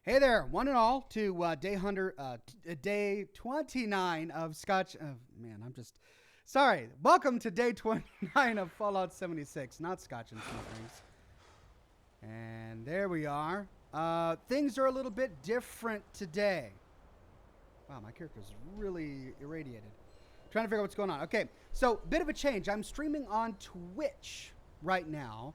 Hey there, one and all, to day 29 of Scotch. Man, I'm just sorry. Welcome to day 29 of Fallout 76, not Scotch and Smokings. And there we are. Things are a little bit different today. Wow, my character's really irradiated. Trying to figure out what's going on. Okay, so bit of a change. I'm streaming on Twitch right now.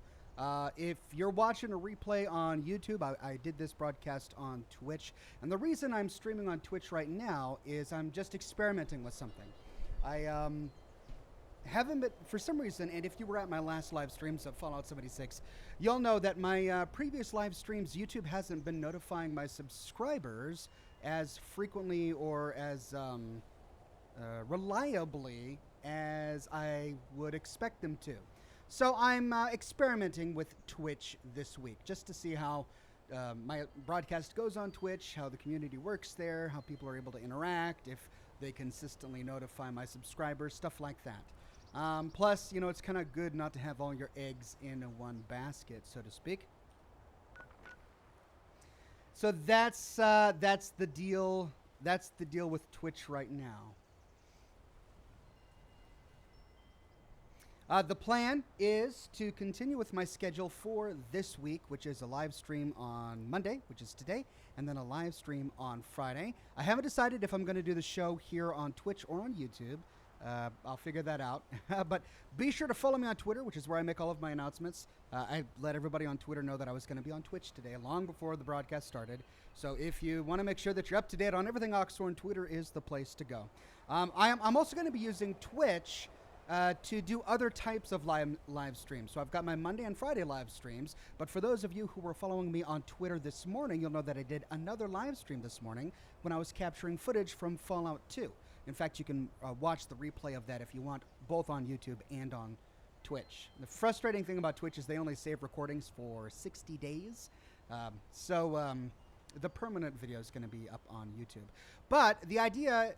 If you're watching a replay on YouTube, I did this broadcast on Twitch. And the reason I'm streaming on Twitch right now is I'm just experimenting with something. I haven't been, for some reason, and if you were at my last live streams of Fallout 76, you'll know that my previous live streams, YouTube hasn't been notifying my subscribers as frequently or as reliably as I would expect them to. So I'm experimenting with Twitch this week just to see how my broadcast goes on Twitch, how the community works there, how people are able to interact, if they consistently notify my subscribers, stuff like that. Plus, you know, it's kind of good not to have all your eggs in one basket, so to speak. So that's the deal. That's the deal with Twitch right now. The plan is to continue with my schedule for this week, which is a live stream on Monday, which is today, and then a live stream on Friday. I haven't decided if I'm going to do the show here on Twitch or on YouTube. I'll figure that out. But be sure to follow me on Twitter, which is where I make all of my announcements. I let everybody on Twitter know that I was going to be on Twitch today, long before the broadcast started. So if you want to make sure that you're up to date on everything Oxhorn, Twitter is the place to go. I'm also going to be using Twitch to do other types of live streams. So I've got my Monday and Friday live streams, but for those of you who were following me on Twitter this morning, you'll know that I did another live stream this morning when I was capturing footage from Fallout 2. In fact, you can watch the replay of that if you want, both on YouTube and on Twitch. The frustrating thing about Twitch is they only save recordings for 60 days. The permanent video is going to be up on YouTube. But the idea...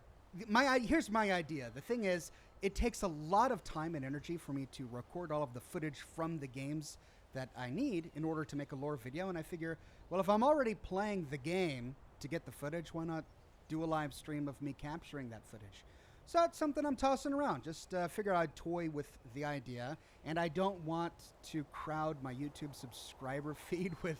here's my idea. The thing is, it takes a lot of time and energy for me to record all of the footage from the games that I need in order to make a lore video. And I figure, well, if I'm already playing the game to get the footage, why not do a live stream of me capturing that footage? So that's something I'm tossing around. Just figure I'd toy with the idea. And I don't want to crowd my YouTube subscriber feed with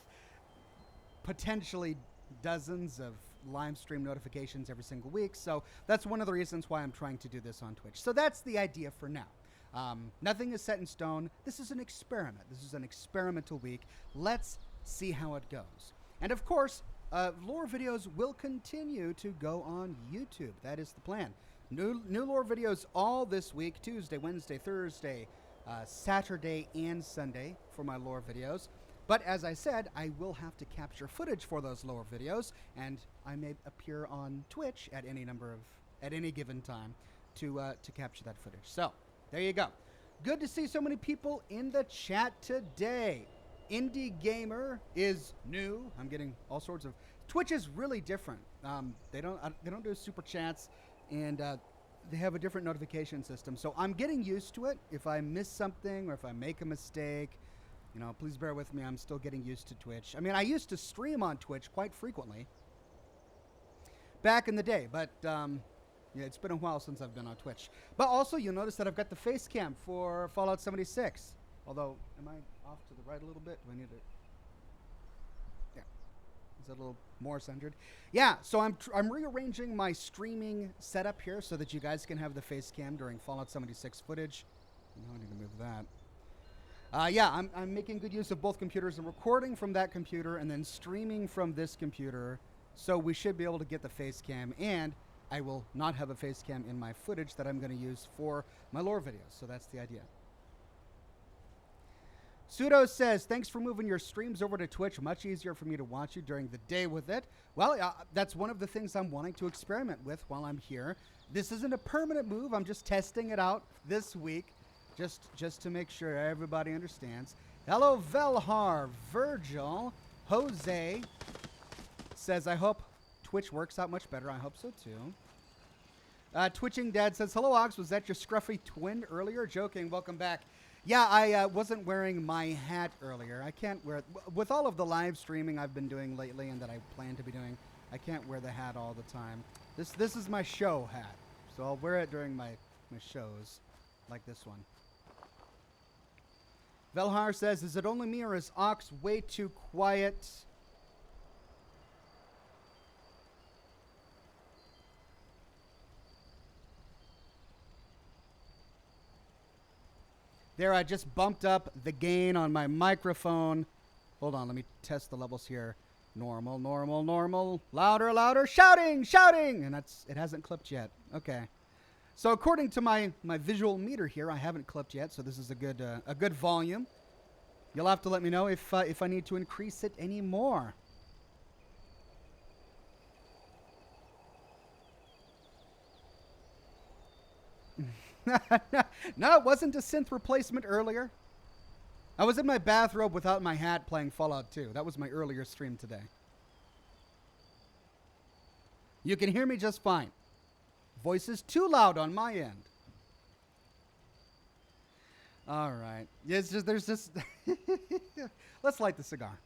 potentially dozens of live stream notifications every single week. So that's one of the reasons why I'm trying to do this on Twitch. So that's the idea for now. Nothing is set in stone. This is an experiment. This is an experimental week. Let's see how it goes. And of course, lore videos will continue to go on YouTube. That is the plan. New lore videos all this week, Tuesday, Wednesday, Thursday, Saturday, and Sunday for my lore videos. But as I said, I will have to capture footage for those lower videos, and I may appear on Twitch at any given time to capture that footage. So there you go. Good to see so many people in the chat today. Indie Gamer is new. I'm getting all sorts of. Twitch is really different. They don't do super chats, and they have a different notification system. So I'm getting used to it. If I miss something or if I make a mistake, you know, please bear with me. I'm still getting used to Twitch. I mean, I used to stream on Twitch quite frequently back in the day, but yeah, it's been a while since I've been on Twitch. But also, you'll notice that I've got the face cam for Fallout 76. Although, am I off to the right a little bit? Do I need to? Yeah. Is that a little more centered? Yeah, so I'm rearranging my streaming setup here so that you guys can have the face cam during Fallout 76 footage. No, I need to move that. Yeah, I'm making good use of both computers and recording from that computer and then streaming from this computer. So we should be able to get the face cam, and I will not have a face cam in my footage that I'm going to use for my lore videos. So that's the idea. Pseudo says, thanks for moving your streams over to Twitch. Much easier for me to watch you during the day with it. Well, that's one of the things I'm wanting to experiment with while I'm here. This isn't a permanent move. I'm just testing it out this week. Just to make sure everybody understands. Hello, Velhar. Virgil. Jose says, I hope Twitch works out much better. I hope so, too. Twitching Dad says, hello, Ox. Was that your scruffy twin earlier? Joking. Welcome back. Yeah, I wasn't wearing my hat earlier. I can't wear it. With all of the live streaming I've been doing lately and that I plan to be doing, I can't wear the hat all the time. This is my show hat, so I'll wear it during my shows, like this one. Velhar says, is it only me or is Ox way too quiet? There, I just bumped up the gain on my microphone. Hold on, let me test the levels here. Normal, normal, normal. Louder, louder. Shouting, shouting. And it hasn't clipped yet. Okay. So according to my visual meter here, I haven't clipped yet, so this is a good volume. You'll have to let me know if I need to increase it any more. No, it wasn't a synth replacement earlier. I was in my bathrobe without my hat playing Fallout 2. That was my earlier stream today. You can hear me just fine. Voice is too loud on my end. All right. It's just, there's just... Let's light the cigar.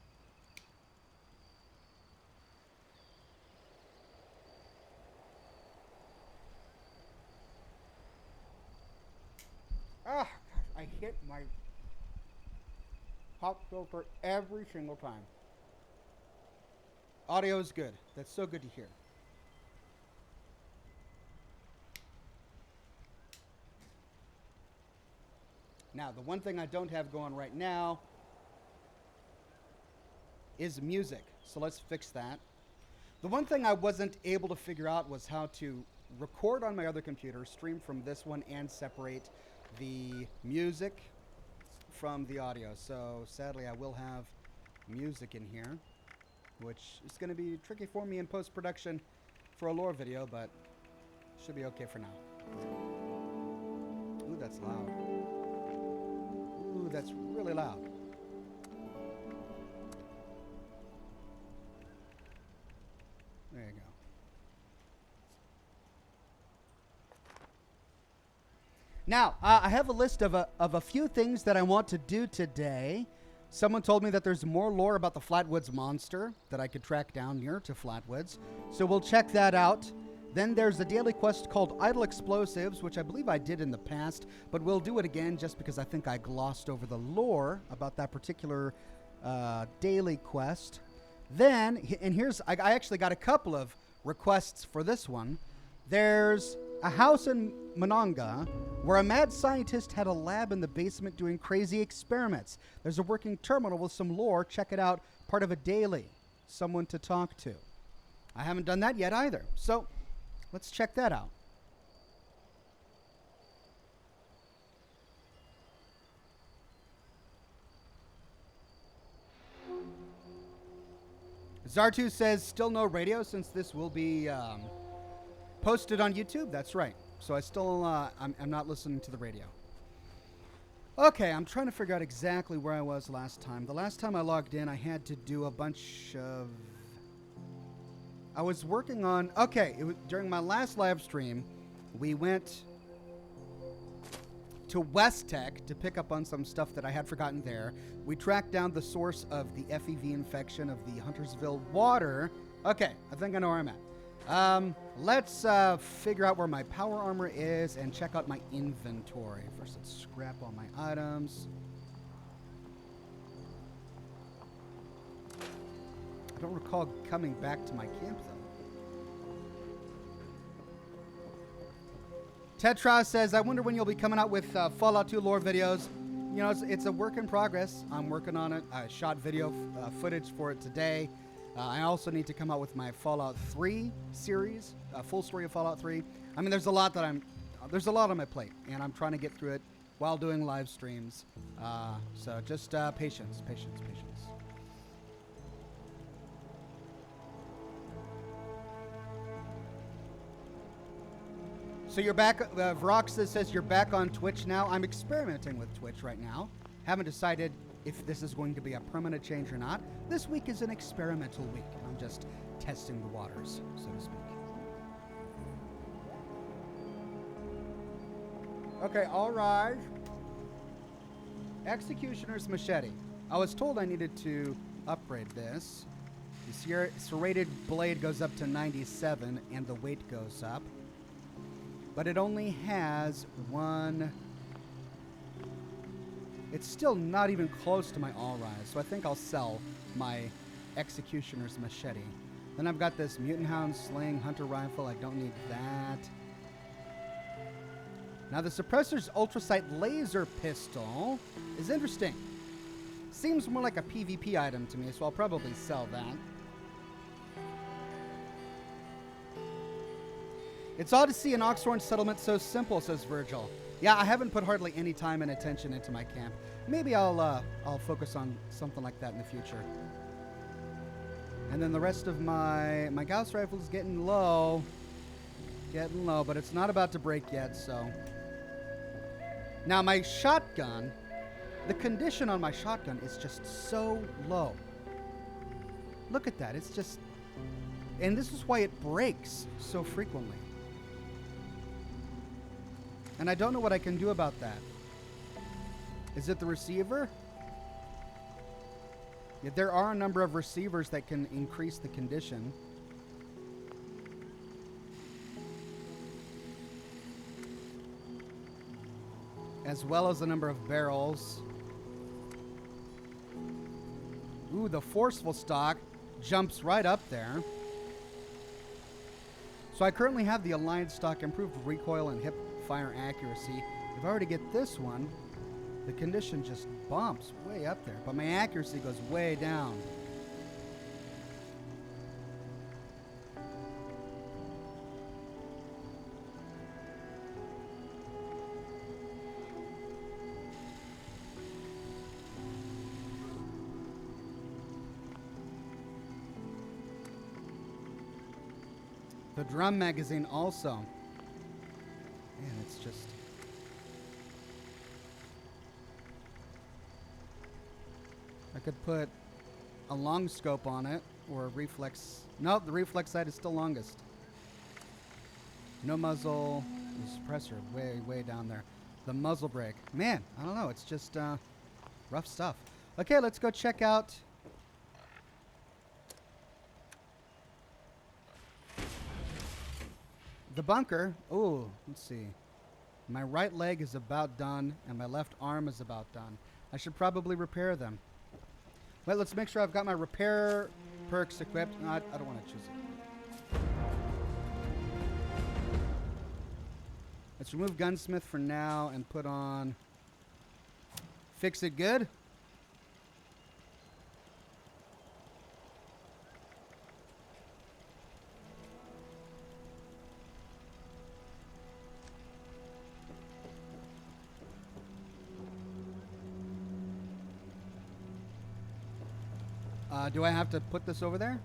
Ah, I hit my pop filter every single time. Audio is good. That's so good to hear. Now, the one thing I don't have going right now is music. So let's fix that. The one thing I wasn't able to figure out was how to record on my other computer, stream from this one, and separate the music from the audio. So sadly, I will have music in here, which is going to be tricky for me in post-production for a lore video, but should be okay for now. Ooh, that's loud. Ooh, that's really loud. There you go. Now, I have a list of a few things that I want to do today. Someone told me that there's more lore about the Flatwoods monster that I could track down near to Flatwoods. So we'll check that out. Then there's a daily quest called Idle Explosives, which I believe I did in the past, but we'll do it again just because I think I glossed over the lore about that particular daily quest. Then, and here's, I actually got a couple of requests for this one. There's a house in Monongah where a mad scientist had a lab in the basement doing crazy experiments. There's a working terminal with some lore. Check it out. Part of a daily. Someone to talk to. I haven't done that yet either. So let's check that out. Zartu says still no radio since this will be posted on YouTube. That's right. So I still, I'm not listening to the radio. Okay, I'm trying to figure out exactly where I was last time. The last time I logged in, I had to do a bunch of... I was working on... Okay, it was, during my last live stream, we went to West Tech to pick up on some stuff that I had forgotten there. We tracked down the source of the FEV infection of the Huntersville water. Okay, I think I know where I'm at. Let's figure out where my power armor is and check out my inventory. First, let's scrap all my items. I don't recall coming back to my camp, though. Tetra says, I wonder when you'll be coming out with Fallout 2 lore videos. You know, it's a work in progress. I'm working on it. I shot video footage for it today. I also need to come out with my Fallout 3 series, full story of Fallout 3. I mean, there's a lot on my plate, and I'm trying to get through it while doing live streams. So just patience. So you're back, Veroxa says you're back on Twitch now. I'm experimenting with Twitch right now. Haven't decided if this is going to be a permanent change or not. This week is an experimental week. I'm just testing the waters, so to speak. Okay, all rise. Executioner's Machete. I was told I needed to upgrade this. The serrated blade goes up to 97 and the weight goes up. But it only has one. It's still not even close to my all-rise, so I think I'll sell my Executioner's Machete. Then I've got this Mutant Hound Sling Hunter Rifle. I don't need that. Now the Suppressor's Ultrasight Laser Pistol is interesting. Seems more like a PvP item to me, so I'll probably sell that. It's odd to see an Oxhorn settlement so simple, says Virgil. Yeah, I haven't put hardly any time and attention into my camp. Maybe I'll focus on something like that in the future. And then the rest of my Gauss rifle is getting low. Getting low, but it's not about to break yet, so. Now my shotgun, the condition on my shotgun is just so low. Look at that, it's just, and this is why it breaks so frequently. And I don't know what I can do about that. Is it the receiver? Yeah, there are a number of receivers that can increase the condition. As well as the number of barrels. Ooh, the forceful stock jumps right up there. So I currently have the Alliance stock, improved recoil and hip fire accuracy. If I were to get this one, the condition just bumps way up there, but my accuracy goes way down. The drum magazine also. Man, it's just... I could put a long scope on it, or a reflex. Nope, the reflex sight is still longest. No muzzle. The suppressor, way down there. The muzzle brake. Man, I don't know. It's just rough stuff. Okay, let's go check out... the bunker. Oh, let's see. My right leg is about done, and my left arm is about done. I should probably repair them. Well, let's make sure I've got my repair perks equipped. No, I don't want to choose it. Let's remove Gunsmith for now and put on Fix It Good. Do I have to put this over there?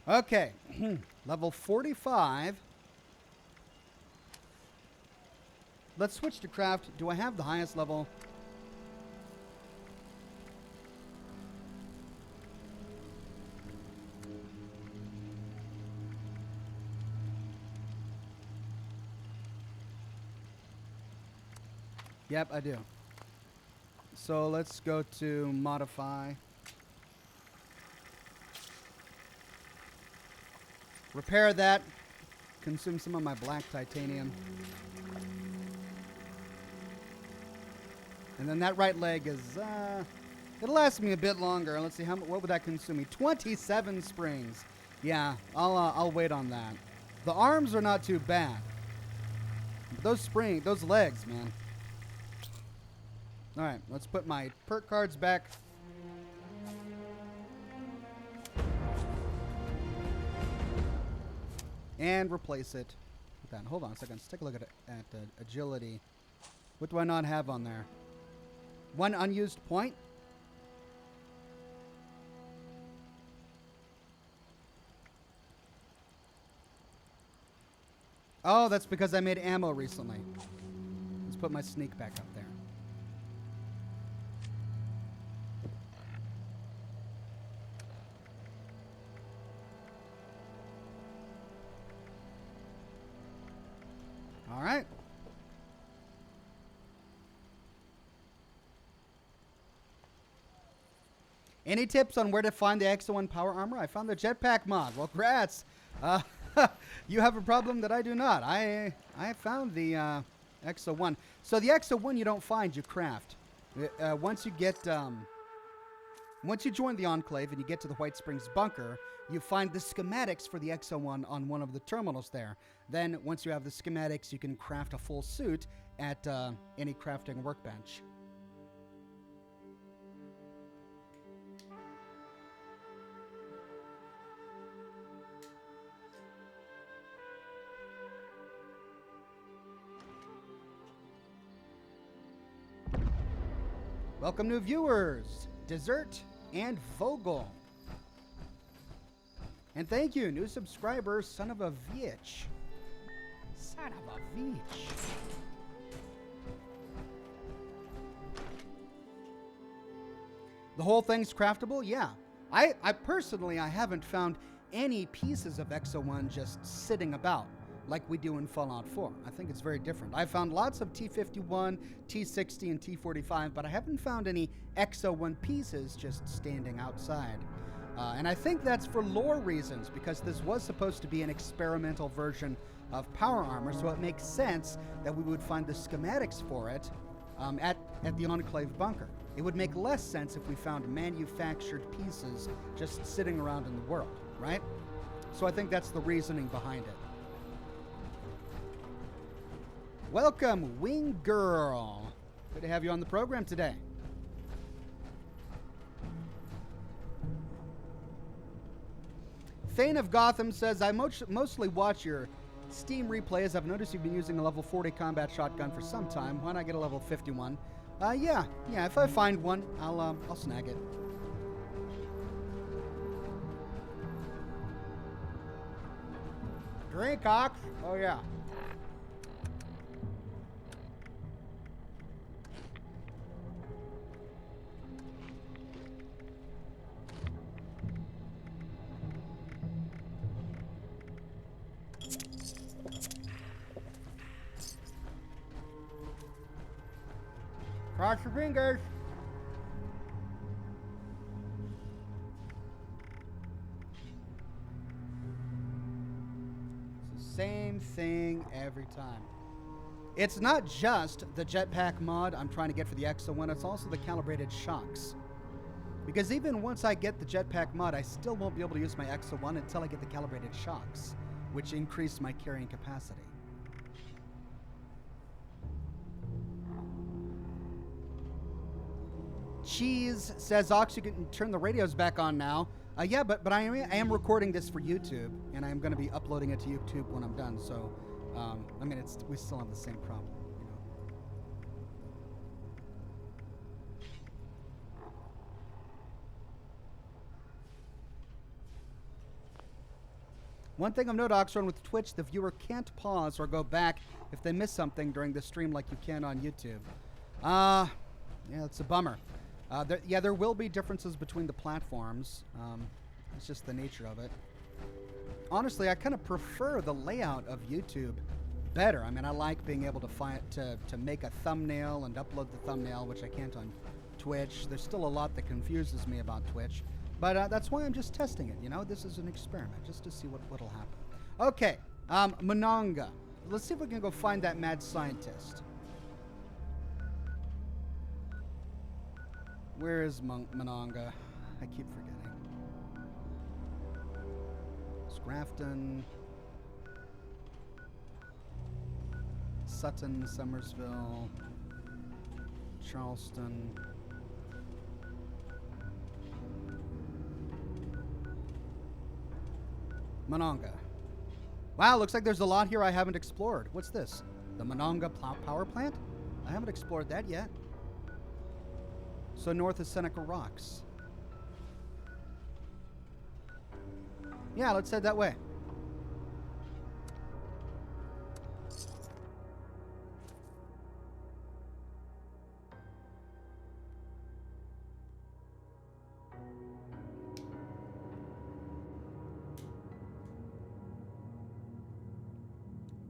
Okay, level 45. Let's switch to craft. Do I have the highest level? Yep, I do. So let's go to modify. Repair that. Consume some of my black titanium. And then that right leg is, it'll last me a bit longer. Let's see, what would that consume me? 27 springs. Yeah, I'll wait on that. The arms are not too bad. But those legs, man. All right, let's put my perk cards back. And replace it with that. Hold on a second. Let's take a look at agility. What do I not have on there? One unused point. Oh, that's because I made ammo recently. Let's put my sneak back up there. All right. Any tips on where to find the XO1 power armor? I found the jetpack mod. Well, congrats. You have a problem that I do not. I found the XO1. So the XO1 you don't find, you craft. Once you join the Enclave and you get to the White Springs bunker, you find the schematics for the XO1 on one of the terminals there. Then, once you have the schematics, you can craft a full suit at any crafting workbench. Welcome, new viewers, Dessert and Vogel. And thank you, new subscriber, Son of a Vitch. Son of a Vitch. The whole thing's craftable? Yeah. I personally, I haven't found any pieces of XO1 just sitting about like we do in Fallout 4. I think it's very different. I found lots of T-51, T-60, and T-45, but I haven't found any XO1 pieces just standing outside. And I think that's for lore reasons, because this was supposed to be an experimental version of power armor, so it makes sense that we would find the schematics for it at the Enclave bunker. It would make less sense if we found manufactured pieces just sitting around in the world, right? So I think that's the reasoning behind it. Welcome, Wing Girl. Good to have you on the program today. Thane of Gotham says, I mostly watch your Steam replays. I've noticed you've been using a level 40 combat shotgun for some time. Why not get a level 51? Yeah, if I find one, I'll snag it. Drink, Ox. Oh, yeah. Cross your fingers. It's the same thing every time. It's not just the jetpack mod I'm trying to get for the XO1, it's also the calibrated shocks. Because even once I get the jetpack mod, I still won't be able to use my XO1 until I get the calibrated shocks, which increase my carrying capacity. Cheese says, Ox, you can turn the radios back on now. Yeah, but I am recording this for YouTube, and I'm going to be uploading it to YouTube when I'm done. So, I mean, we still have the same problem, you know. One thing I've noted, Oxhorn, with Twitch, the viewer can't pause or go back if they miss something during the stream like you can on YouTube. Yeah, it's a bummer. There will be differences between the platforms. It's just the nature of it. Honestly, I kind of prefer the layout of YouTube better. I mean, I like being able to make a thumbnail and upload the thumbnail, which I can't on Twitch. There's still a lot that confuses me about Twitch. But that's why I'm just testing it, you know? This is an experiment, just to see what'll happen. Okay, Monongah. Let's see if we can go find that mad scientist. Where is Monongah? I keep forgetting. Scrafton, Sutton, Somersville, Charleston. Monongah. Wow, looks like there's a lot here I haven't explored. What's this? The Monongah power plant? I haven't explored that yet. So north of Seneca Rocks. Yeah, let's head that way.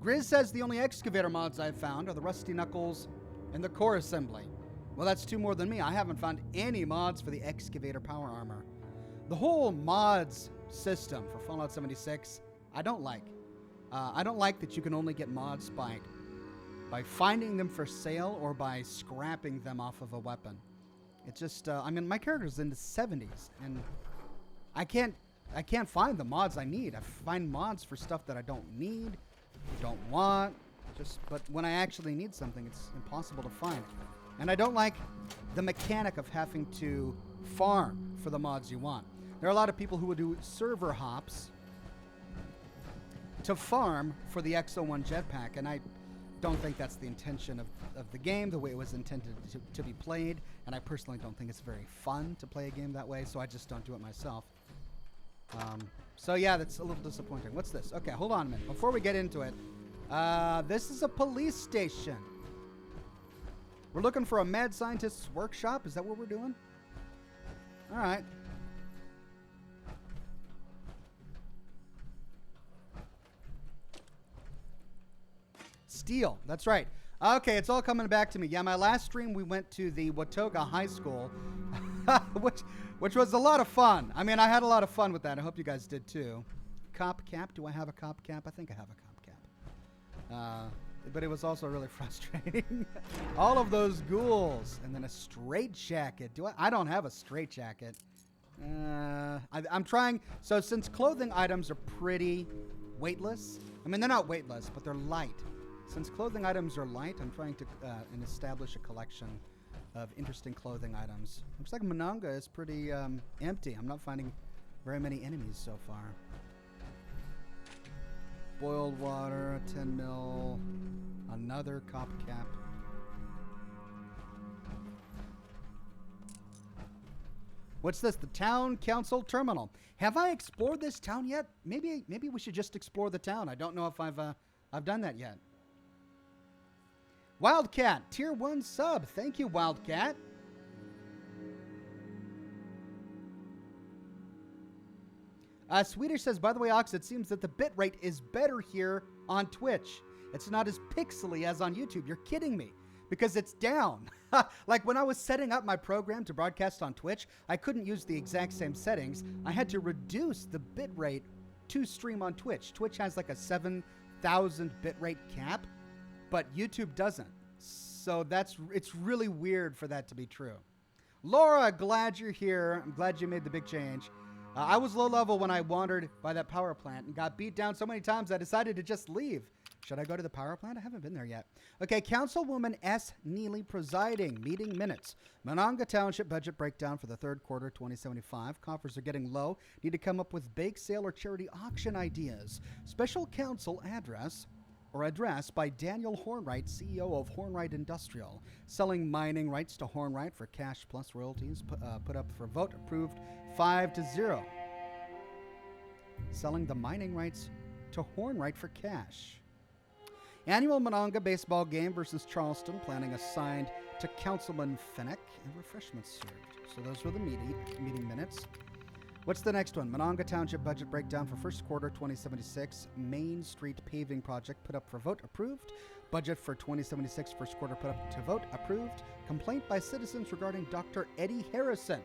Grizz says the only excavator mods I've found are the Rusty Knuckles and the core assembly. Well, that's 2 more than me. I haven't found any mods for the excavator power armor. The whole mods system for Fallout 76, I don't like. I don't like that you can only get mods by finding them for sale or by scrapping them off of a weapon. It's just, I mean, my character's in the 70s, and I can't find the mods I need. I find mods for stuff that I don't need, don't want, but when I actually need something, it's impossible to find. And I don't like the mechanic of having to farm for the mods you want. There are a lot of people who will do server hops to farm for the XO1 jetpack, and I don't think that's the intention of the game, the way it was intended to be played, and I personally don't think it's very fun to play a game that way, so I just don't do it myself. So yeah, that's a little disappointing. What's this? Okay, hold on a minute. Before we get into it, this is a police station. We're looking for a mad scientist's workshop. Is that what we're doing? All right. Steel. That's right. Okay, it's all coming back to me. Yeah, my last stream we went to the Watoga High School, which was a lot of fun. I mean, I had a lot of fun with that. I hope you guys did too. Cop cap. Do I have a cop cap? I think I have a cop cap. But it was also really frustrating. All of those ghouls. And then a straight jacket. I don't have a straight jacket. I'm trying. So since clothing items are pretty weightless. I mean, they're not weightless, but they're light. Since clothing items are light, I'm trying to establish a collection of interesting clothing items. Looks like Monongah is pretty empty. I'm not finding very many enemies so far. Boiled water, 10 mil, another cop cap. What's this? The town council terminal. Have I explored this town yet? Maybe we should just explore the town. I don't know if I've done that yet. Wildcat, tier 1 sub. Thank you, Wildcat. Swedish says, by the way, Ox, it seems that the bitrate is better here on Twitch. It's not as pixely as on YouTube. You're kidding me. Because it's down. Like when I was setting up my program to broadcast on Twitch, I couldn't use the exact same settings. I had to reduce the bitrate to stream on Twitch. Twitch has like a 7,000 bitrate cap, but YouTube doesn't. So it's really weird for that to be true. Laura, glad you're here. I'm glad you made the big change. I was low level when I wandered by that power plant and got beat down so many times I decided to just leave. Should I go to the power plant? I haven't been there yet. Okay, Councilwoman S. Neely presiding. Meeting minutes. Monongah Township budget breakdown for the third quarter 2075. Coffers are getting low. Need to come up with bake sale or charity auction ideas. Special council address by Daniel Hornwright, CEO of Hornwright Industrial. Selling mining rights to Hornwright for cash plus royalties. Put up for vote. Approved 5-0. Selling the mining rights to Hornwright for cash. Annual Monongah baseball game versus Charleston. Planning assigned to Councilman Fennick and refreshments served. So those were the meeting minutes. What's the next one? Monongah Township budget breakdown for first quarter 2076. Main Street paving project put up for vote. Approved. Budget for 2076 first quarter put up to vote. Approved. Complaint by citizens regarding Dr. Eddie Harrison.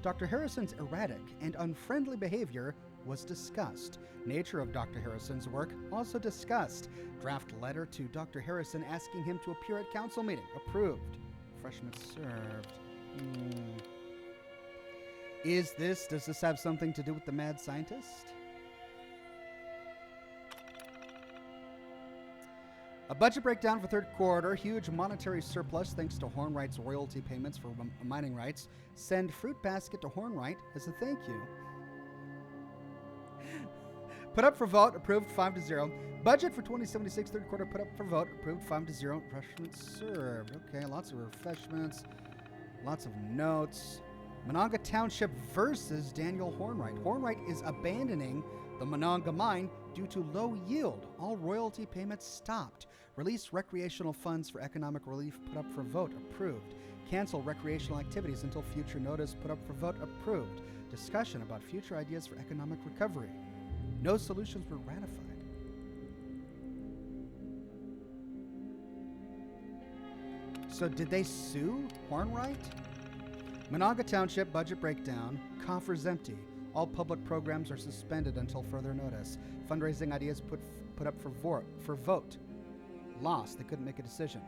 Dr. Harrison's erratic and unfriendly behavior was discussed. Nature of Dr. Harrison's work also discussed. Draft letter to Dr. Harrison asking him to appear at council meeting. Approved. Refreshments served. Does this have something to do with the mad scientist? A budget breakdown for third quarter. Huge monetary surplus thanks to Hornwright's royalty payments for mining rights. Send fruit basket to Hornwright as a thank you. Put up for vote. Approved 5-0. Budget for 2076 third quarter put up for vote. Approved 5-0. Refreshments served. Okay, lots of refreshments. Lots of notes. Monongah Township versus Daniel Hornwright. Hornwright is abandoning the Monongah mine due to low yield. All royalty payments stopped. Release recreational funds for economic relief. Put up for vote. Approved. Cancel recreational activities until future notice. Put up for vote. Approved. Discussion about future ideas for economic recovery. No solutions were ratified. So did they sue Hornwright? Monongah Township budget breakdown. Coffers empty. All public programs are suspended until further notice. Fundraising ideas put up for vote. Lost. They couldn't make a decision.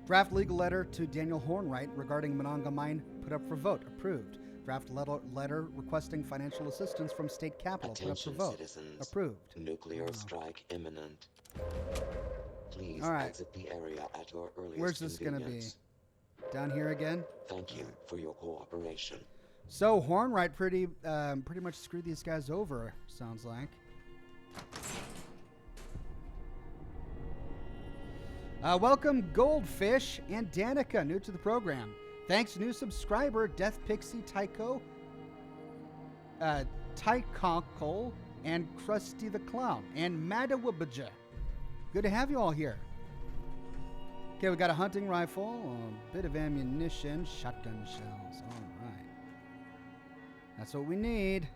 Draft legal letter to Daniel Hornwright regarding Monongah mine put up for vote. Approved. Draft letter requesting financial assistance from state capital put up for vote. Citizens. Approved. Nuclear strike imminent. Please exit the area at your earliest Where's this going to be? Down here again? Thank you for your cooperation. So Hornwright pretty much screwed these guys over, sounds like. Welcome Goldfish and Danica, new to the program. Thanks new subscriber Death Pixie Tycho, Tyconkle, and Krusty the Clown, and Madawabaja. Good to have you all here. Okay, we got a hunting rifle, a bit of ammunition, shotgun shells. All right. That's what we need.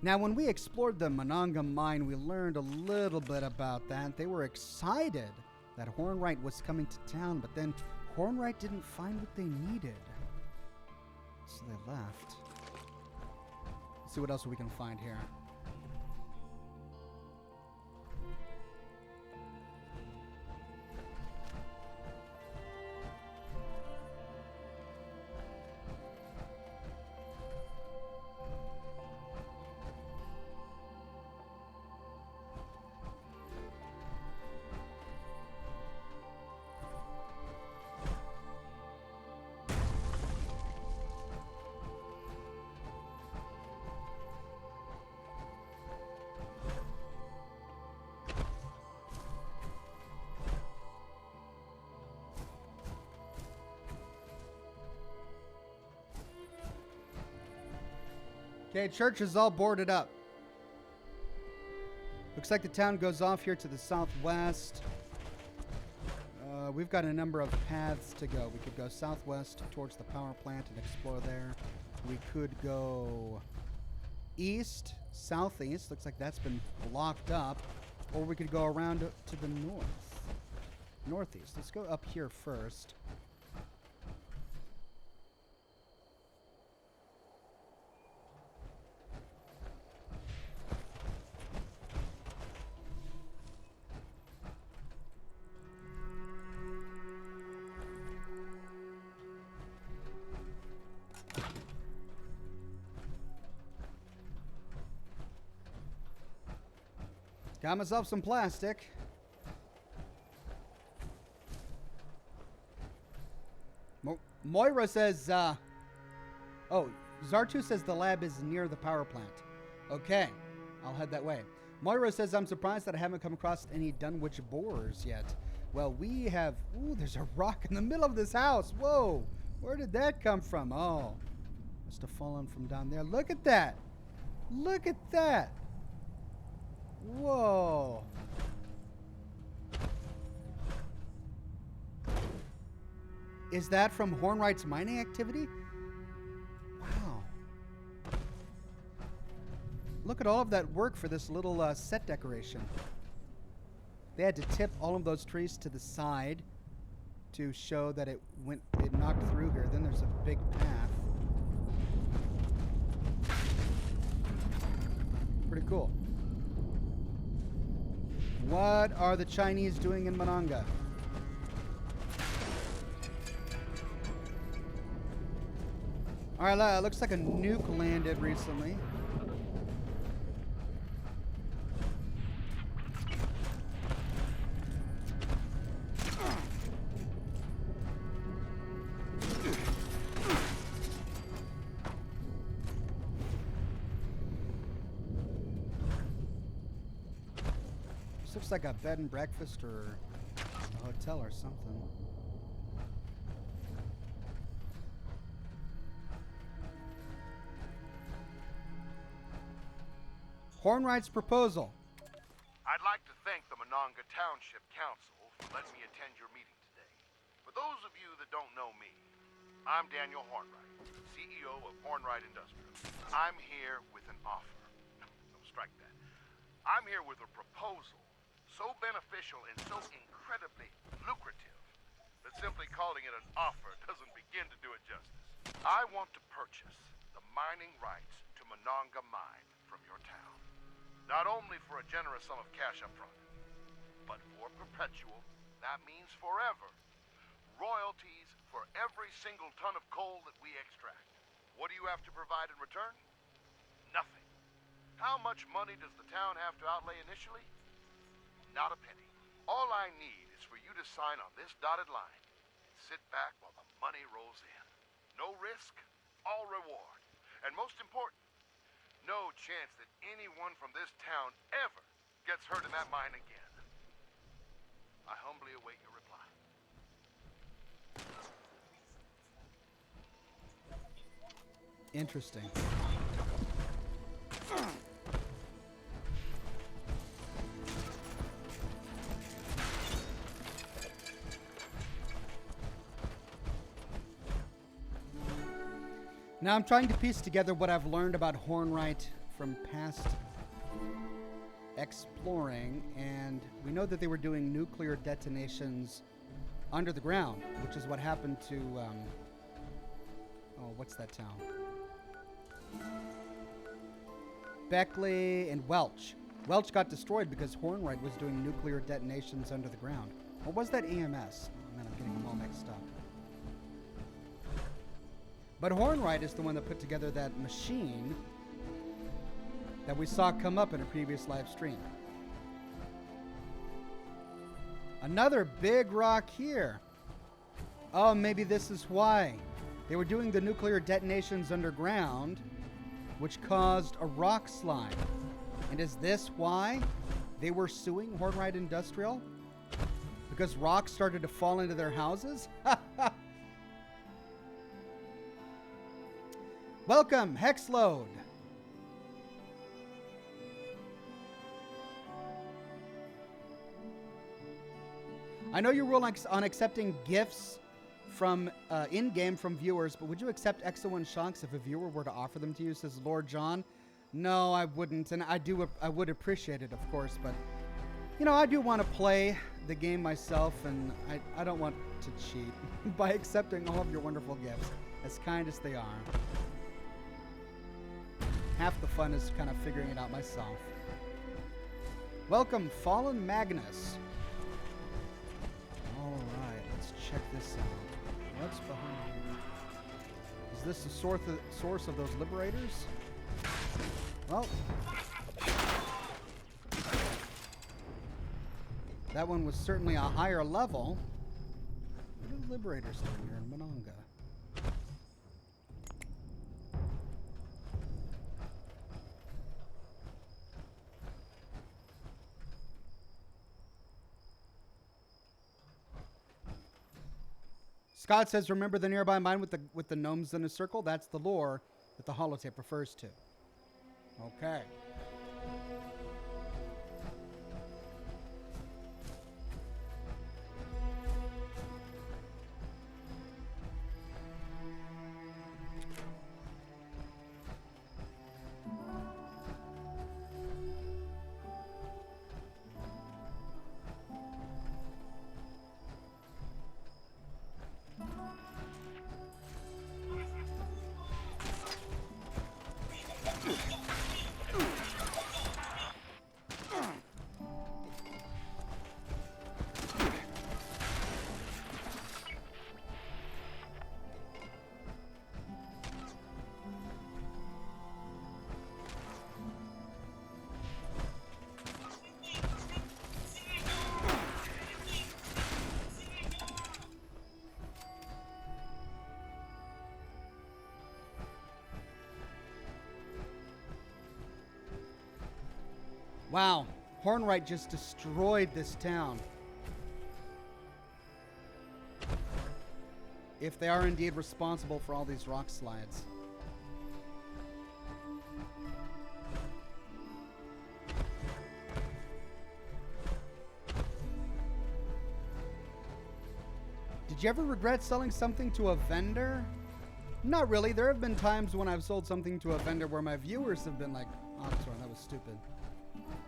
Now, when we explored the Monongah mine, we learned a little bit about that. They were excited that Hornwright was coming to town, but then Hornwright didn't find what they needed. So they left. Let's see what else we can find here. Okay, church is all boarded up. Looks like the town goes off here to the southwest. We've got a number of paths to go. We could go southwest towards the power plant and explore there. We could go east, southeast. Looks like that's been blocked up. Or we could go around to the northeast. Let's go up here first. Got myself some plastic. Moira says, oh, Zartu says the lab is near the power plant. Okay, I'll head that way. Moira says, I'm surprised that I haven't come across any Dunwich borers yet. Well, we have, ooh, there's a rock in the middle of this house. Whoa, where did that come from? Oh, must have fallen from down there. Look at that. Look at that. Whoa. Is that from Hornwright's mining activity? Wow. Look at all of that work for this little set decoration. They had to tip all of those trees to the side to show that it knocked through here. Then there's a big path. Pretty cool. What are the Chinese doing in Monongah? Alright, looks like a nuke landed recently. Looks like a bed and breakfast or a hotel or something. Hornwright's proposal. I'd like to thank the Monongah Township Council for letting me attend your meeting today. For those of you that don't know me, I'm Daniel Hornwright, CEO of Hornwright Industrial. I'm here with an offer. No strike that. I'm here with a proposal so beneficial and so incredibly lucrative that simply calling it an offer doesn't begin to do it justice. I want to purchase the mining rights to Monongah Mine from your town. Not only for a generous sum of cash up front, but for perpetual, that means forever, royalties for every single ton of coal that we extract. What do you have to provide in return? Nothing. How much money does the town have to outlay initially? Not a penny. All I need is for you to sign on this dotted line and sit back while the money rolls in. No risk, all reward. And most important, no chance that anyone from this town ever gets hurt in that mine again. I humbly await your reply. Interesting. Now I'm trying to piece together what I've learned about Hornwright from past exploring, and we know that they were doing nuclear detonations under the ground, which is what happened to, what's that town? Beckley and Welch. Welch got destroyed because Hornwright was doing nuclear detonations under the ground. Or was that EMS? Oh man, I'm getting them all mixed up. But Hornwright is the one that put together that machine that we saw come up in a previous live stream. Another big rock here. Oh, maybe this is why. They were doing the nuclear detonations underground, which caused a rock slide. And is this why they were suing Hornwright Industrial? Because rocks started to fall into their houses? Welcome, Hexload. I know you rule on accepting gifts from in-game from viewers, but would you accept Exo-1 Shocks if a viewer were to offer them to you, says Lord John? No, I wouldn't, and I would appreciate it, of course, but you know, I do want to play the game myself, and I don't want to cheat by accepting all of your wonderful gifts, as kind as they are. Half the fun is kind of figuring it out myself. Welcome, Fallen Magnus. All right, let's check this out. What's behind here? Is this the source of those liberators? Well, that one was certainly a higher level. What are the liberators doing here in Monongah? Scott says, remember the nearby mine with the gnomes in a circle? That's the lore that the holotape refers to. Okay. Wow, Hornwright just destroyed this town. If they are indeed responsible for all these rock slides. Did you ever regret selling something to a vendor? Not really. There have been times when I've sold something to a vendor where my viewers have been like, Oxhorn, that was stupid.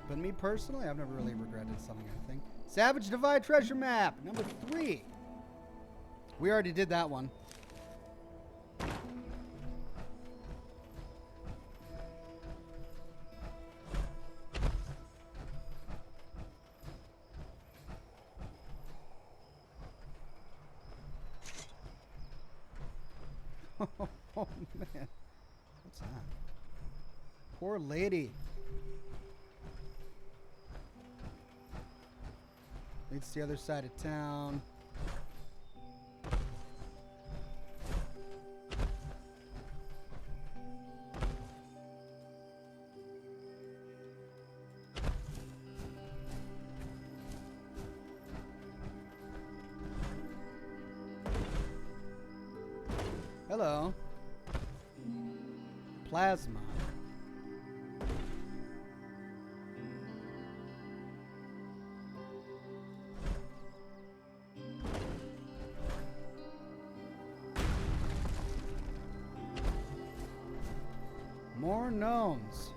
But me personally, I've never really regretted selling anything. Savage Divide Treasure Map, number 3. We already did that one. Oh, man. What's that? Poor lady. Leads to the other side of town. Hello. Plasma. More gnomes.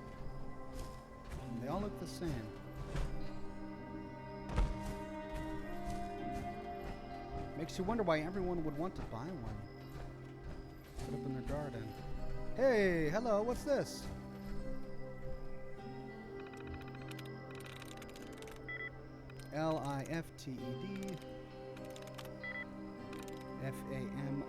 They all look the same. Makes you wonder why everyone would want to buy one. Put up in their garden. Hey, hello, what's this? Lifted. Family.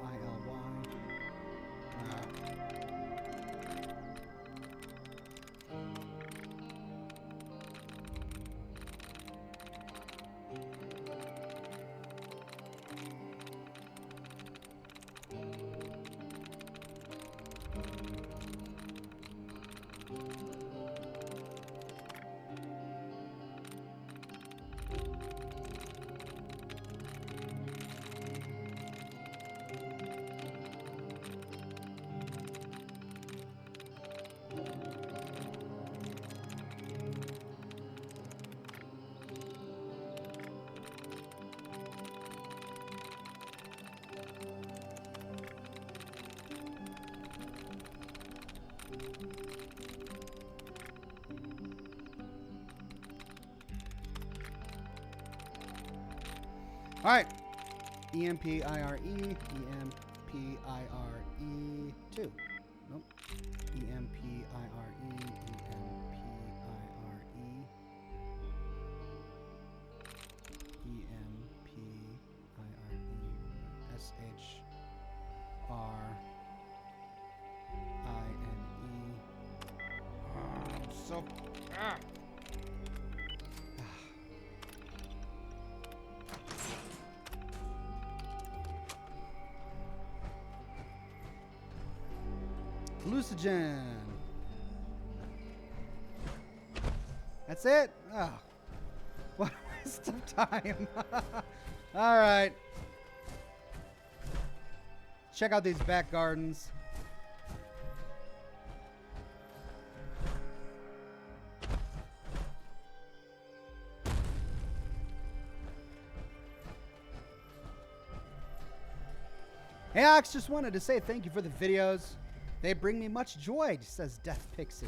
All right. EMPIRE, EMPIRE 2. Nope. EMPIRE, So. Hallucinogen. That's it? Oh. What a waste of time. All right. Check out these back gardens. Hey Ox, just wanted to say thank you for the videos. They bring me much joy, says Death Pixie.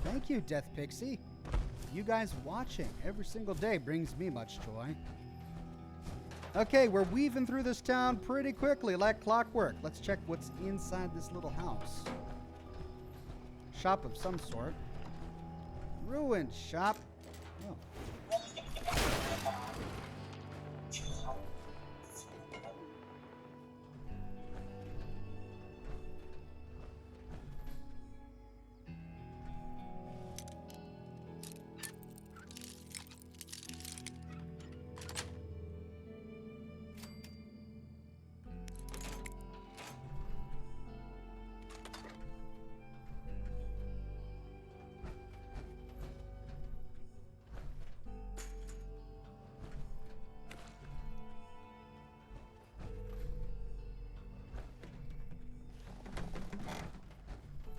Thank you, Death Pixie. You guys watching every single day brings me much joy. Okay, we're weaving through this town pretty quickly, like clockwork. Let's check what's inside this little house. Shop of some sort. Ruined shop. Oh.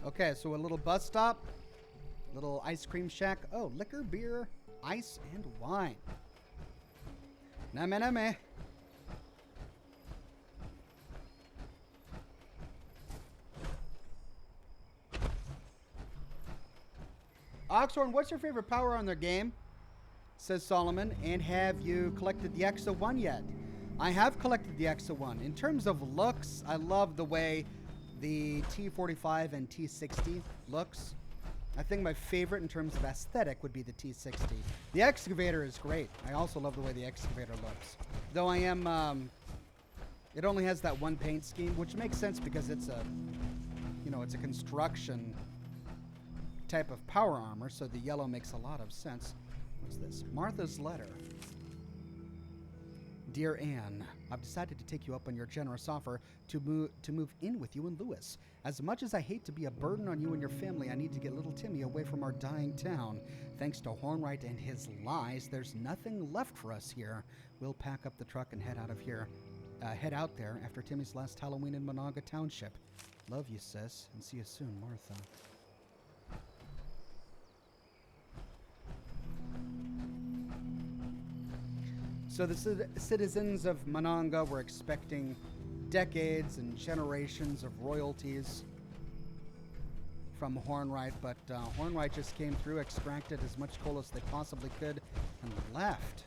Okay, so a little bus stop, little ice cream shack. Oh, liquor, beer, ice, and wine. Name. Oxhorn, what's your favorite power on their game? Says Solomon. And have you collected the Exo 1 yet? I have collected the Exo 1. In terms of looks, I love the way the T45 and T60 looks. I think my favorite in terms of aesthetic would be the T60. The Excavator is great. I also love the way the Excavator looks. Though I am, it only has that one paint scheme, which makes sense because it's a, you know, it's a construction type of power armor, so the yellow makes a lot of sense. What's this? Martha's letter. Dear Anne, I've decided to take you up on your generous offer to move in with you and Lewis. As much as I hate to be a burden on you and your family, I need to get little Timmy away from our dying town. Thanks to Hornwright and his lies, there's nothing left for us here. We'll pack up the truck and head out of here. Head out there after Timmy's last Halloween in Monongah Township. Love you, sis, and see you soon, Martha. So the citizens of Monongah were expecting decades and generations of royalties from Hornwright, but Hornwright just came through, extracted as much coal as they possibly could, and left.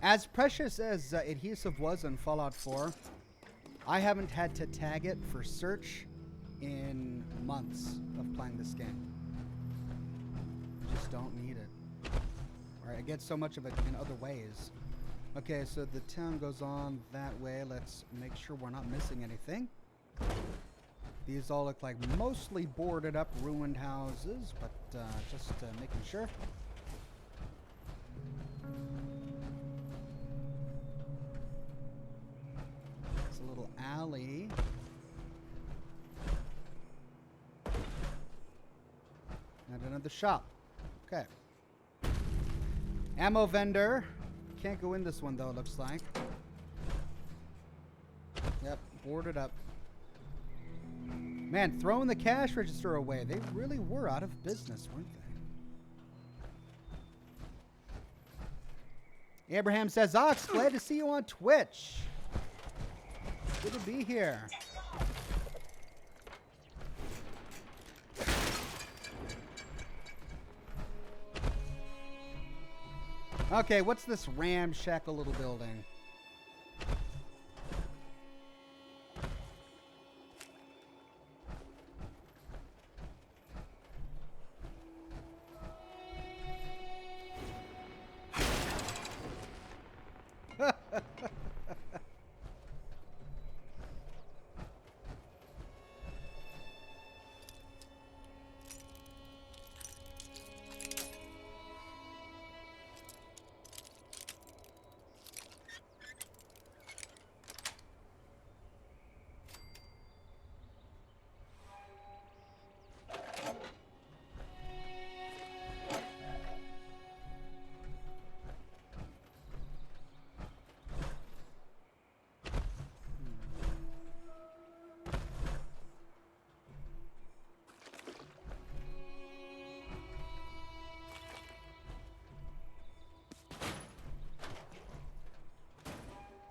As precious as adhesive was in Fallout 4, I haven't had to tag it for search in months of playing this game. I just don't need it. Or I get so much of it in other ways. Okay, so the town goes on that way. Let's make sure we're not missing anything. These all look like mostly boarded up, ruined houses, but just making sure. It's a little alley. And another shop. Okay. Ammo vendor. Can't go in this one though, it looks like. Yep, boarded up. Man, throwing the cash register away. They really were out of business, weren't they? Abraham says, Ox, glad to see you on Twitch. Good to be here. Okay, what's this ramshackle little building?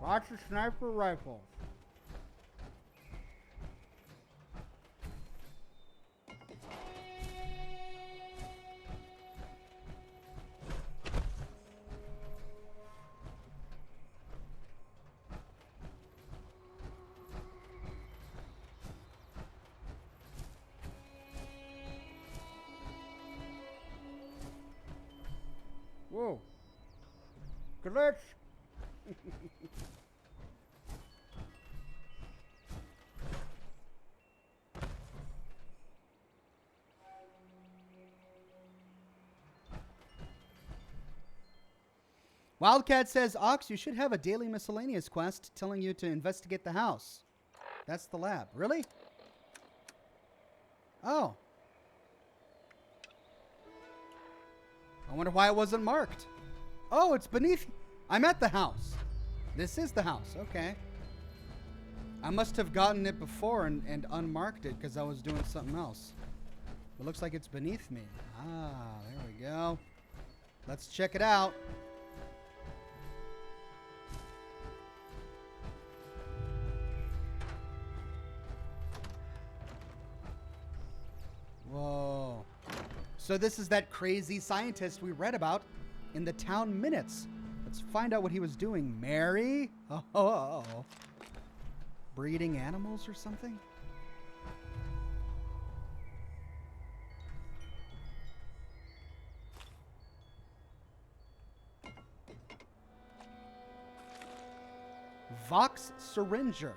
Lots of sniper rifles. Whoa. Glitch. Wildcat says, Ox, you should have a daily miscellaneous quest telling you to investigate the house. That's the lab. Really? Oh. I wonder why it wasn't marked. Oh, it's beneath. I'm at the house. This is the house. Okay. I must have gotten it before and unmarked it because I was doing something else. It looks like it's beneath me. Ah, there we go. Let's check it out. Whoa. So this is that crazy scientist we read about in the town minutes. Let's find out what he was doing. Mary? Oh. Breeding animals or something? Vox syringer.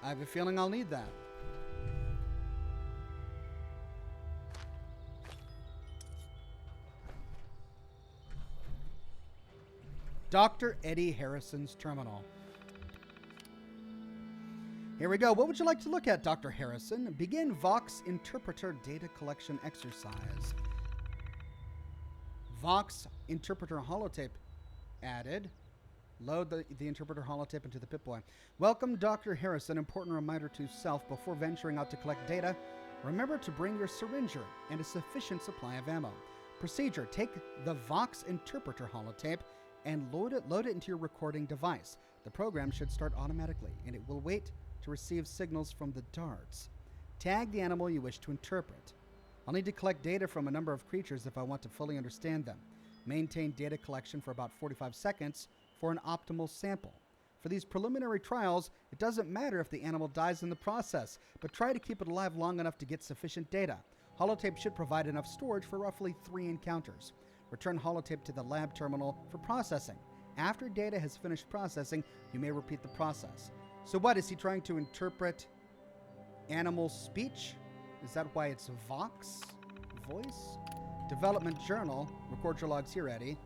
I have a feeling I'll need that. Dr. Eddie Harrison's terminal. Here we go. What would you like to look at, Dr. Harrison? Begin Vox Interpreter Data Collection Exercise. Vox Interpreter holotape added. Load the interpreter holotape into the Pip-Boy. Welcome, Dr. Harrison. Important reminder to self before venturing out to collect data. Remember to bring your syringer and a sufficient supply of ammo. Procedure. Take the Vox Interpreter holotape and load it into your recording device. The program should start automatically, and it will wait to receive signals from the darts. Tag the animal you wish to interpret. I'll need to collect data from a number of creatures if I want to fully understand them. Maintain data collection for about 45 seconds for an optimal sample. For these preliminary trials, it doesn't matter if the animal dies in the process, but try to keep it alive long enough to get sufficient data. Holotape should provide enough storage for roughly 3 encounters. Return holotape to the lab terminal for processing. After data has finished processing, you may repeat the process. So what, is he trying to interpret animal speech? Is that why it's Vox? Voice? Development journal. Record your logs here, Eddie.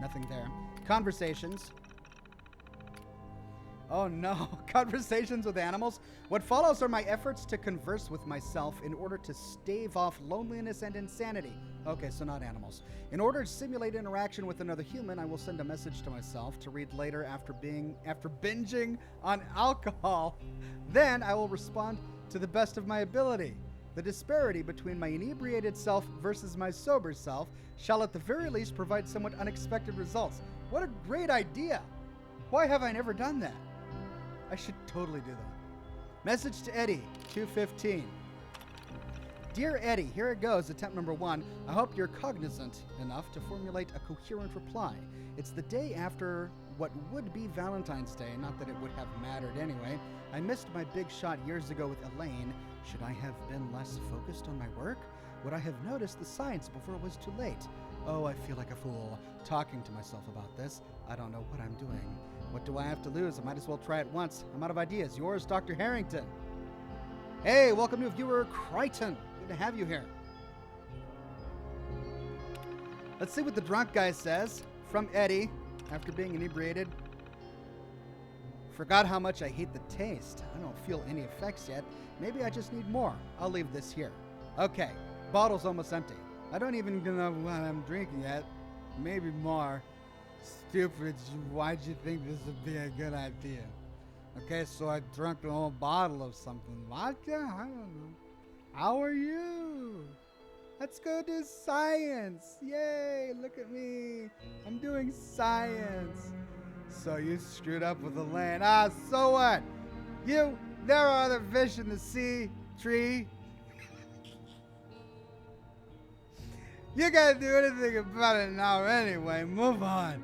Nothing there. Conversations. Oh no, conversations with animals. What follows are my efforts to converse with myself in order to stave off loneliness and insanity. Okay, so not animals. In order to simulate interaction with another human, I will send a message to myself to read later after binging on alcohol. Then I will respond to the best of my ability. The disparity between my inebriated self versus my sober self shall at the very least provide somewhat unexpected results. What a great idea! Why have I never done that? I should totally do that. Message to Eddie, 2:15. Dear Eddie, here it goes, attempt number 1. I hope you're cognizant enough to formulate a coherent reply. It's the day after what would be Valentine's Day, not that it would have mattered anyway. I missed my big shot years ago with Elaine. Should I have been less focused on my work? Would I have noticed the signs before it was too late? Oh, I feel like a fool talking to myself about this. I don't know what I'm doing. What do I have to lose? I might as well try it once. I'm out of ideas. Yours, Dr. Harrington. Hey, welcome to viewer Crichton. Good to have you here. Let's see what the drunk guy says. From Eddie, after being inebriated. Forgot how much I hate the taste. I don't feel any effects yet. Maybe I just need more. I'll leave this here. Okay, bottle's almost empty. I don't even know what I'm drinking yet. Maybe more. Stupid, why'd you think this would be a good idea? Okay, so I drank the whole bottle of something. Vodka? I don't know. How are you? Let's go do science. Yay, look at me. I'm doing science. So you screwed up with the land. Ah, so what? There are other fish in the sea, tree. You can't do anything about it now anyway. Move on.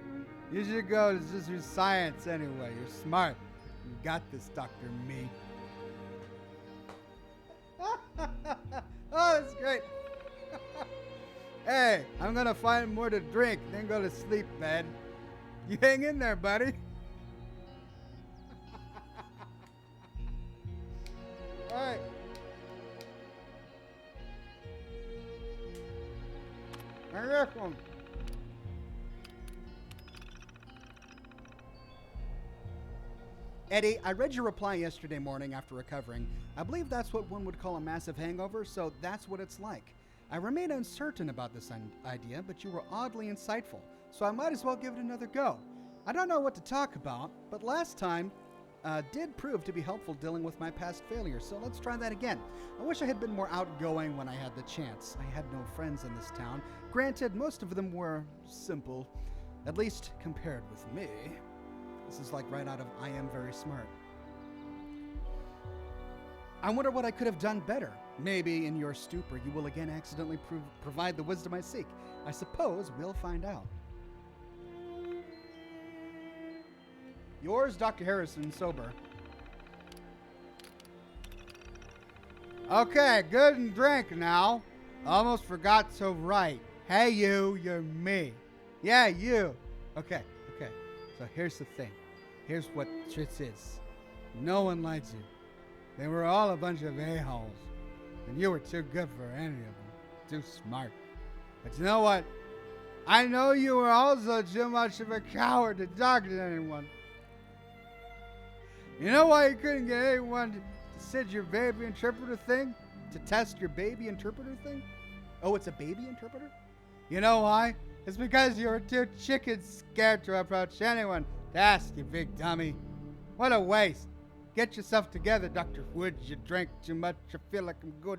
You should go to just your science anyway. You're smart. You got this, Dr. Me. Oh, that's great. Hey, I'm going to find more to drink, then go to sleep, man. You hang in there, buddy. All right. And this one. Eddie, I read your reply yesterday morning after recovering. I believe that's what one would call a massive hangover, so that's what it's like. I remain uncertain about this idea, but you were oddly insightful, so I might as well give it another go. I don't know what to talk about, but last time did prove to be helpful dealing with my past failures, so let's try that again. I wish I had been more outgoing when I had the chance. I had no friends in this town. Granted, most of them were simple, at least compared with me. This is like right out of I Am Very Smart. I wonder what I could have done better. Maybe in your stupor you will again accidentally provide the wisdom I seek. I suppose we'll find out. Yours, Dr. Harrison, sober. Okay, good and drink now. Almost forgot to write. Hey you, you're me. Yeah, you. Okay. So here's the thing. Here's what shit is. No one likes you. They were all a bunch of a-holes. And you were too good for any of them. Too smart. But you know what? I know you were also too much of a coward to talk to anyone. You know why you couldn't get anyone to sit your baby interpreter thing? To test your baby interpreter thing? Oh, it's a baby interpreter? You know why? It's because you were too chicken scared to approach anyone to ask, you big dummy. What a waste. Get yourself together, Dr. Woods. You drank too much. I feel like I'm good.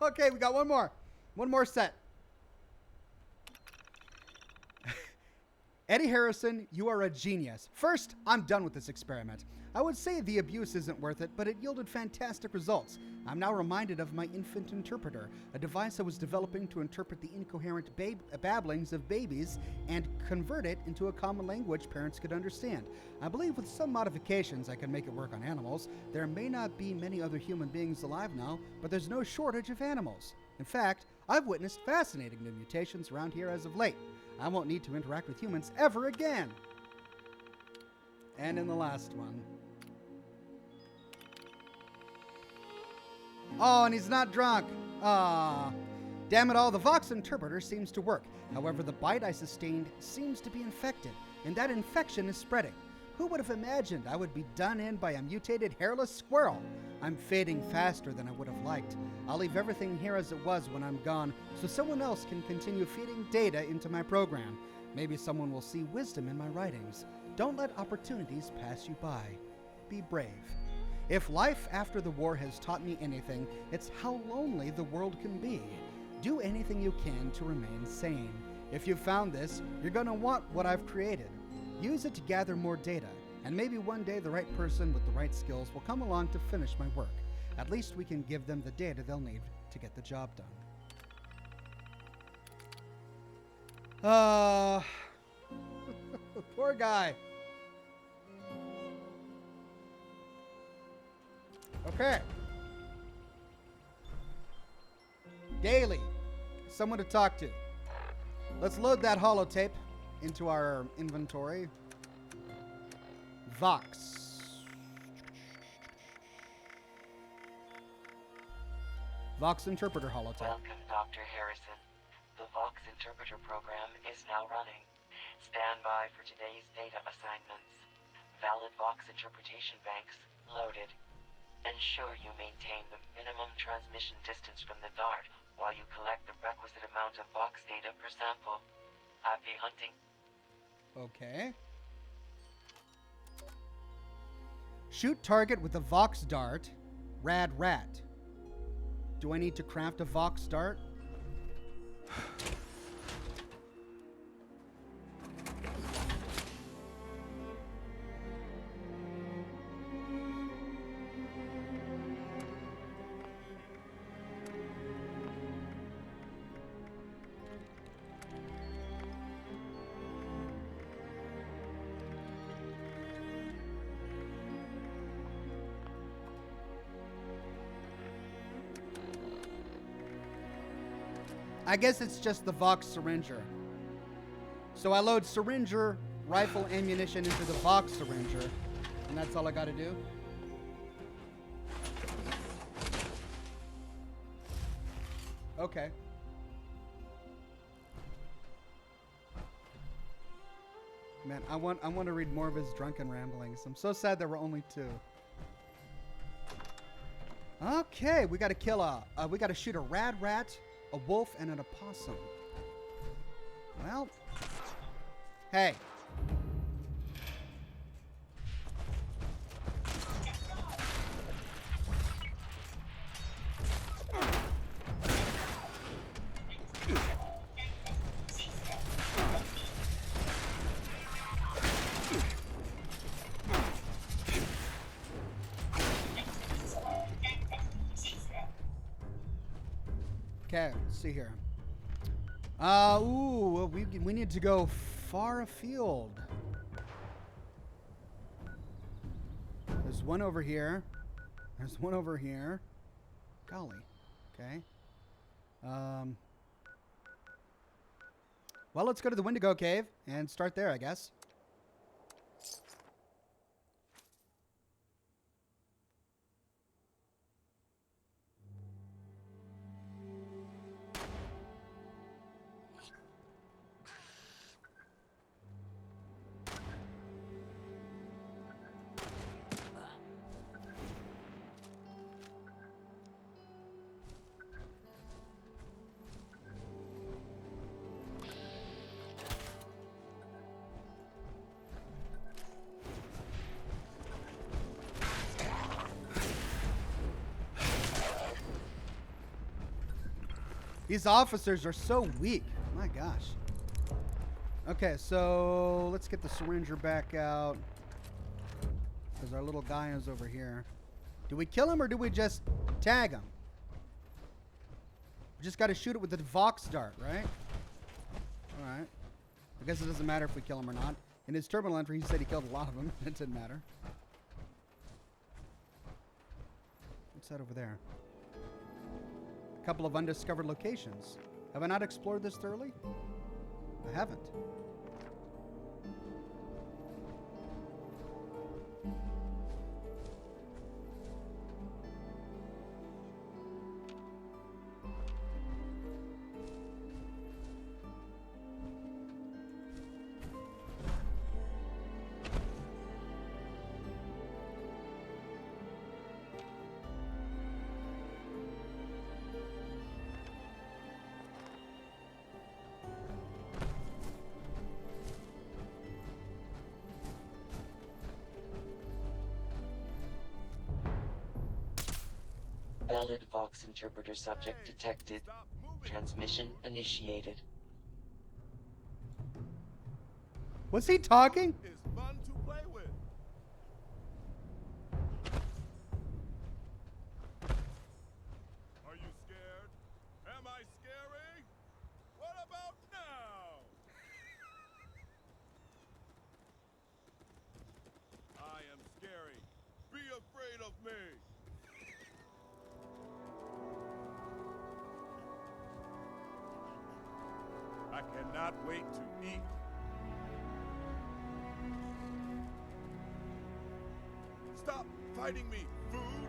Okay, we got one more. One more set. Eddie Harrison, you are a genius. First, I'm done with this experiment. I would say the abuse isn't worth it, but it yielded fantastic results. I'm now reminded of my infant interpreter, a device I was developing to interpret the incoherent babblings of babies and convert it into a common language parents could understand. I believe with some modifications I can make it work on animals. There may not be many other human beings alive now, but there's no shortage of animals. In fact, I've witnessed fascinating new mutations around here as of late. I won't need to interact with humans ever again. And in the last one. Oh, and he's not drunk. Ah. Damn it all, the Vox interpreter seems to work. However, the bite I sustained seems to be infected, and that infection is spreading. Who would have imagined I would be done in by a mutated hairless squirrel? I'm fading faster than I would have liked. I'll leave everything here as it was when I'm gone, so someone else can continue feeding data into my program. Maybe someone will see wisdom in my writings. Don't let opportunities pass you by. Be brave. If life after the war has taught me anything, it's how lonely the world can be. Do anything you can to remain sane. If you've found this, you're going to want what I've created. Use it to gather more data, and maybe one day the right person with the right skills will come along to finish my work. At least we can give them the data they'll need to get the job done. Poor guy. Okay. Daily. Someone to talk to. Let's load that holotape into our inventory. Vox. Vox interpreter holotape. Welcome, Dr. Harrison. The Vox interpreter program is now running. Stand by for today's data assignments. Valid Vox interpretation banks loaded. Ensure you maintain the minimum transmission distance from the dart while you collect the requisite amount of Vox data per sample. Happy hunting. Okay. Shoot target with a Vox dart. Rad rat. Do I need to craft a Vox dart? I guess it's just the Vox syringer. So I load syringer rifle ammunition into the Vox syringer, and that's all I gotta do. Okay. Man, I want to read more of his drunken ramblings. I'm so sad there were only 2. Okay, we got to kill we got to shoot a rad rat, a wolf, and an opossum. Well, hey. Okay, let's see here. We need to go far afield. There's one over here. There's one over here. Golly. Okay. Well, let's go to the Wendigo Cave and start there, I guess. These officers are so weak. My gosh. Okay, so let's get the syringer back out. Because our little guy is over here. Do we kill him or do we just tag him? We just got to shoot it with the Vox dart, right? Alright. I guess it doesn't matter if we kill him or not. In his terminal entry, he said he killed a lot of them. It didn't matter. What's that over there? A couple of undiscovered locations. Have I not explored this thoroughly? I haven't. Valid Vox interpreter subject detected. Transmission initiated. Was he talking? Is fun to play with. Are you scared? Am I scary? What about now? I am scary. Be afraid of me. I cannot wait to eat. Stop fighting me, food!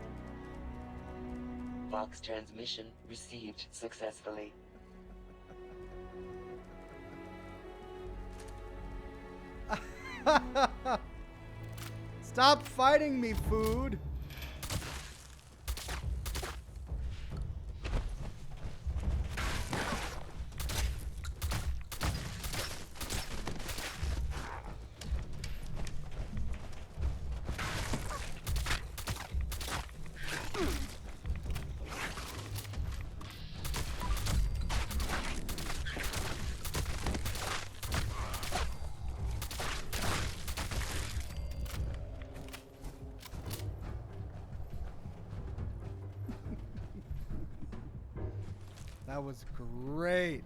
Vox transmission received successfully. Stop fighting me, food! That was great.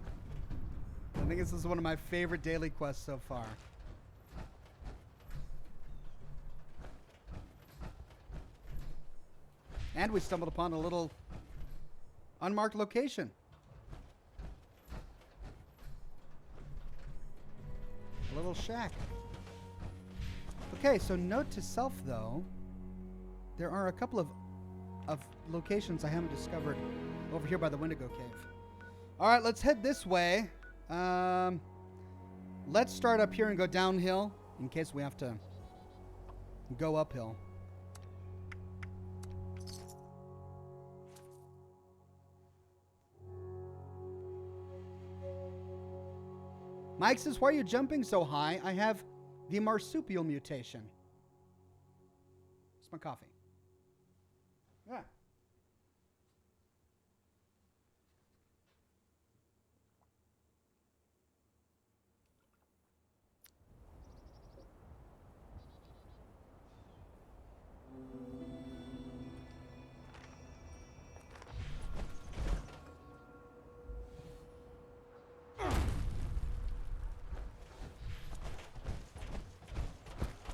I think this is one of my favorite daily quests so far. And we stumbled upon a little unmarked location. A little shack. Okay, so note to self though, there are a couple of locations I haven't discovered over here by the Wendigo Cave. All right, let's head this way. let's start up here and go downhill in case we have to go uphill. Mike says, why are you jumping so high? I have the marsupial mutation. It's my coffee. Yeah.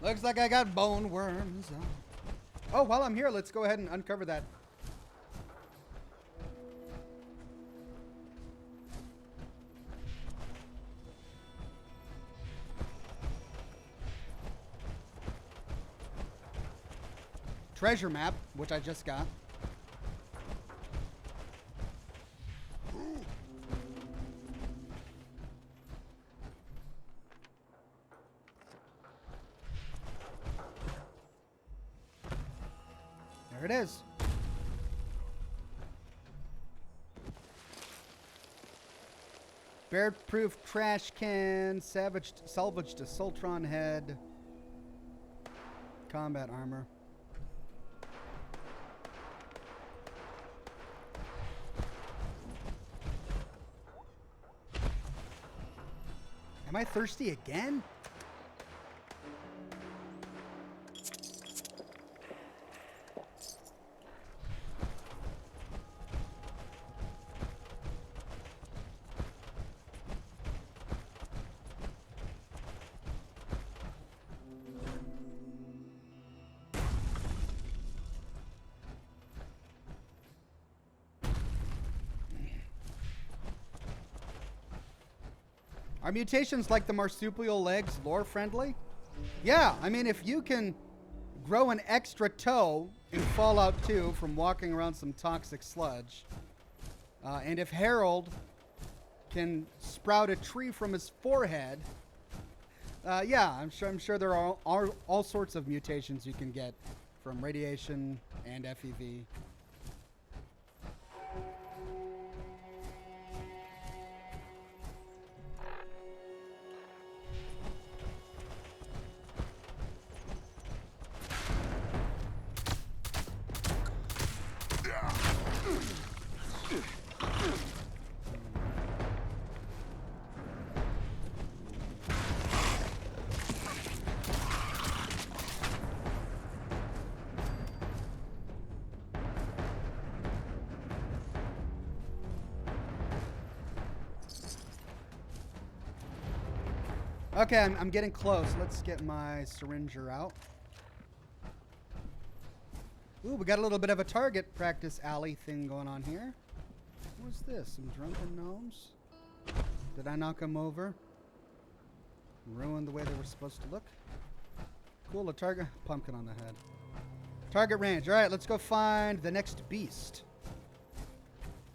Looks like I got bone worms. Oh, while I'm here, let's go ahead and uncover that. Treasure map, which I just got. There it is. Bear-proof trash can, salvaged a Sultron head, combat armor. Am I thirsty again? Are mutations like the marsupial legs lore friendly? Yeah, I mean, if you can grow an extra toe in Fallout 2 from walking around some toxic sludge, and if Harold can sprout a tree from his forehead, yeah, I'm sure there are all sorts of mutations you can get from radiation and FEV. Okay, I'm getting close. Let's get my syringer out. Ooh, we got a little bit of a target practice alley thing going on here. What's this? Some drunken gnomes? Did I knock them over? Ruin the way they were supposed to look? Cool, a target. Pumpkin on the head. Target range. All right, let's go find the next beast.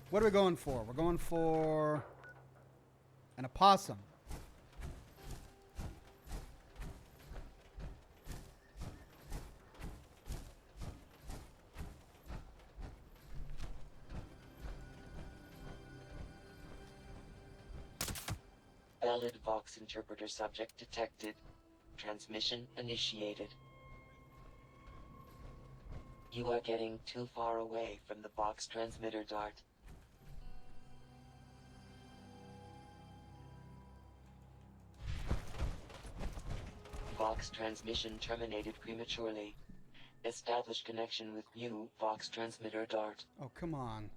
What are we going for? We're going for an opossum. Valid Vox interpreter subject detected. Transmission initiated. You are getting too far away from the Vox transmitter dart. Vox transmission terminated prematurely. Establish connection with new Vox transmitter dart. Oh, come on.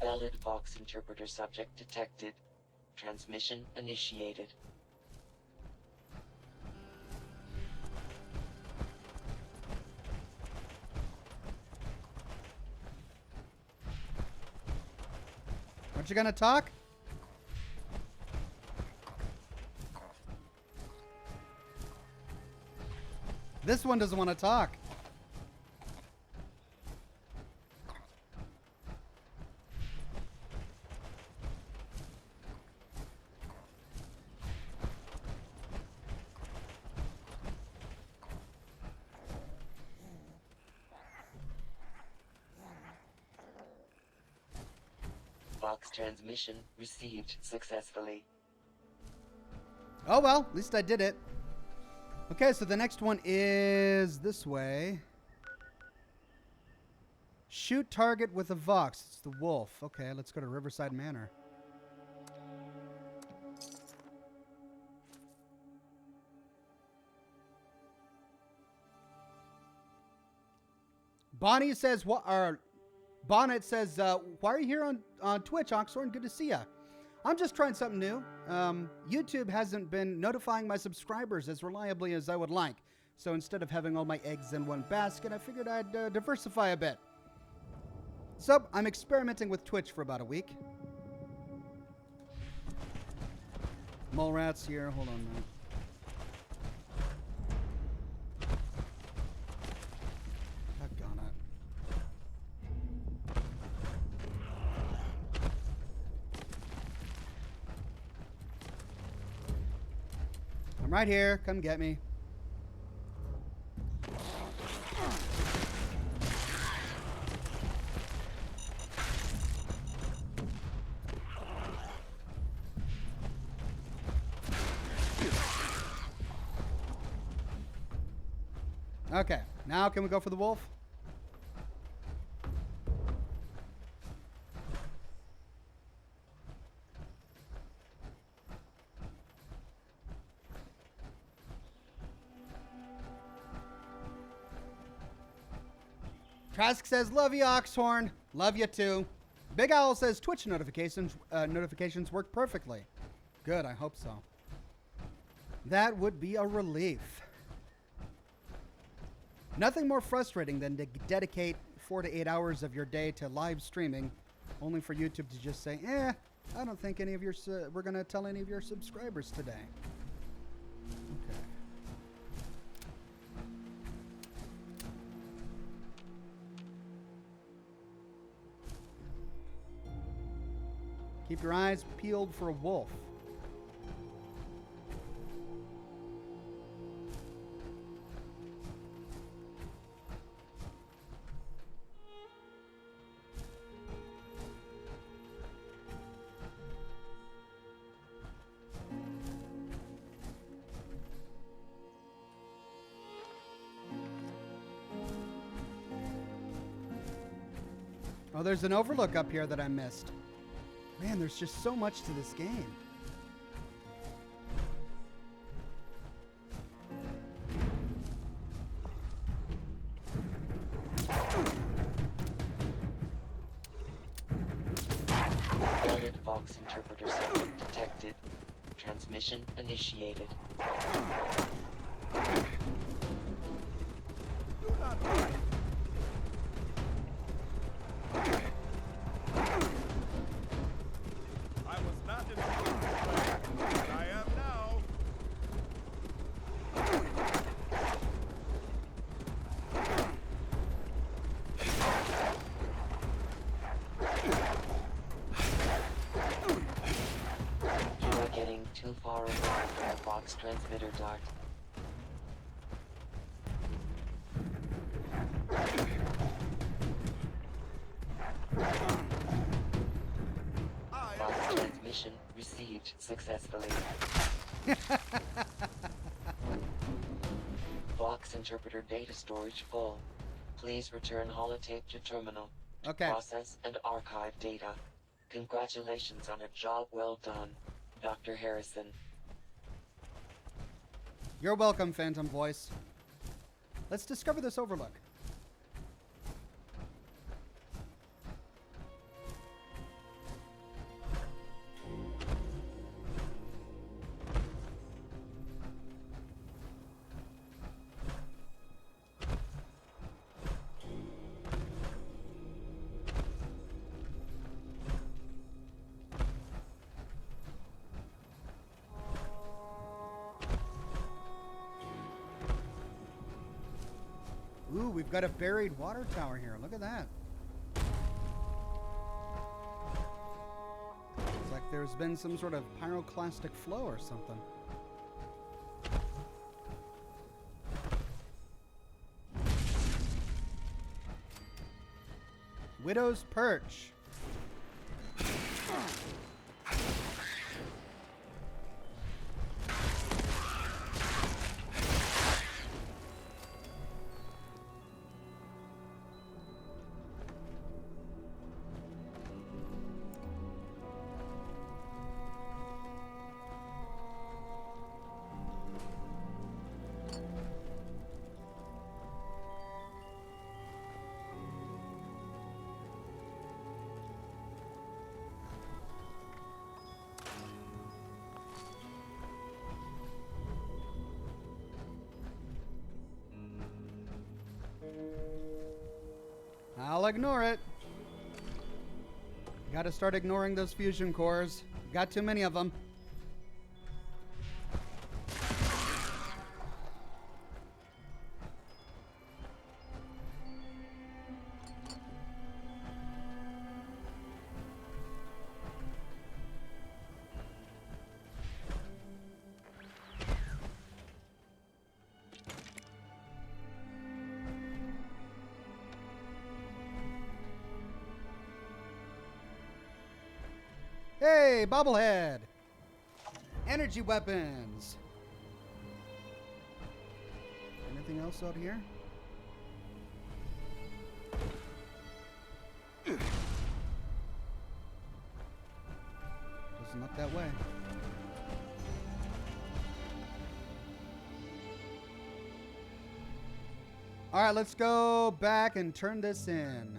Valid Vox interpreter subject detected. Transmission initiated. Aren't you gonna talk? This one doesn't want to talk. Vox transmission received successfully. Oh well, at least I did it. Okay, so the next one is this way. Shoot target with a Vox. It's the wolf. Okay, let's go to Riverside Manor. Bonnie says, "What?" Or Bonnet says, "Why are you here on Twitch, Oxhorn? Good to see ya. I'm just trying something new. YouTube hasn't been notifying my subscribers as reliably as I would like. So instead of having all my eggs in one basket, I figured I'd diversify a bit. So I'm experimenting with Twitch for about a week." Mole rats here. Hold on a minute. Doggone it. I'm right here. Come get me. Okay, now can we go for the wolf? Trask says, "Love you, Oxhorn. Love you too." Big Owl says, "Twitch notifications work perfectly." Good, I hope so. That would be a relief. Nothing more frustrating than to dedicate 4 to 8 hours of your day to live streaming, only for YouTube to just say, I don't think any of your we're going to tell any of your subscribers today. Okay. Keep your eyes peeled for a wolf. Oh, there's an overlook up here that I missed. Man, there's just so much to this game. Valid Vox interpreter segment detected. Transmission initiated. Too far away from the Vox transmitter dart. Vox transmission received successfully. Vox interpreter data storage full. Please return holotape to terminal. Okay. Process and archive data. Congratulations on a job well done, Dr. Harrison. You're welcome, Phantom Voice. Let's discover this overlook. Ooh, we've got a buried water tower here. Look at that. It's like there's been some sort of pyroclastic flow or something. Widow's Perch. I'll ignore it. Gotta start ignoring those fusion cores. Got too many of them. Hey, bobblehead! Energy weapons! Anything else out here? Doesn't look that way. Alright, let's go back and turn this in.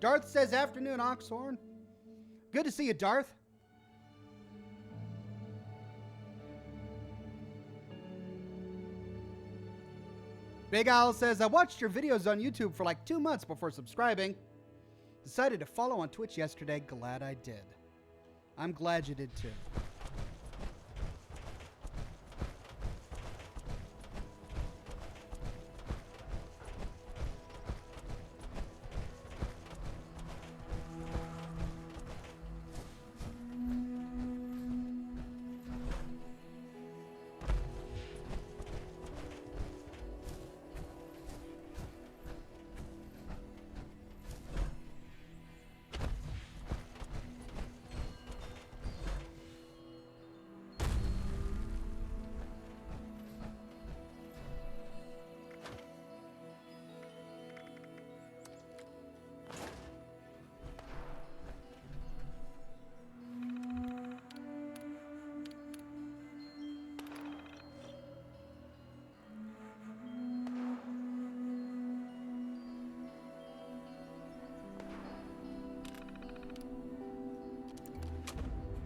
Darth says, afternoon, Oxhorn. Good to see you, Darth. Big Owl says, I watched your videos on YouTube for like 2 months before subscribing. Decided to follow on Twitch yesterday. Glad I did. I'm glad you did too.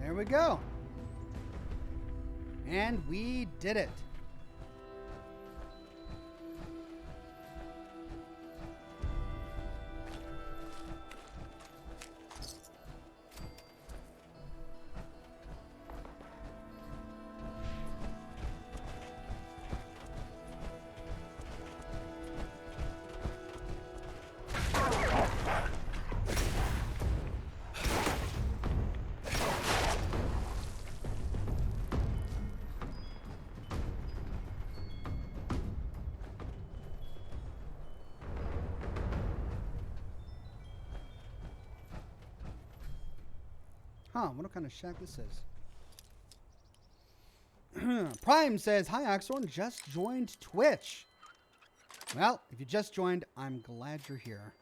There we go. And we did it. Huh, what kind of shack this is. Prime says, hi, Oxhorn, just joined Twitch. Well, if you just joined, I'm glad you're here.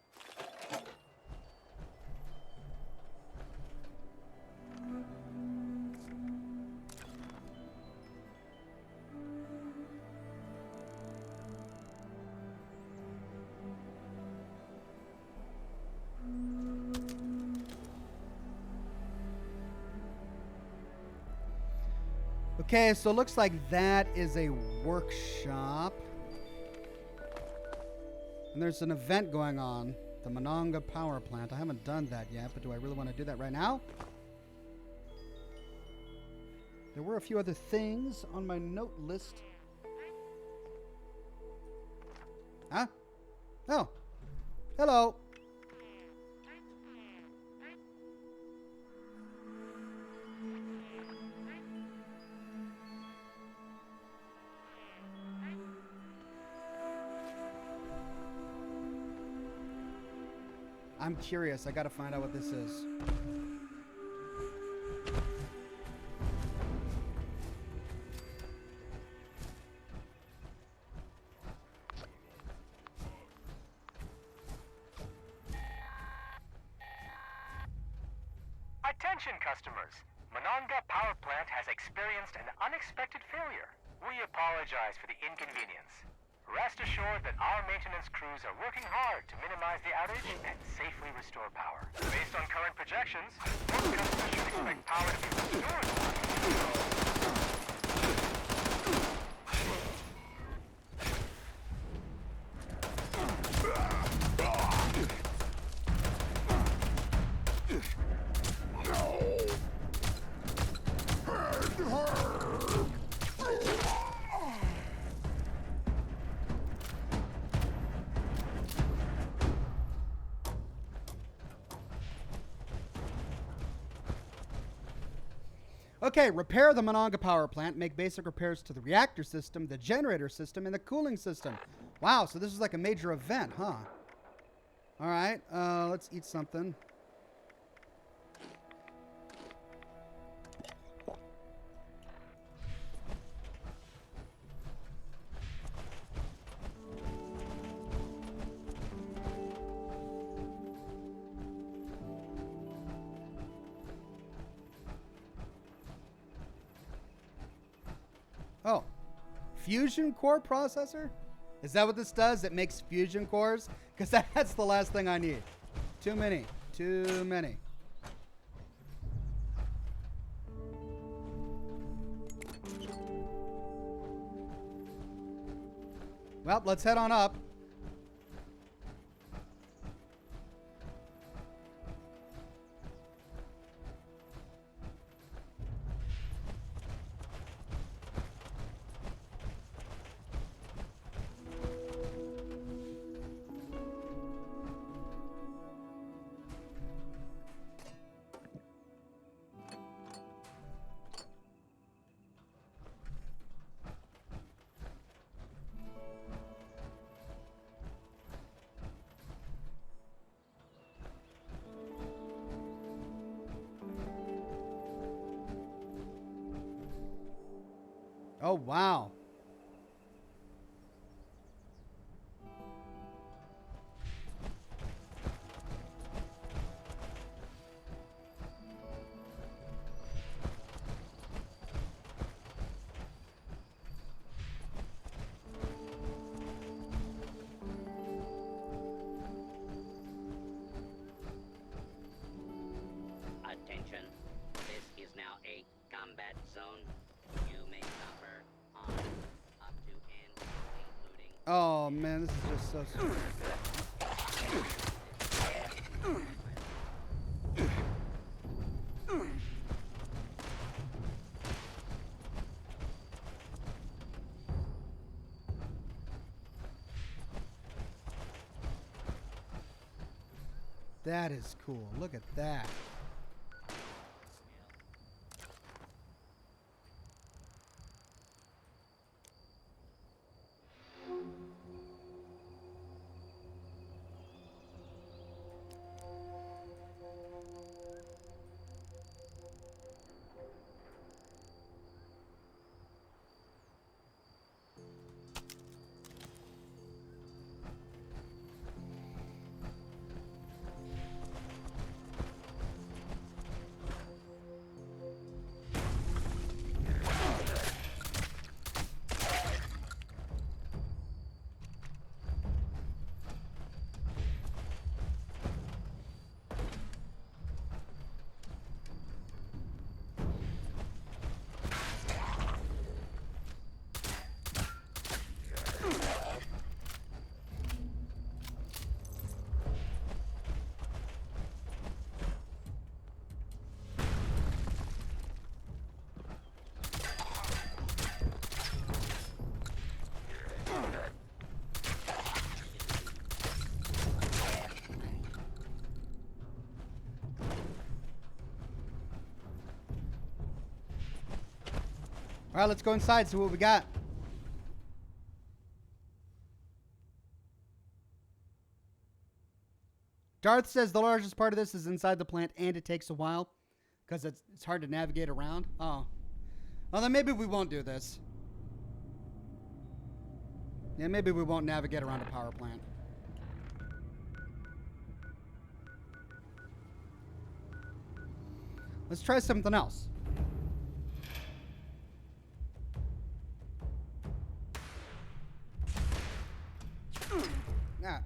Okay, so it looks like that is a workshop. And there's an event going on. The Monongah power plant. I haven't done that yet, but do I really want to do that right now? There were a few other things on my note list. Huh? Oh. Hello. I'm curious. I gotta find out what this is. Attention customers! Monongah Power Plant has experienced an unexpected failure. We apologize for the inconvenience. Rest assured that our maintenance crews are working hard to minimize the outage and safely restore power. Based on current projections, most customers should expect power to be restored. Okay, repair the Monongah power plant. Make basic repairs to the reactor system, the generator system, and the cooling system. Wow, so this is like a major event, huh? All right, let's eat something. Oh, fusion core processor? Is that what this does? It makes fusion cores? Because that's the last thing I need. Too many. Too many. Well, let's head on up. Oh, wow. Attention. This is now a combat zone. You may suffer on up to and including. Oh, man, this is just so stupid. That is cool. Look at that. All right, let's go inside, see what we got. Darth says the largest part of this is inside the plant, and it takes a while because it's hard to navigate around. Oh. Well, then maybe we won't do this. Yeah, maybe we won't navigate around a power plant. Let's try something else. Yeah.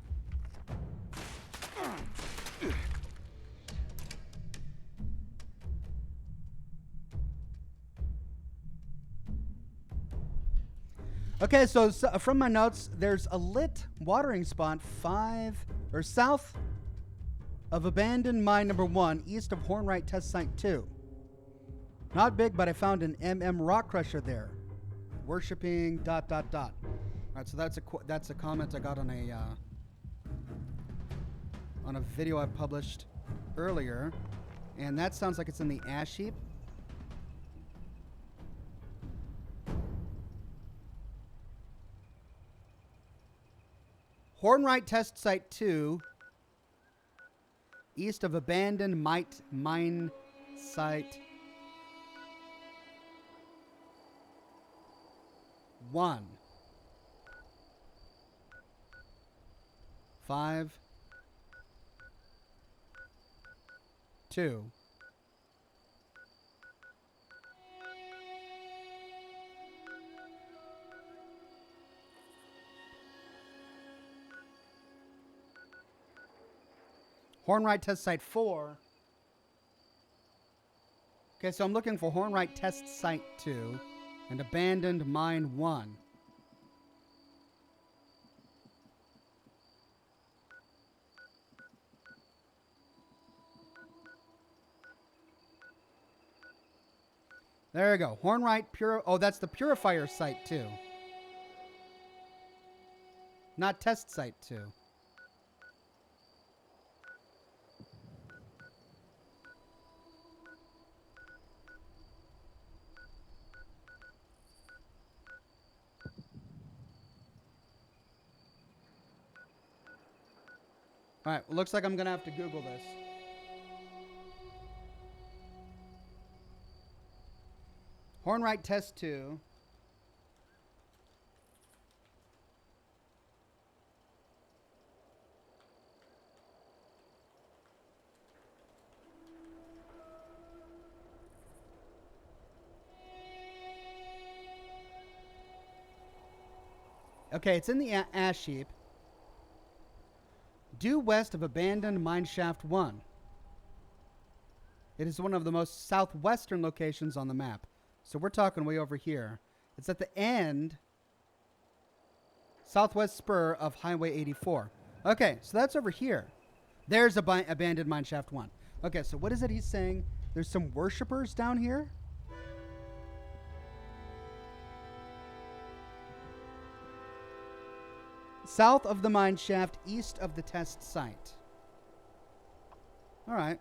Okay, so from my notes, there's a lit watering spot south of abandoned mine number 1, east of Hornwright test site 2. Not big, but I found an rock crusher there. Worshipping ... All right, so that's a comment I got on a video I published earlier, and that sounds like it's in the Ash Heap. Hornwright test site 2, east of abandoned mine site 1. 5 2 Hornwright test site 4. Okay, so I'm looking for Hornwright test site 2 and abandoned mine 1. There you go. Hornwright Oh, that's the purifier site 2. Not test site 2. All right, well, looks like I'm going to have to Google this. Hornwright test 2. Okay, it's in the Ash Heap. Due west of abandoned mineshaft 1. It is one of the most southwestern locations on the map. So we're talking way over here. It's at the end, southwest spur of Highway 84. Okay, so that's over here. There's abandoned mineshaft 1. Okay, so what is it he's saying? There's some worshippers down here? South of the mine shaft, east of the test site. All right.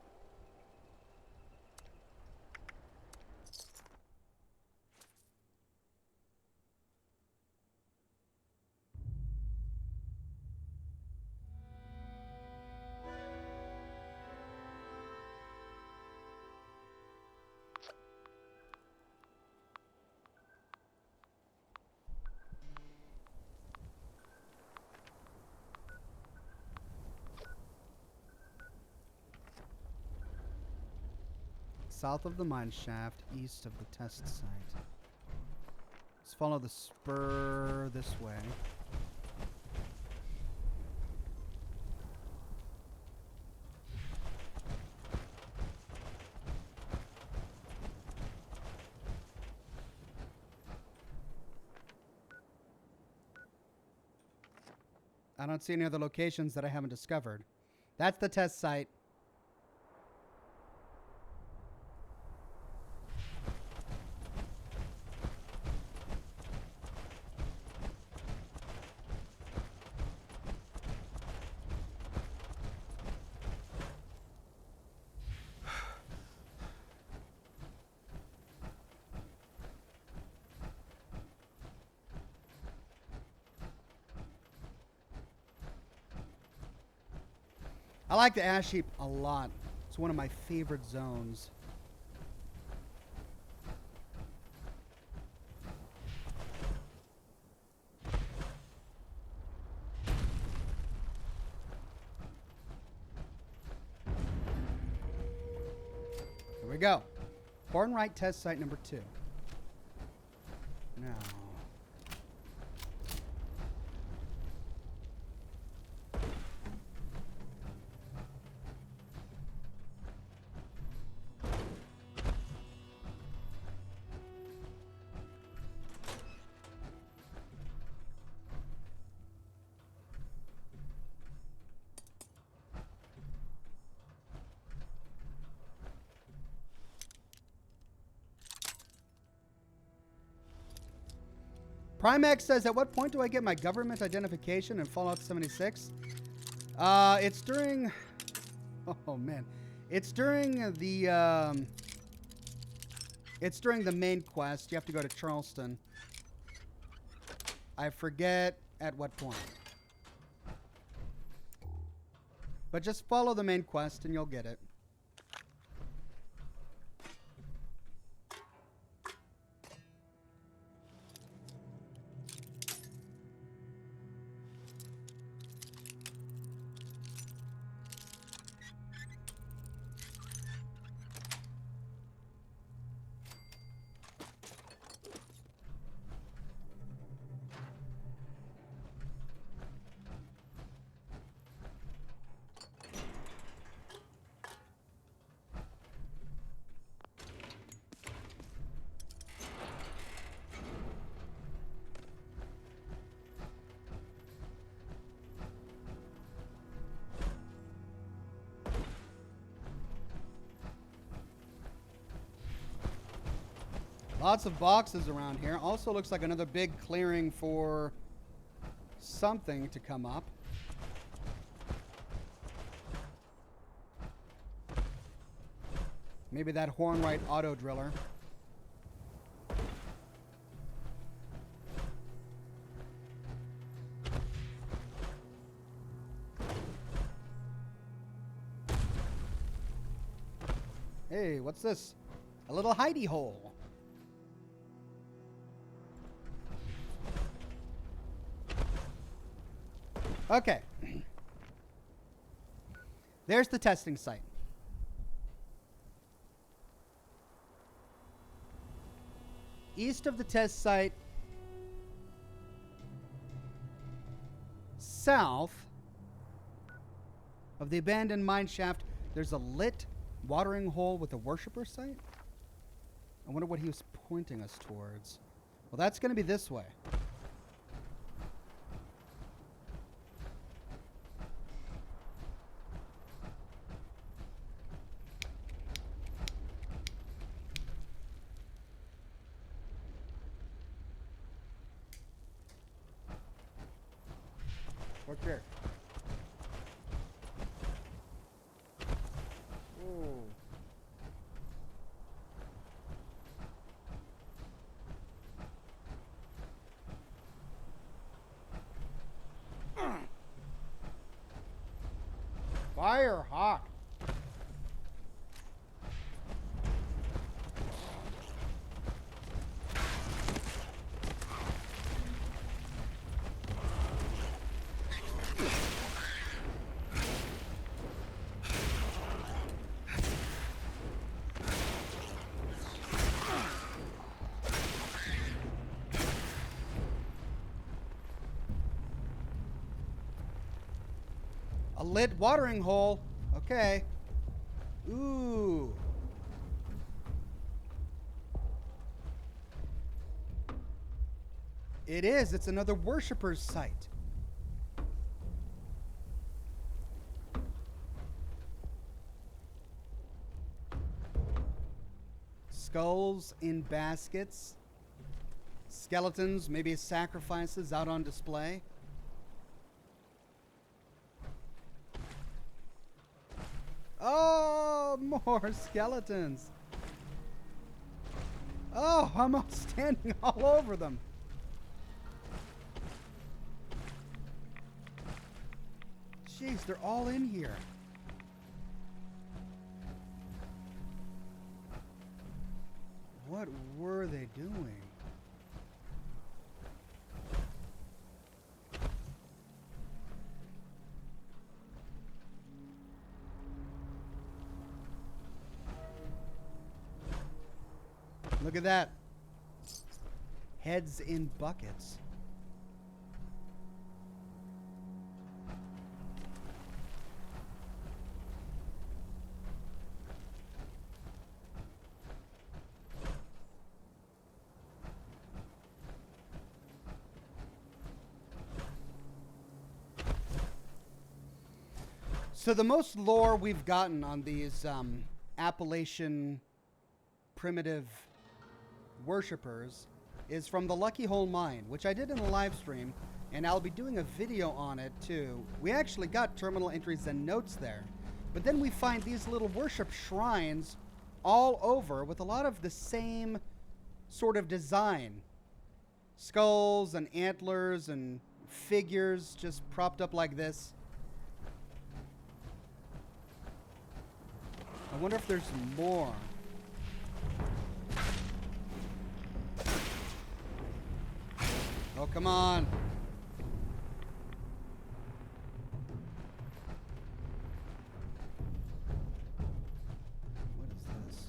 South of the mine shaft, east of the test site. Let's follow the spur this way. I don't see any other locations that I haven't discovered. That's the test site. I like the Ash Heap a lot. It's one of my favorite zones. Here we go. Hornwright test site number 2. Now. Primex says, at what point do I get my government identification in Fallout 76? It's during... Oh, man. It's during the... It's during the main quest. You have to go to Charleston. I forget at what point. But just follow the main quest and you'll get it. Lots of boxes around here. Also looks like another big clearing for something to come up. Maybe that Hornwright auto driller. Hey, what's this? A little hidey hole. Okay. There's the testing site. East of the test site, south of the abandoned mine shaft, there's a lit watering hole with a worshiper site. I wonder what he was pointing us towards. Well, that's going to be this way. What's here? Ooh. Fire hawk. A lit watering hole. Okay. Ooh. It is. It's another worshiper's site. Skulls in baskets. Skeletons, maybe sacrifices out on display. Oh, more skeletons. Oh, I'm standing all over them. Jeez, they're all in here. What were they doing? Look at that. Heads in buckets. So the most lore we've gotten on these Appalachian primitive worshippers is from the Lucky Hole Mine, which I did in a live stream, and I'll be doing a video on it too. We actually got terminal entries and notes there, but then we find these little worship shrines all over with a lot of the same sort of design. Skulls and antlers and figures just propped up like this. I wonder if there's more. Oh, come on. What is this?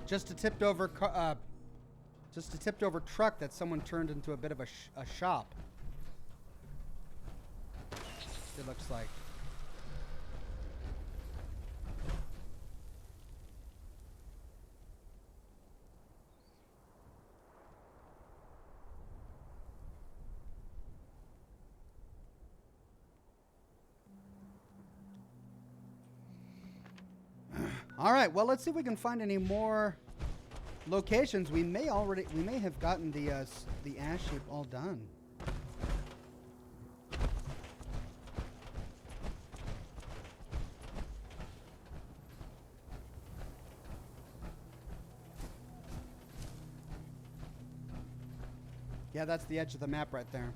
Just a tipped over truck that someone turned into a bit of a shop. It looks like. All right, well, let's see if we can find any more locations. We may have gotten the Ash Heap all done. Yeah, that's the edge of the map right there.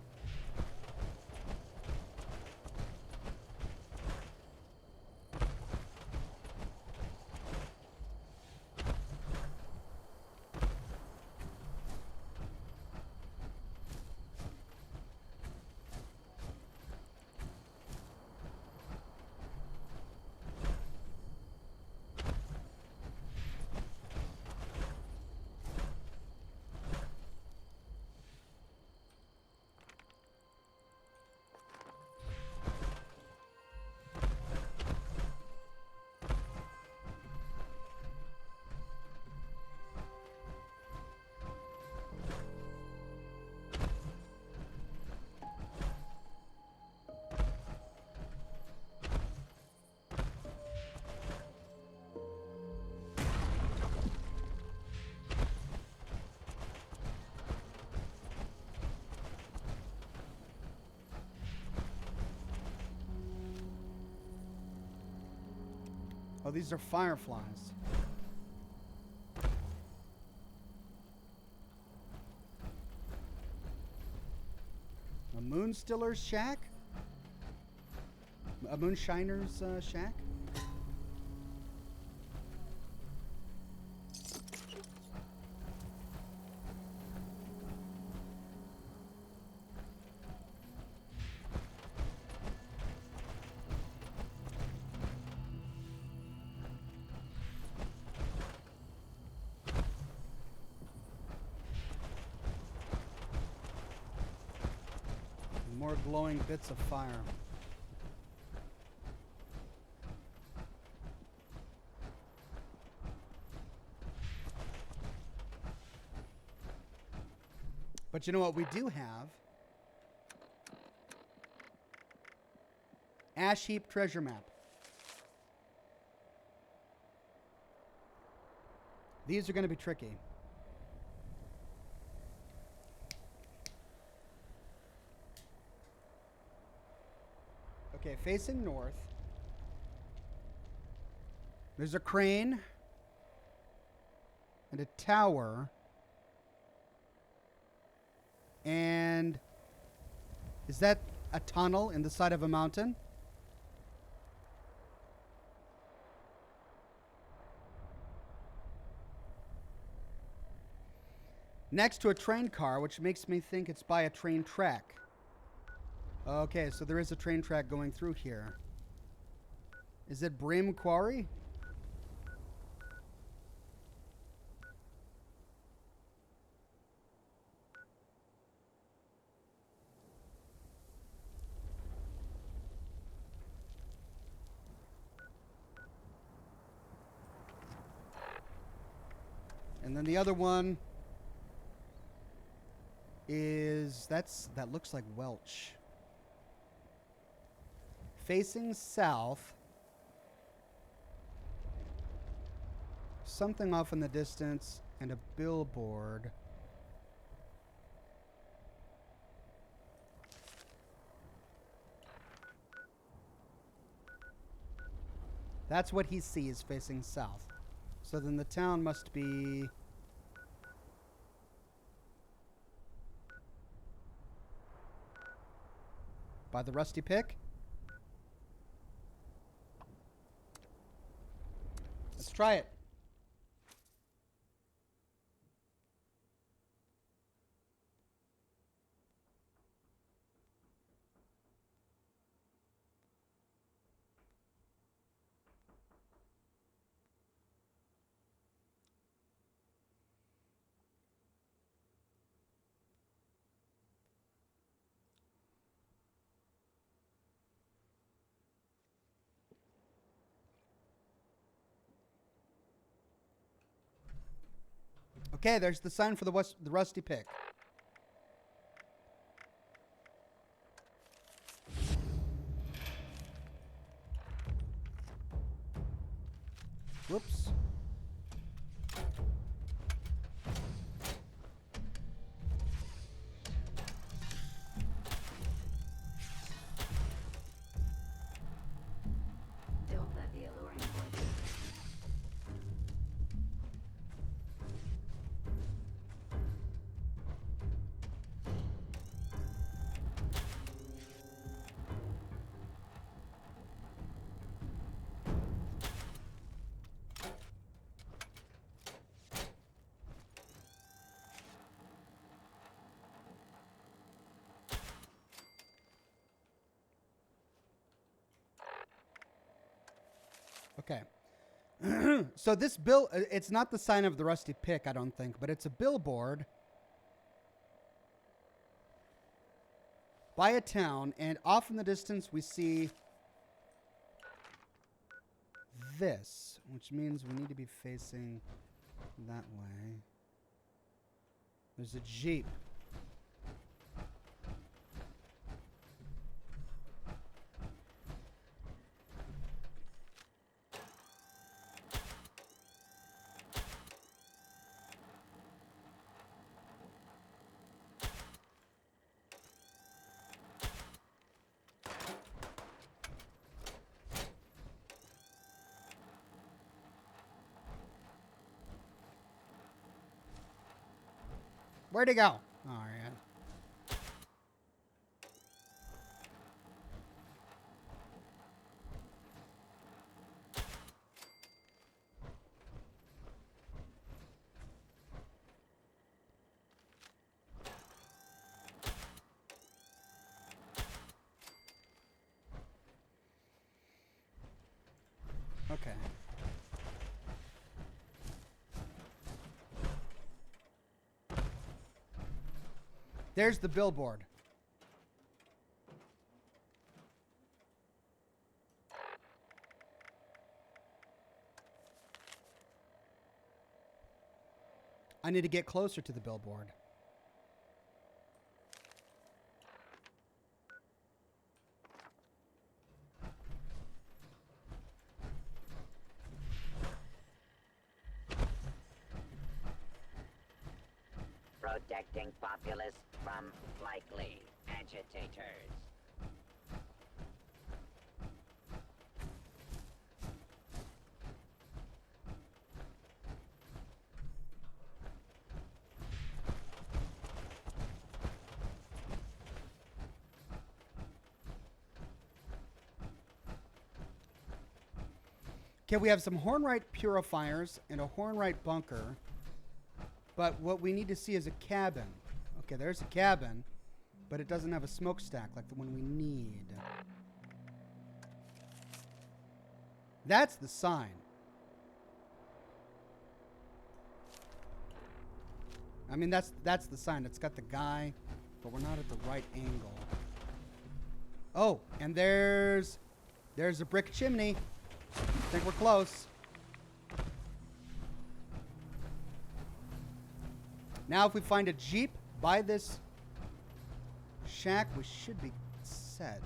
Oh, these are fireflies. A Moonstiller's shack? A Moonshiner's shack? More glowing bits of fire. But you know what we do have? Ash Heap treasure map. These are going to be tricky. Okay, facing north. There's a crane and a tower. And is that a tunnel in the side of a mountain? Next to a train car, which makes me think it's by a train track. Okay, so there is a train track going through here. Is it Brim Quarry? And then the other one is that looks like Welch. Facing south. Something off in the distance and a billboard. That's what he sees facing south. So then the town must be by the Rusty Pick. Let's try it. Okay, there's the sign for the Rusty Pick. Whoops. Don't let the alluring voices. Okay. So this it's not the sign of the Rusty Pick, I don't think, but it's a billboard by a town, and off in the distance we see this, which means we need to be facing that way. There's a Jeep. Where'd he go? All right. Okay. There's the billboard. I need to get closer to the billboard. Protecting populace from likely agitators. Okay, we have some hornwright purifiers and a hornwright bunker. But what we need to see is a cabin. Okay, there's a cabin, but it doesn't have a smokestack like the one we need. That's the sign. I mean, that's the sign. It's got the guy, but we're not at the right angle. Oh, and there's a brick chimney. I think we're close. Now, if we find a Jeep by this shack, we should be set.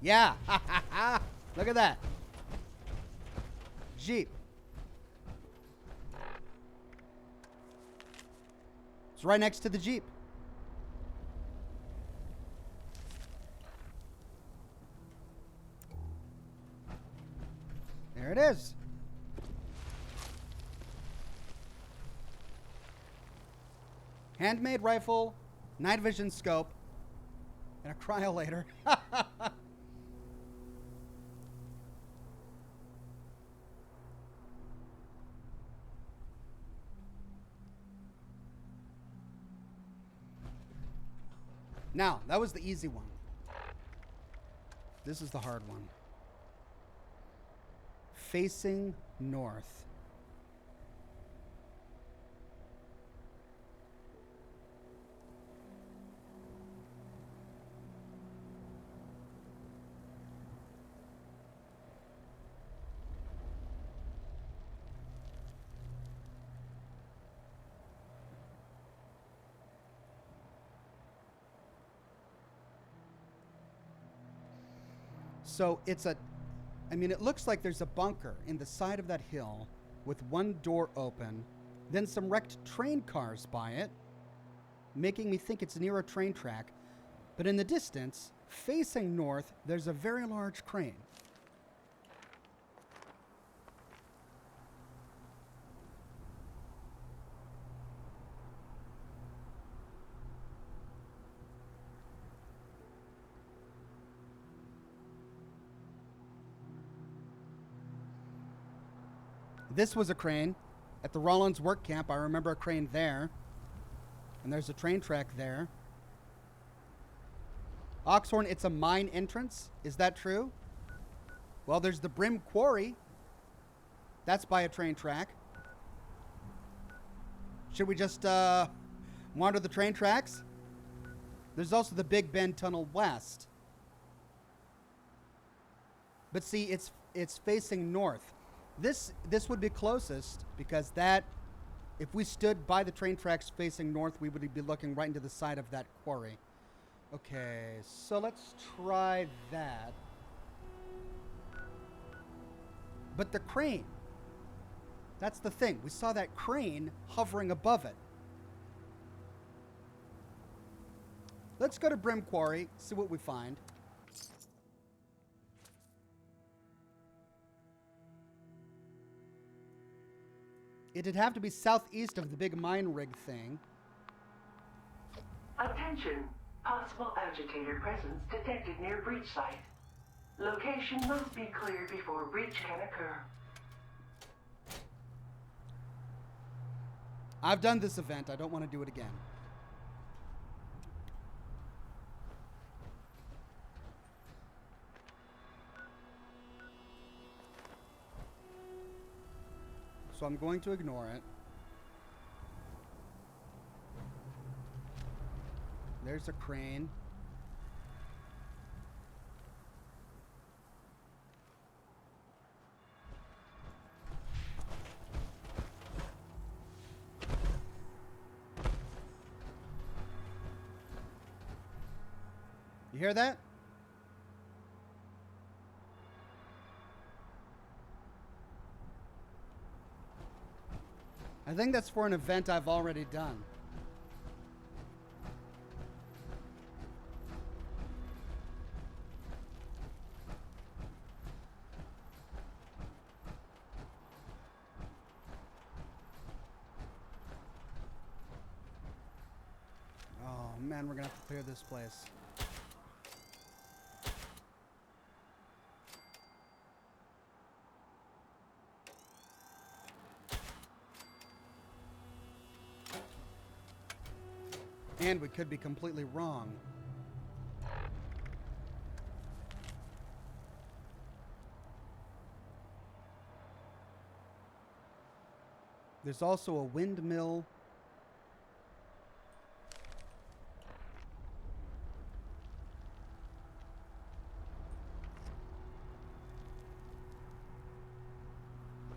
Yeah! Look at that. Jeep. It's right next to the Jeep. There it is. Handmade rifle, night vision scope, and a cryolator. Now, that was the easy one. This is the hard one. Facing north. So it's a, I mean, it looks like there's a bunker in the side of that hill with one door open, then some wrecked train cars by it, making me think it's near a train track. But in the distance, facing north, there's a very large crane. This was a crane. At the Rollins work camp, I remember a crane there. And there's a train track there. Oxhorn, it's a mine entrance. Is that true? Well, there's the Brim Quarry. That's by a train track. Should we just wander the train tracks? There's also the Big Bend Tunnel West. But see, it's facing north. This would be closest because that, if we stood by the train tracks facing north, we would be looking right into the side of that quarry. Okay, so let's try that. But the crane, that's the thing. We saw that crane hovering above it. Let's go to Brim Quarry, see what we find. It'd have to be southeast of the big mine rig thing. Attention! Possible agitator presence detected near breach site. Location must be cleared before breach can occur. I've done this event. I don't want to do it again. So I'm going to ignore it. There's a crane. You hear that? I think that's for an event I've already done. Oh man, we're gonna have to clear this place. And we could be completely wrong. There's also a windmill.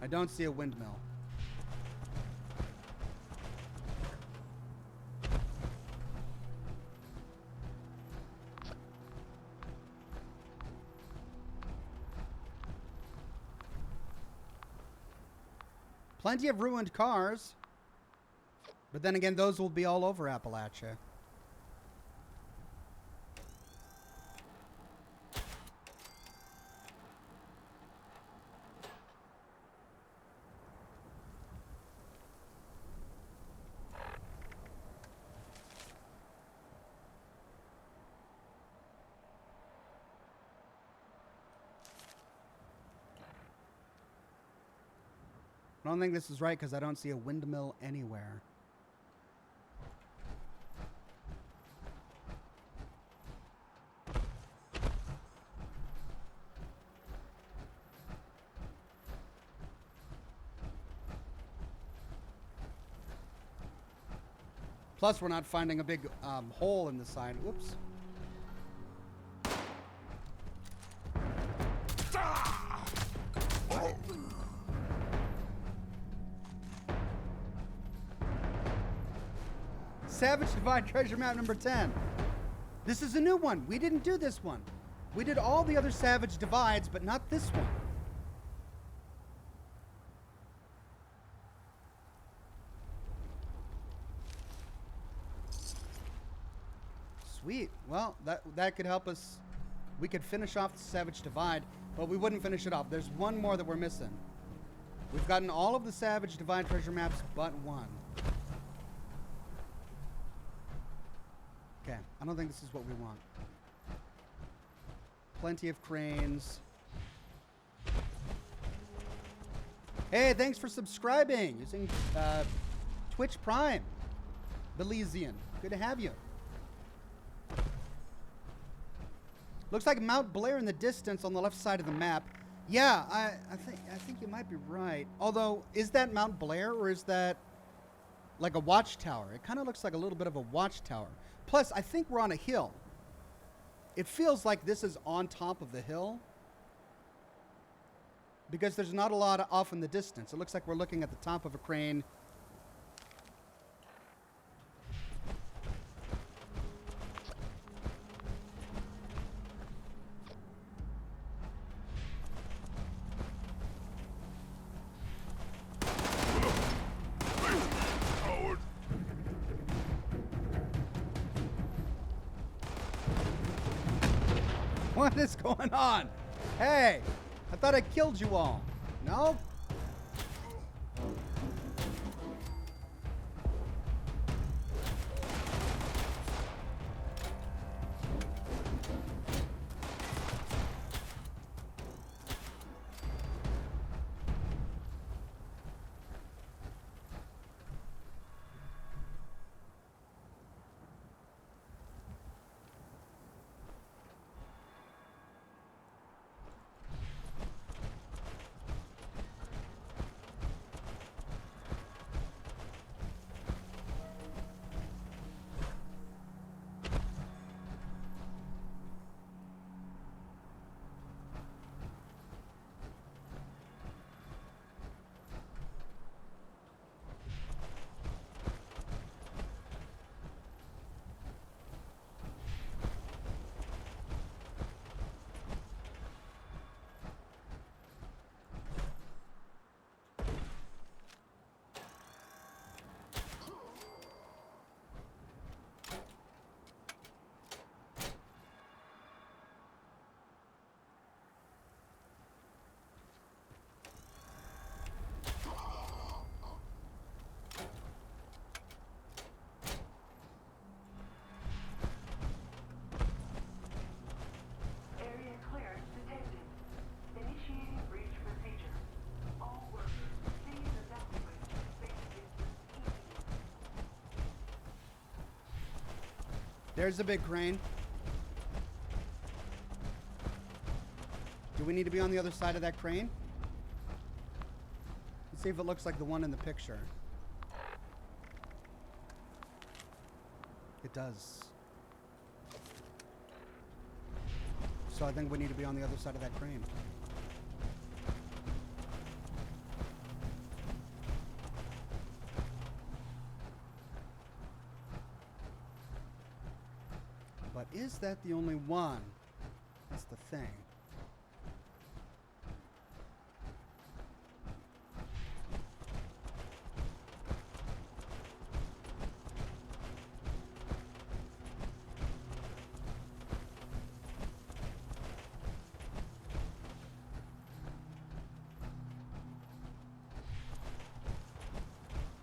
I don't see a windmill. Plenty of ruined cars. But then again, those will be all over Appalachia. I don't think this is right because I don't see a windmill anywhere. Plus, we're not finding a big hole in the side. Whoops. Savage Divide treasure map number 10. This is a new one. We didn't do this one. We did all the other Savage Divides, but not this one. Sweet. Well, that could help us. We could finish off the Savage Divide, but we wouldn't finish it off. There's one more that we're missing. We've gotten all of the Savage Divide treasure maps but one. Okay, I don't think this is what we want. Plenty of cranes. Hey, thanks for subscribing using Twitch Prime. Belizean. Good to have you. Looks like Mount Blair in the distance on the left side of the map. Yeah, I think you might be right. Although, is that Mount Blair or is that like a watchtower? It kind of looks like a little bit of a watchtower. Plus, I think we're on a hill. It feels like this is on top of the hill because there's not a lot off in the distance. It looks like we're looking at the top of a crane. What is going on? Hey, I thought I killed you all. No? There's a big crane. Do we need to be on the other side of that crane? Let's see if it looks like the one in the picture. It does. So I think we need to be on the other side of that crane. But is that the only one? That's the thing.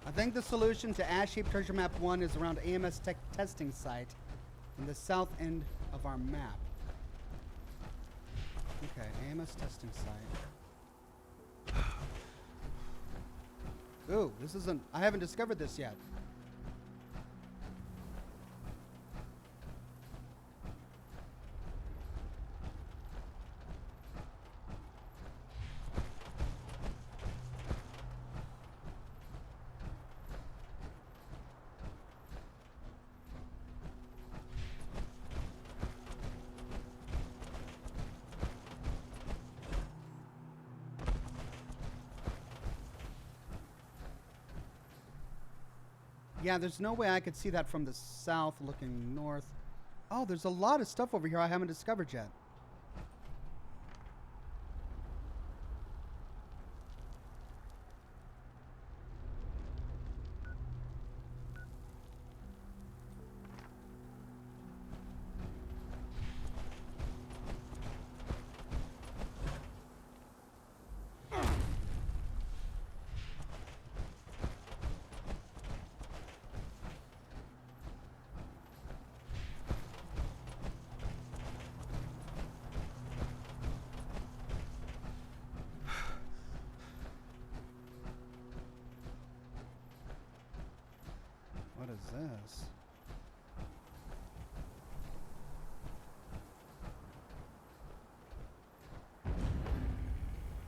I think the solution to Ash Heap Treasure Map 1 is around AMS Tech Testing Site in the south end of our map. Okay, AMS Testing Site. Ooh, this isn't... I haven't discovered this yet. Yeah, there's no way I could see that from the south looking north. Oh, there's a lot of stuff over here I haven't discovered yet. What is this?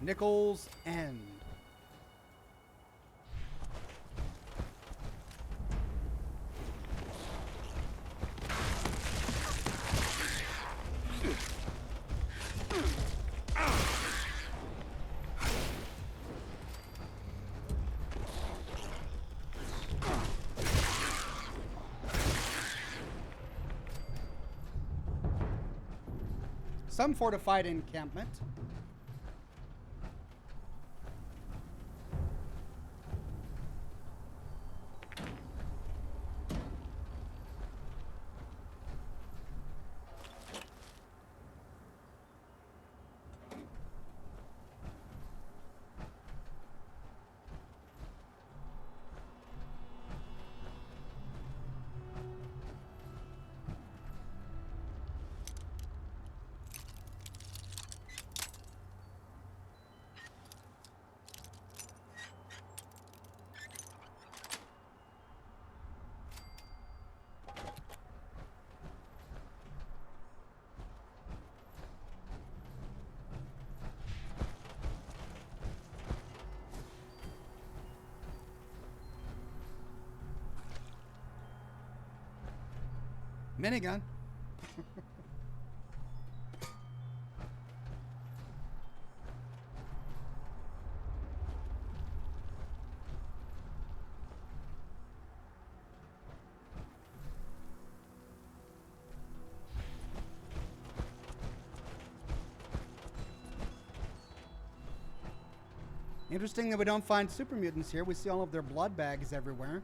Nichols End. Some fortified encampment. Minigun. Interesting that we don't find super mutants here. We see all of their blood bags everywhere.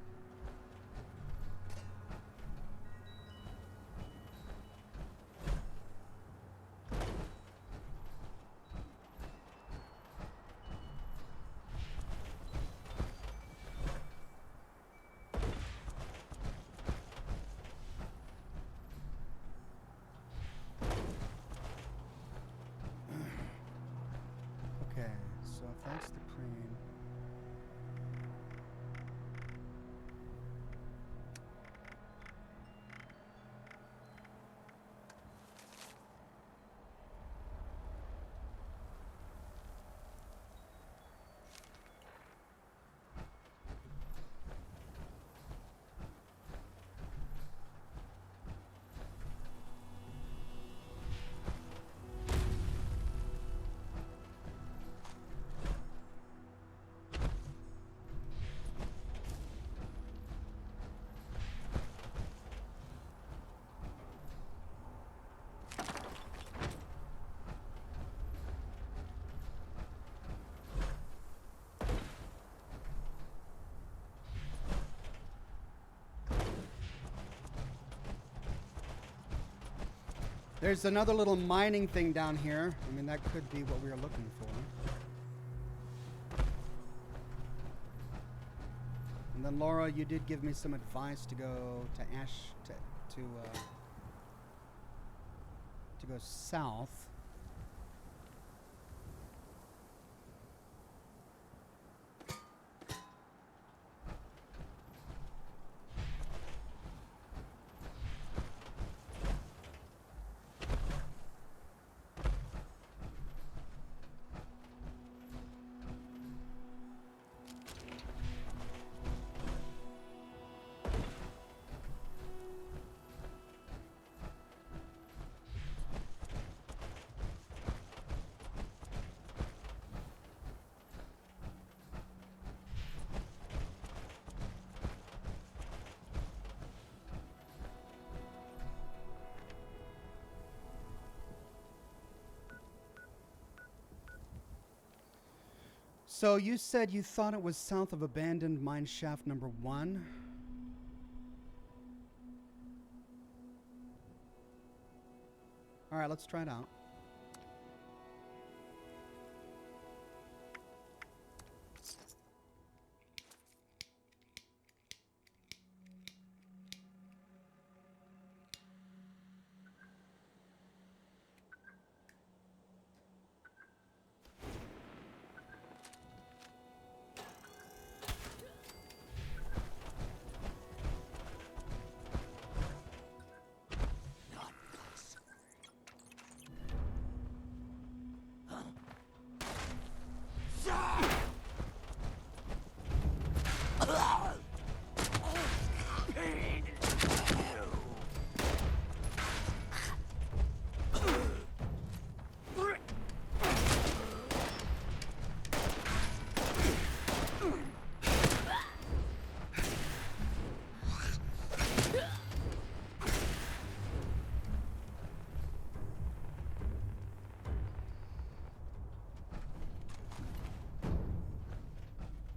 Okay, so if that's the crane. There's another little mining thing down here. I mean, that could be what we were looking for. And then Laura, you did give me some advice to go to to go south. So you said you thought it was south of abandoned mine shaft number 1. All right, let's try it out.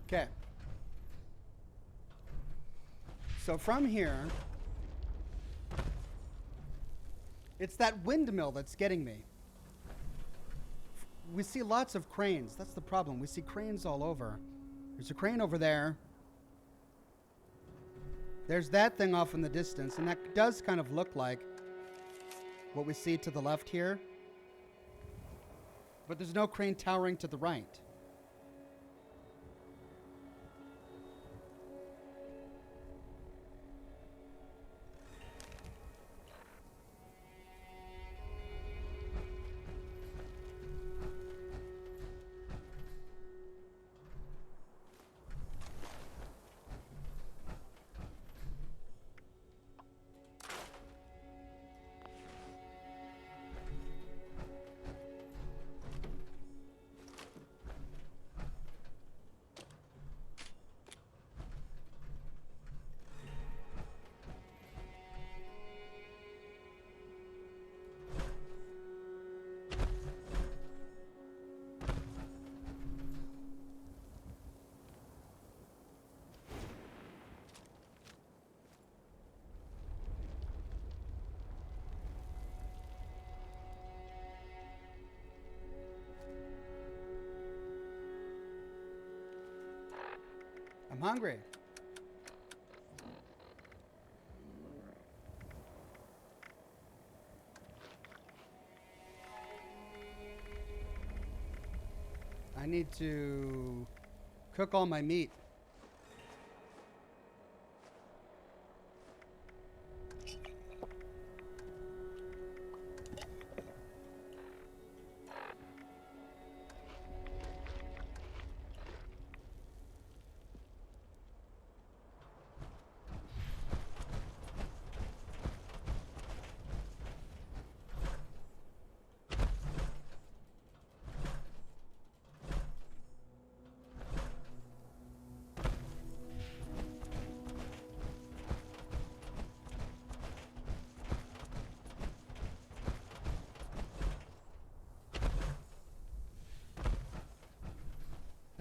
Okay. So from here, it's that windmill that's getting me. We see lots of cranes. That's the problem. We see cranes all over. There's a crane over there. There's that thing off in the distance, and that does kind of look like what we see to the left here. But there's no crane towering to the right. I'm hungry. I need to cook all my meat.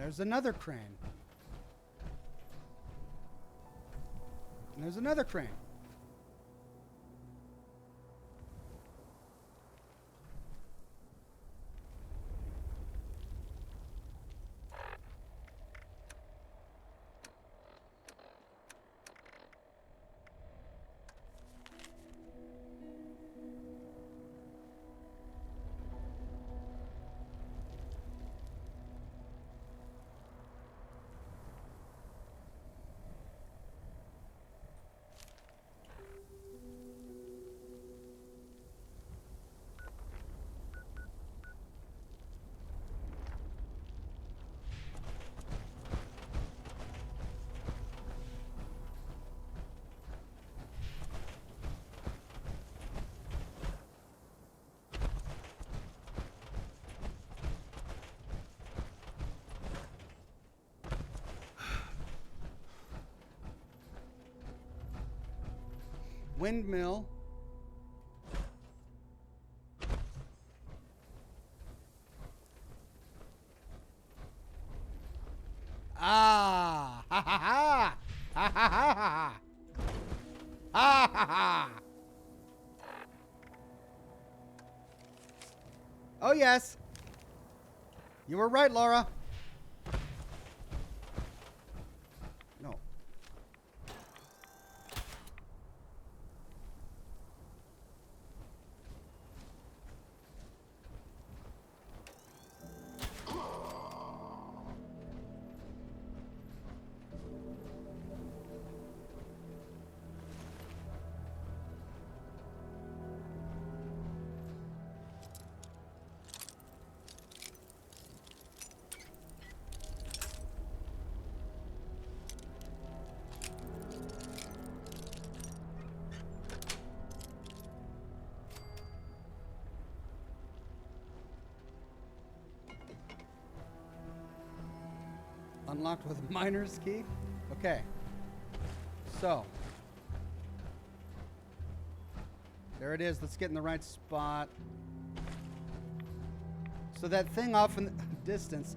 There's another crane. And there's another crane. Windmill. Ah! Ha ha ha! Ha ha ha ha! Ha ha ha! Oh yes! You were right, Laura. No. Unlocked with miner's key. Okay. So. There it is. Let's get in the right spot. So that thing off in the distance,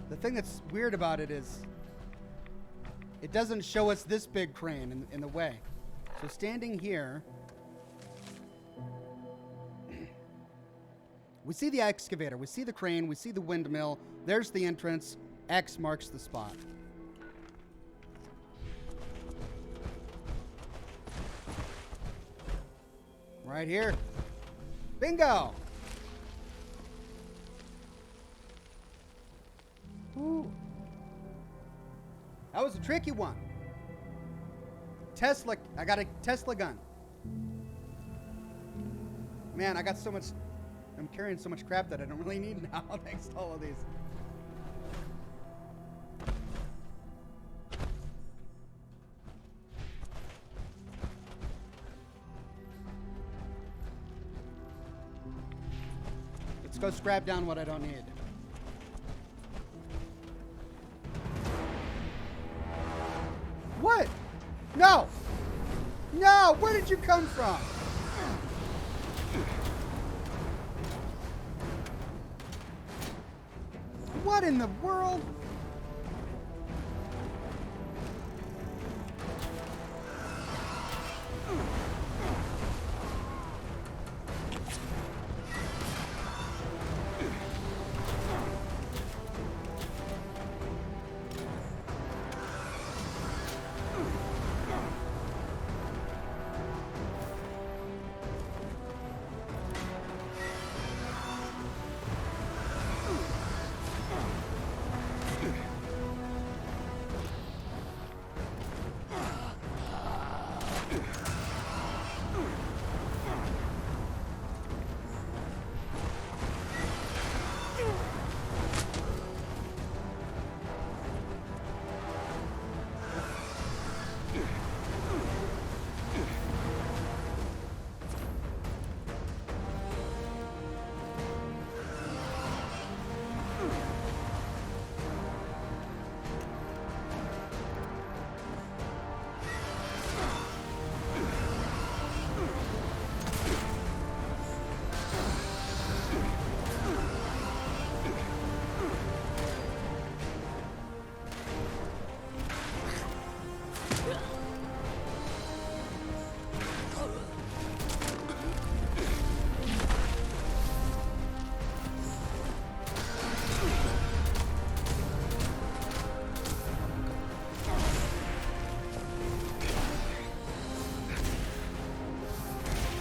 the thing that's weird about it is it doesn't show us this big crane in the way. So standing here, we see the excavator, we see the crane, we see the windmill. There's the entrance. X marks the spot. Right here. Bingo! Ooh. That was a tricky one. Tesla. I got a Tesla gun. Man, I got so much. I'm carrying so much crap that I don't really need now thanks to all of these. Let's go scrap down what I don't need. What? No! No! Where did you come from? What in the world?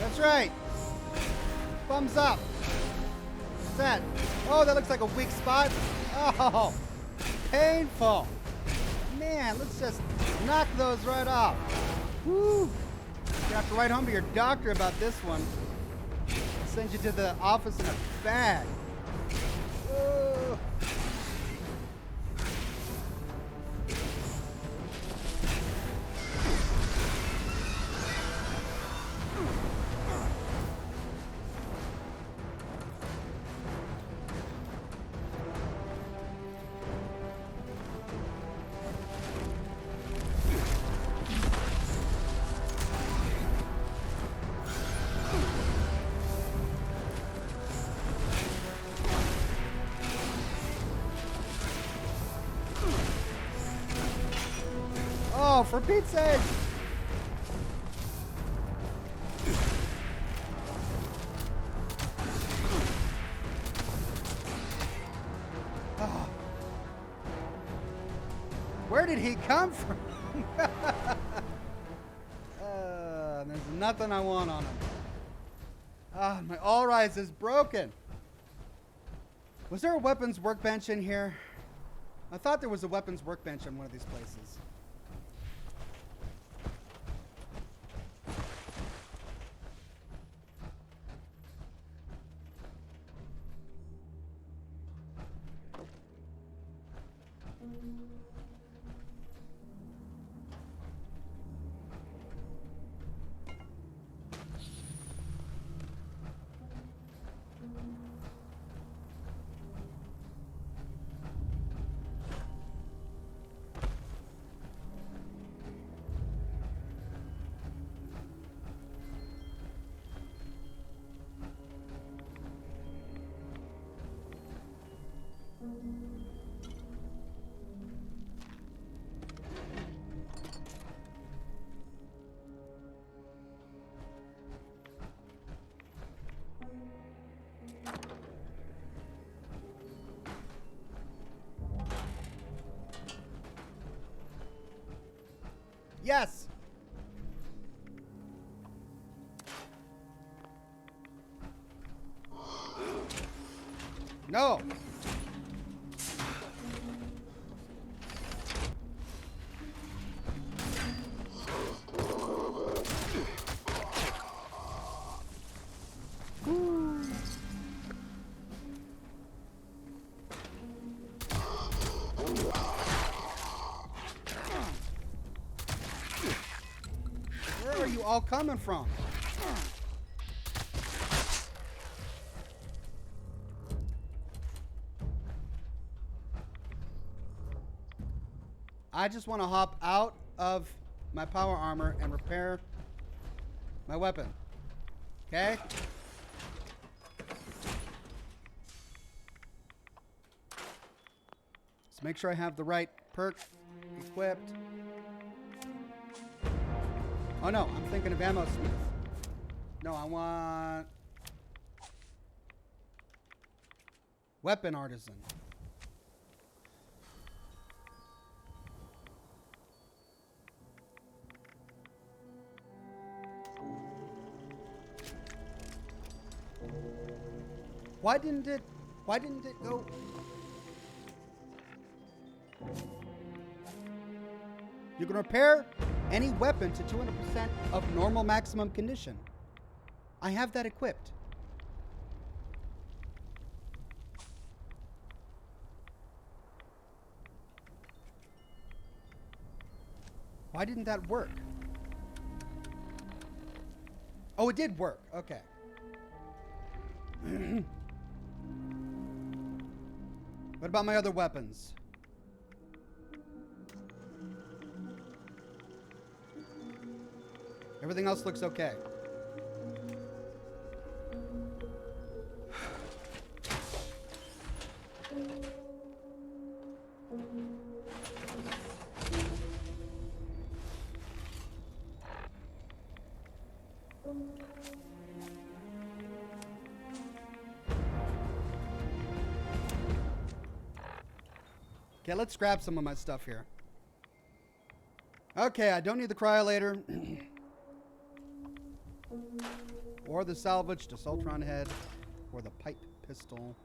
That's right. Thumbs up. What's that? Oh, that looks like a weak spot. Oh, painful. Man, let's just knock those right off. Woo. You're gonna have to write home to your doctor about this one. I'll send you to the office in a bag. Whoa. now, for Pete's sake! Oh. Where did he come from? There's nothing I want on him. Ah, my All Rise is broken. Was there a weapons workbench in here? I thought there was a weapons workbench in one of these places. Yes! No! Where are you all coming from? I just want to hop out of my power armor and repair my weapon. Okay? Let's make sure I have the right perk equipped. Oh no, I'm thinking of ammo smith. No, I want weapon artisan. Why didn't it go? You can repair any weapon to 200% of normal maximum condition. I have that equipped. Why didn't that work? Oh, it did work. Okay. What about my other weapons? Everything else looks okay. Okay, let's grab some of my stuff here. Okay, I don't need the cryolator. Or the salvaged assaultron head. Or the pipe pistol.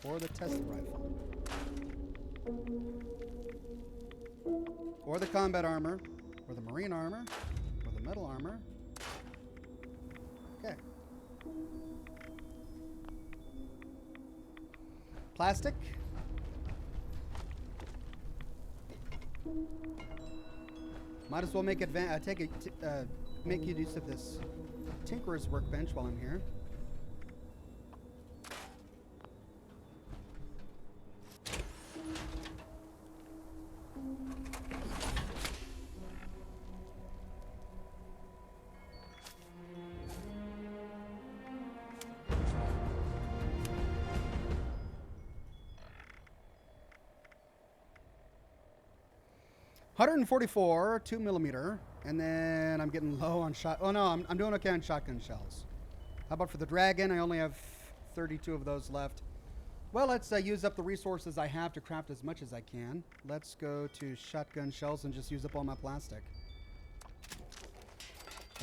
Or the Tesla rifle. Or the combat armor. Or the marine armor. Or the metal armor. Okay. Plastic. Might as well make make use of this Tinkerer's workbench while I'm here. 144, 2mm, and then I'm getting low on shot. Oh no, I'm doing okay on shotgun shells. How about for the dragon? I only have 32 of those left. Well, let's use up the resources I have to craft as much as I can. Let's go to shotgun shells and just use up all my plastic.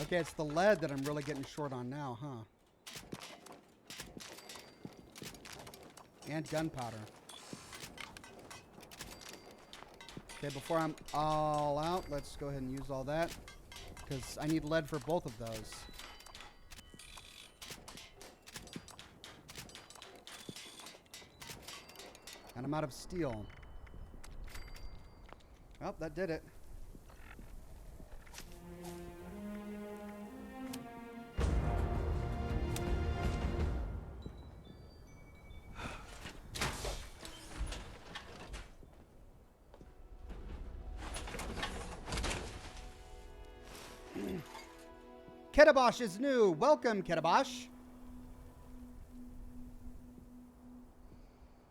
Okay, it's the lead that I'm really getting short on now, huh? And gunpowder. Okay, before I'm all out, let's go ahead and use all that, because I need lead for both of those. And I'm out of steel. Oh, that did it. Ketabosh is new. Welcome, Ketabosh.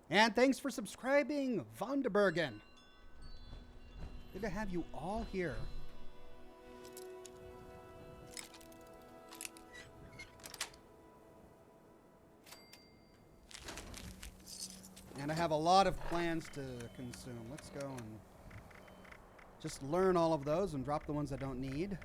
And thanks for subscribing, Vonderbergen. Good to have you all here. And I have a lot of plans to consume. Let's go and just learn all of those and drop the ones I don't need.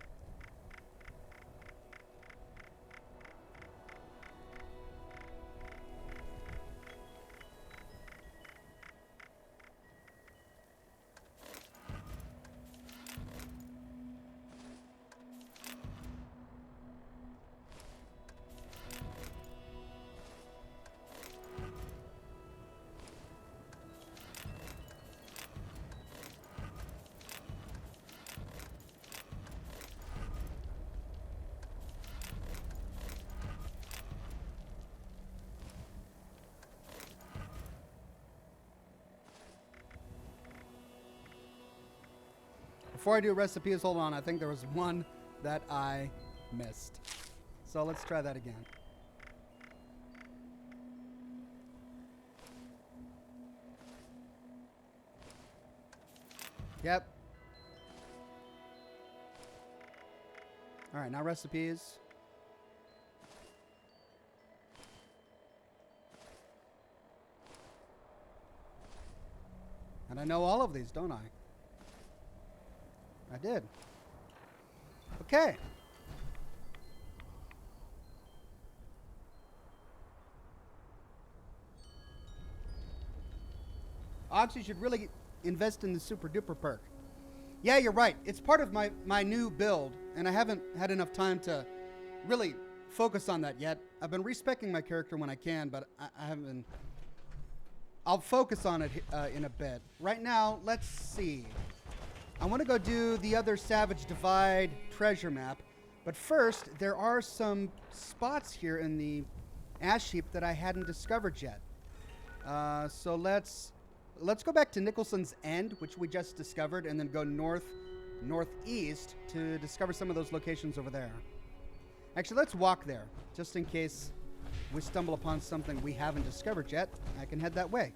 Before I do recipes, hold on. I think there was one that I missed. So let's try that again. Yep. All right, now recipes. And I know all of these, don't I? I did. Okay. Ox, you should really invest in the super duper perk. Yeah, you're right. It's part of my new build, and I haven't had enough time to really focus on that yet. I've been respecking my character when I can, but I haven't been. I'll focus on it in a bit. Right now, let's see. I want to go do the other Savage Divide treasure map, but first, there are some spots here in the Ash Heap that I hadn't discovered yet. So let's go back to Nicholson's End, which we just discovered, and then go northeast to discover some of those locations over there. Actually, let's walk there, just in case we stumble upon something we haven't discovered yet. I can head that way.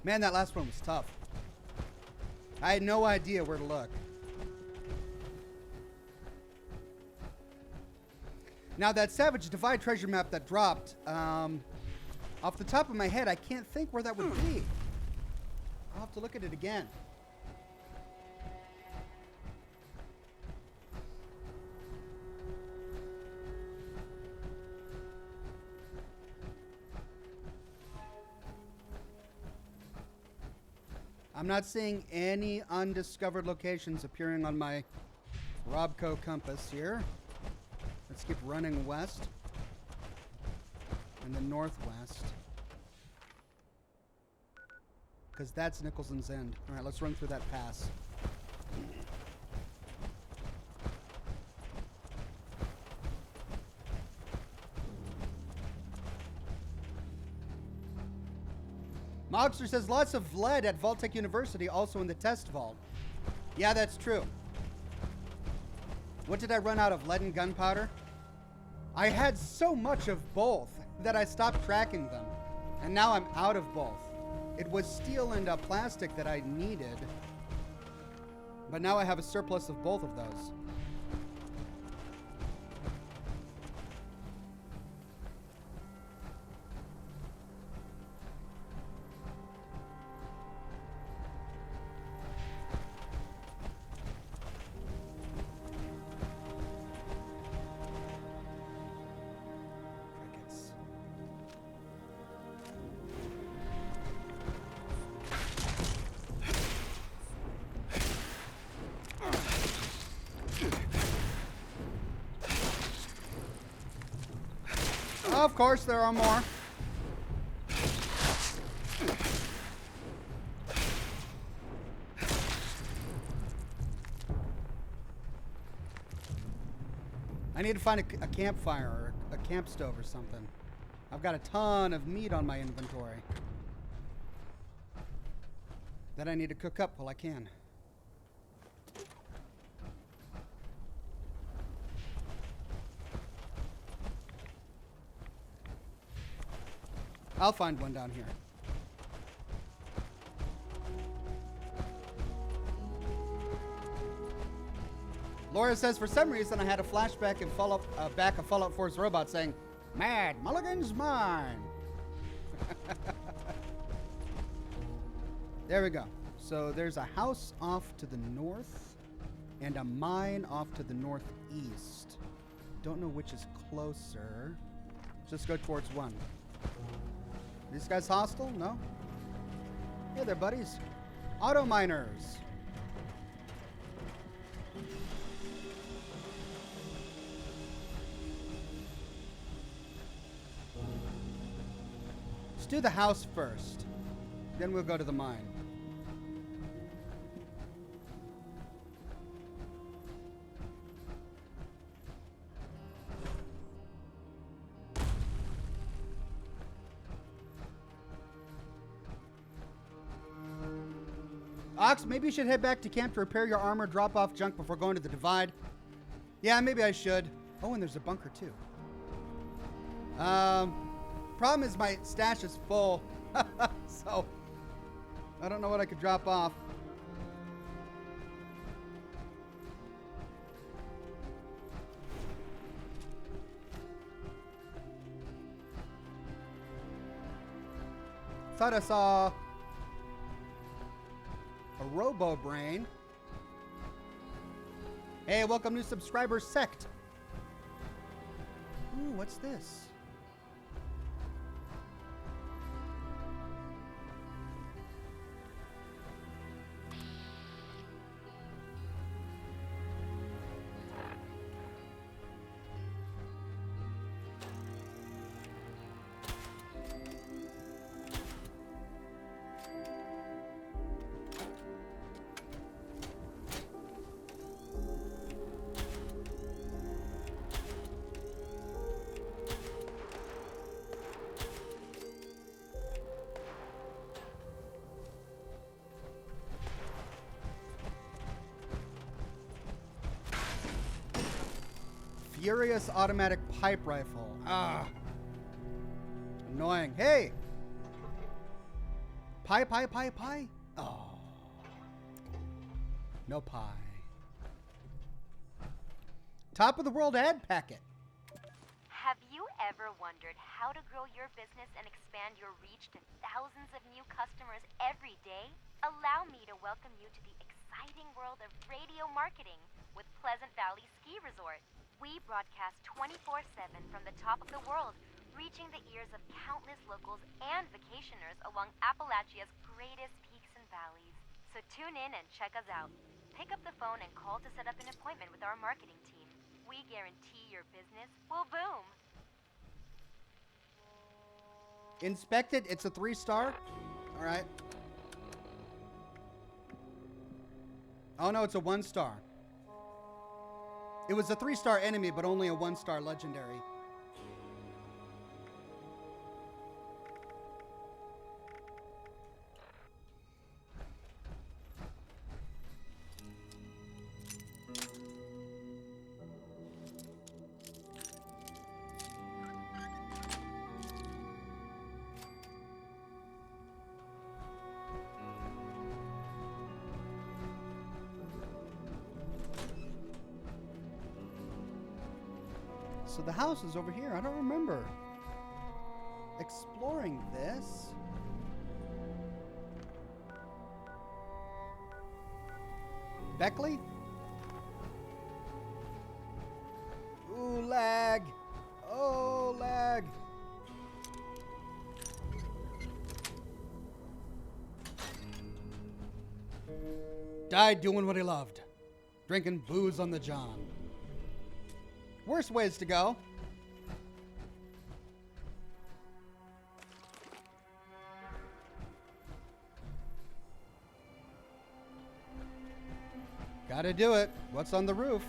Man, that last one was tough. I had no idea where to look. Now, that Savage Divide treasure map that dropped, off the top of my head, I can't think where that would be. I'll have to look at it again. I'm not seeing any undiscovered locations appearing on my Robco compass here. Let's keep running west and then northwest, because that's Nicholson's End. All right, let's run through that pass. Mogster says lots of lead at Vaultec University, also in the test vault. Yeah, that's true. What did I run out of? Lead and gunpowder? I had so much of both that I stopped tracking them. And now I'm out of both. It was steel and plastic that I needed. But now I have a surplus of both of those. Of course, there are more. I need to find a campfire or a camp stove or something. I've got a ton of meat on my inventory that I need to cook up while I can. I'll find one down here. Laura says, for some reason, I had a flashback and back of Fallout 4's robot saying, "Mad Mulligan's mine." There we go. So there's a house off to the north and a mine off to the northeast. Don't know which is closer. Just go towards one. These guys hostile? No? Hey there, buddies. Auto miners. Let's do the house first. Then we'll go to the mine. Ox, maybe you should head back to camp to repair your armor, drop off junk before going to the divide. Yeah, maybe I should. Oh, and there's a bunker too. Problem is my stash is full. So, I don't know what I could drop off. Thought I saw a Robo Brain. Hey, welcome new subscriber Sect. Ooh, what's this? Furious automatic pipe rifle. Ah. Annoying. Hey! Pie. Oh. No pie. Top of the world ad packet. Have you ever wondered how to grow your business and expand your reach to thousands of new customers every day? Allow me to welcome you to the exciting world of radio marketing with Pleasant Valley Ski Resort. We broadcast 24/7 from the top of the world, reaching the ears of countless locals and vacationers along Appalachia's greatest peaks and valleys. So tune in and check us out. Pick up the phone and call to set up an appointment with our marketing team. We guarantee your business will boom. Inspected. It's a 3-star. All right. Oh no, it's a 1-star. It was a 3-star enemy, but only a 1-star legendary. So the house is over here. I don't remember exploring this. Beckley? Ooh, lag. Oh, lag. Died doing what he loved. Drinking booze on the John. Worse ways to go. Gotta do it. What's on the roof?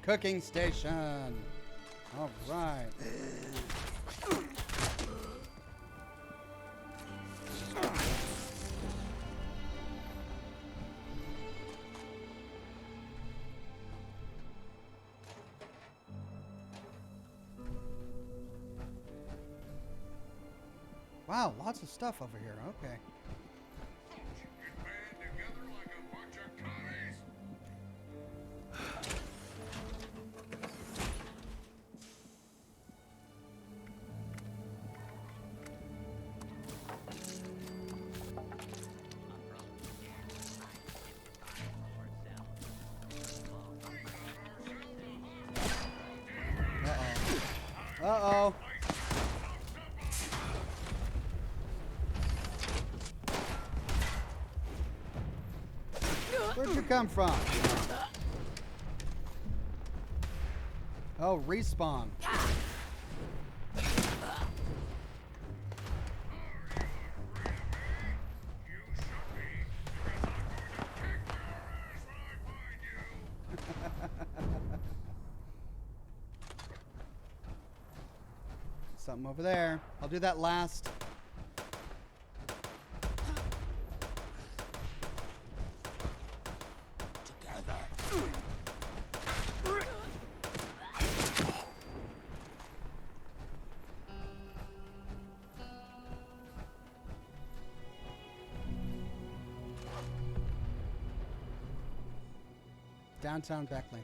Cooking station. All right. Wow, lots of stuff over here. Okay. Uh-oh. Where'd you come from? Oh, respawn. Something over there. I'll do that last. Downtown Beckley.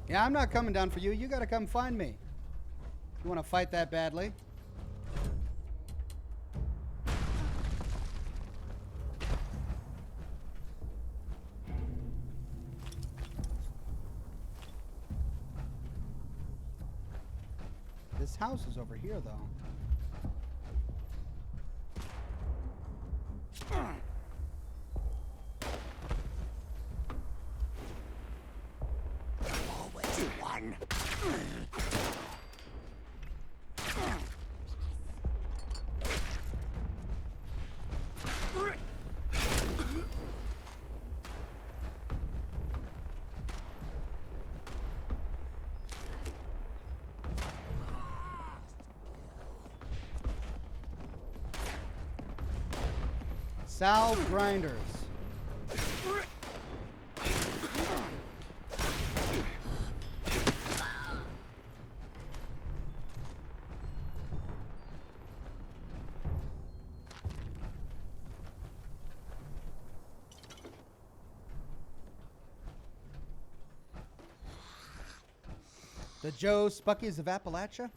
Yeah, I'm not coming down for you. You gotta come find me. You wanna fight that badly? This house is over here, though. Sal Grinders. The Joe Spuckies of Appalachia?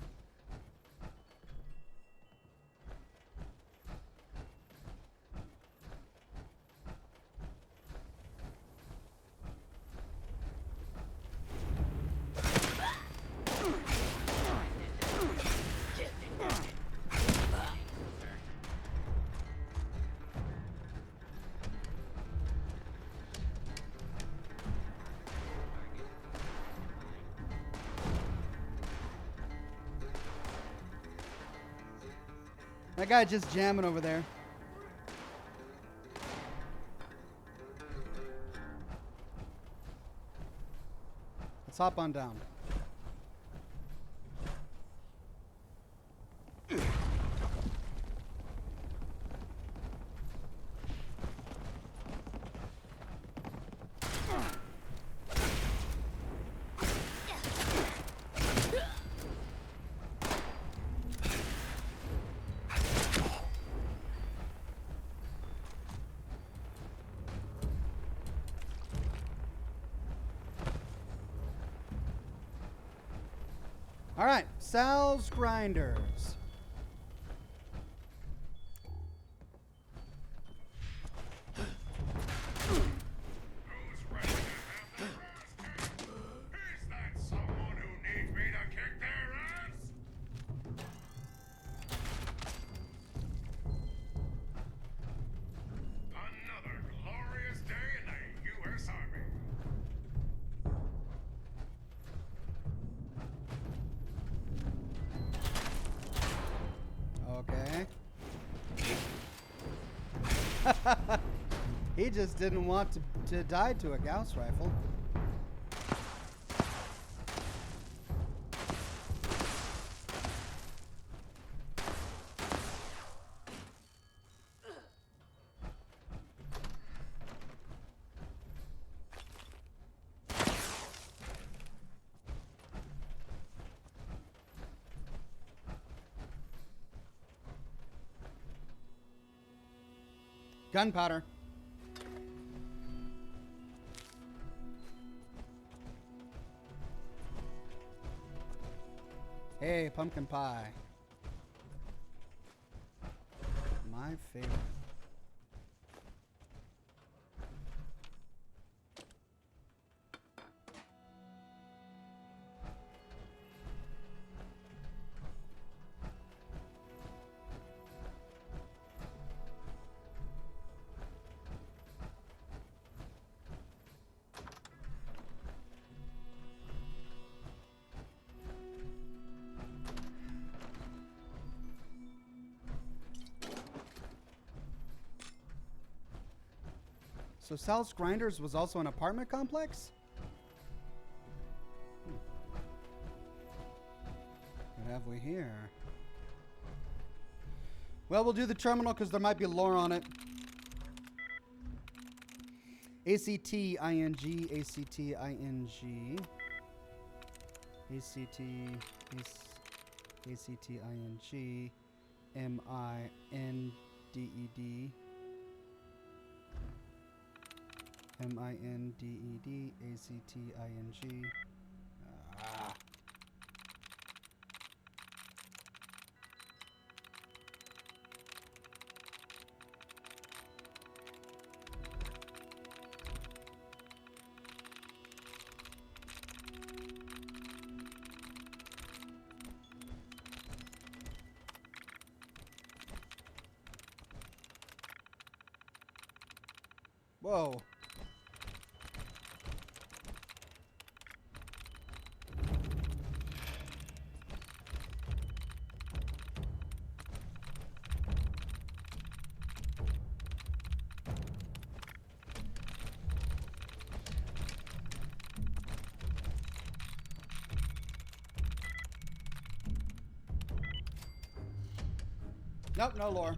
That guy just jamming over there. Let's hop on down. All right, Sal's Grinders. Okay. He just didn't want to die to a Gauss rifle. Gunpowder. Hey, pumpkin pie. My favorite. So Sal's Grinders was also an apartment complex? What have we here? Well, we'll do the terminal because there might be lore on it. A-C-T-I-N-G, A-C-T-I-N-G. A-C-T-I-N-G, M-I-N-D-E-D. M-I-N-D-E-D, A-C-T-I-N-G. Whoa. Nope, no lore.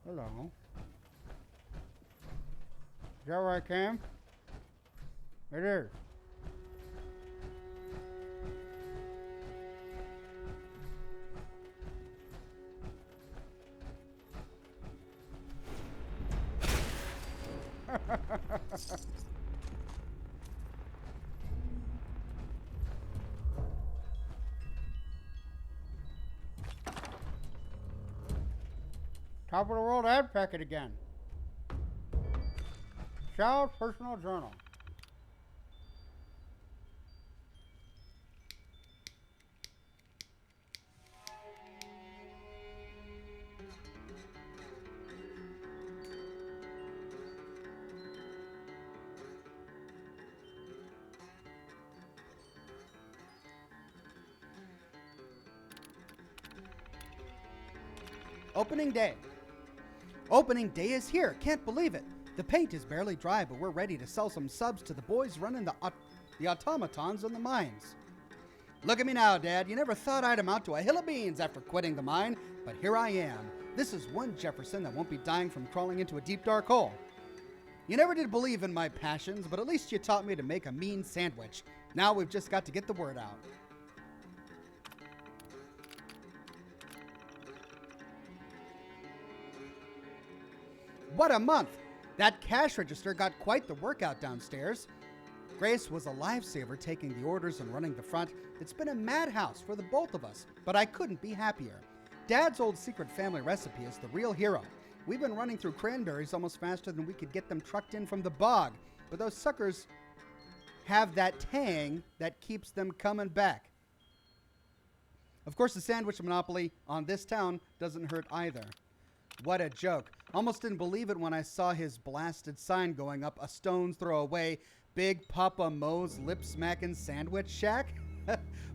Hello. Is that where I came? It is. Top of the world ad packet again. Shell's personal journal. Opening day. Opening day is here. Can't believe it. The paint is barely dry, but we're ready to sell some subs to the boys running the automatons in the mines. Look at me now, Dad. You never thought I'd amount to a hill of beans after quitting the mine, but here I am. This is one Jefferson that won't be dying from crawling into a deep, dark hole. You never did believe in my passions, but at least you taught me to make a mean sandwich. Now we've just got to get the word out. What a month! That cash register got quite the workout downstairs. Grace was a lifesaver taking the orders and running the front. It's been a madhouse for the both of us, but I couldn't be happier. Dad's old secret family recipe is the real hero. We've been running through cranberries almost faster than we could get them trucked in from the bog, but those suckers have that tang that keeps them coming back. Of course, the sandwich monopoly on this town doesn't hurt either. What a joke. Almost didn't believe it when I saw his blasted sign going up a stone's throw away, Big Papa Mo's lip-smacking sandwich shack.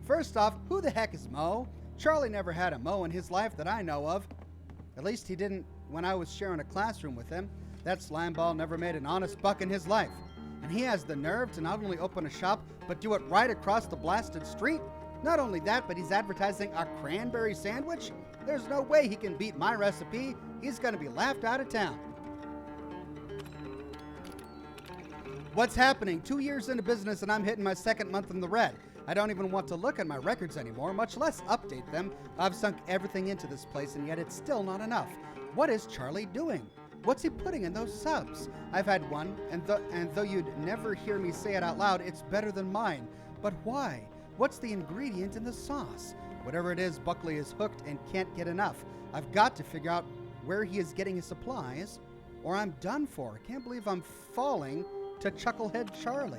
First off, who the heck is Mo? Charlie never had a Mo in his life that I know of. At least he didn't when I was sharing a classroom with him. That slimeball never made an honest buck in his life. And he has the nerve to not only open a shop, but do it right across the blasted street. Not only that, but he's advertising a cranberry sandwich. There's no way he can beat my recipe. He's going to be laughed out of town. What's happening? 2 years into business and I'm hitting my second month in the red. I don't even want to look at my records anymore, much less update them. I've sunk everything into this place and yet it's still not enough. What is Charlie doing? What's he putting in those subs? I've had one, and though you'd never hear me say it out loud, it's better than mine. But why? What's the ingredient in the sauce? Whatever it is, Buckley is hooked and can't get enough. I've got to figure out where he is getting his supplies, or I'm done for. Can't believe I'm falling to Chucklehead Charlie.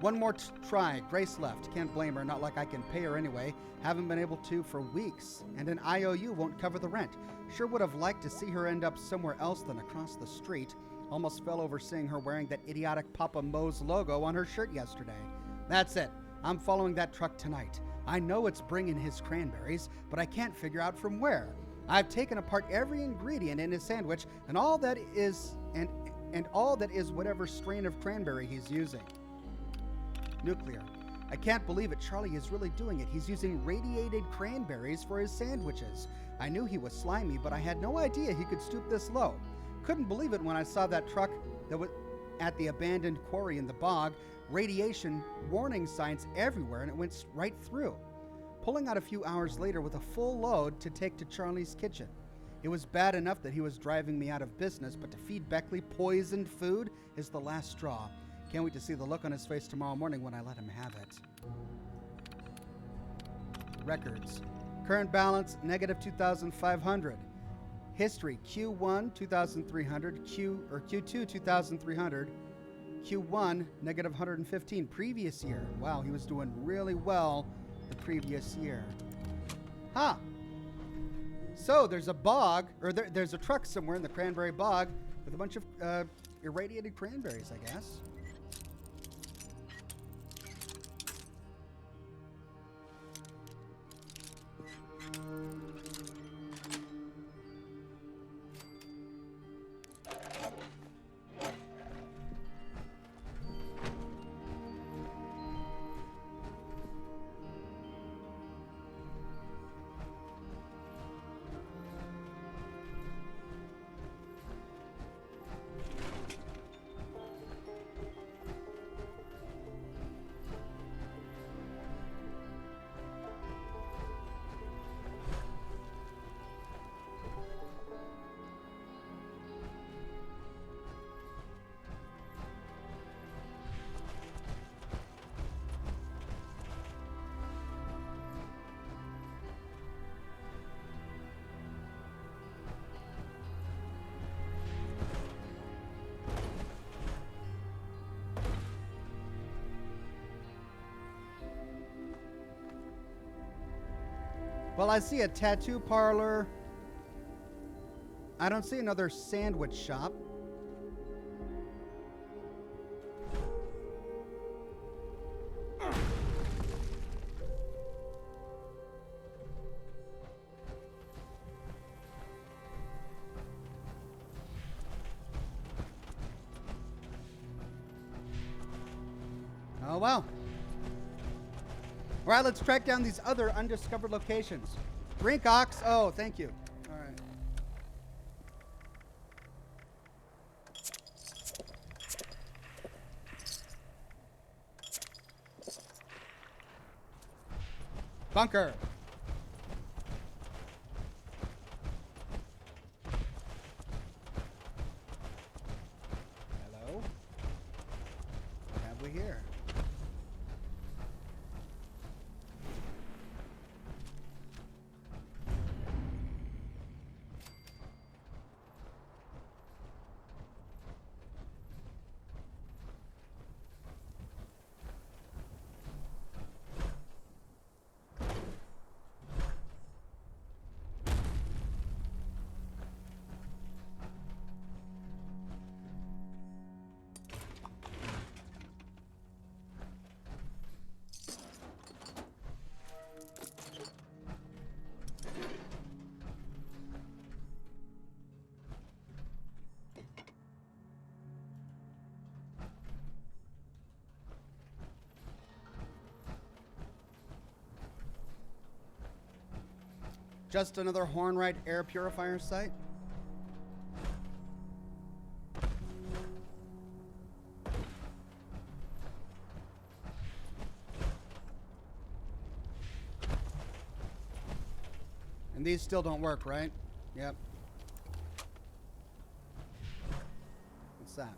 One more try. Grace left. Can't blame her. Not like I can pay her anyway. Haven't been able to for weeks. And an IOU won't cover the rent. Sure would have liked to see her end up somewhere else than across the street. Almost fell over seeing her wearing that idiotic Papa Mo's logo on her shirt yesterday. That's it. I'm following that truck tonight. I know it's bringing his cranberries, but I can't figure out from where. I've taken apart every ingredient in his sandwich, and all that is whatever strain of cranberry he's using. Nuclear. I can't believe it. Charlie is really doing it. He's using radiated cranberries for his sandwiches. I knew he was slimy, but I had no idea he could stoop this low. Couldn't believe it when I saw that truck that was at the abandoned quarry in the bog. Radiation warning signs everywhere, and it went right through. Pulling out a few hours later with a full load to take to Charlie's kitchen. It was bad enough that he was driving me out of business, but to feed Beckley poisoned food is the last straw. Can't wait to see the look on his face tomorrow morning when I let him have it. Records. Current balance, negative 2,500. History, Q1, 2,300. Q2, 2,300. Q1, negative 115. Previous year. Wow, he was doing really well the previous year. Huh. So there's a bog, or there's a truck somewhere in the cranberry bog with a bunch of irradiated cranberries, I guess. Well, I see a tattoo parlor. I don't see another sandwich shop. Oh, well. All right, let's track down these other undiscovered locations. Drink, Ox. Oh, thank you. All right. Bunker. Hello? What have we here? Just another Hornwright air purifier site. And these still don't work, right? Yep. What's that?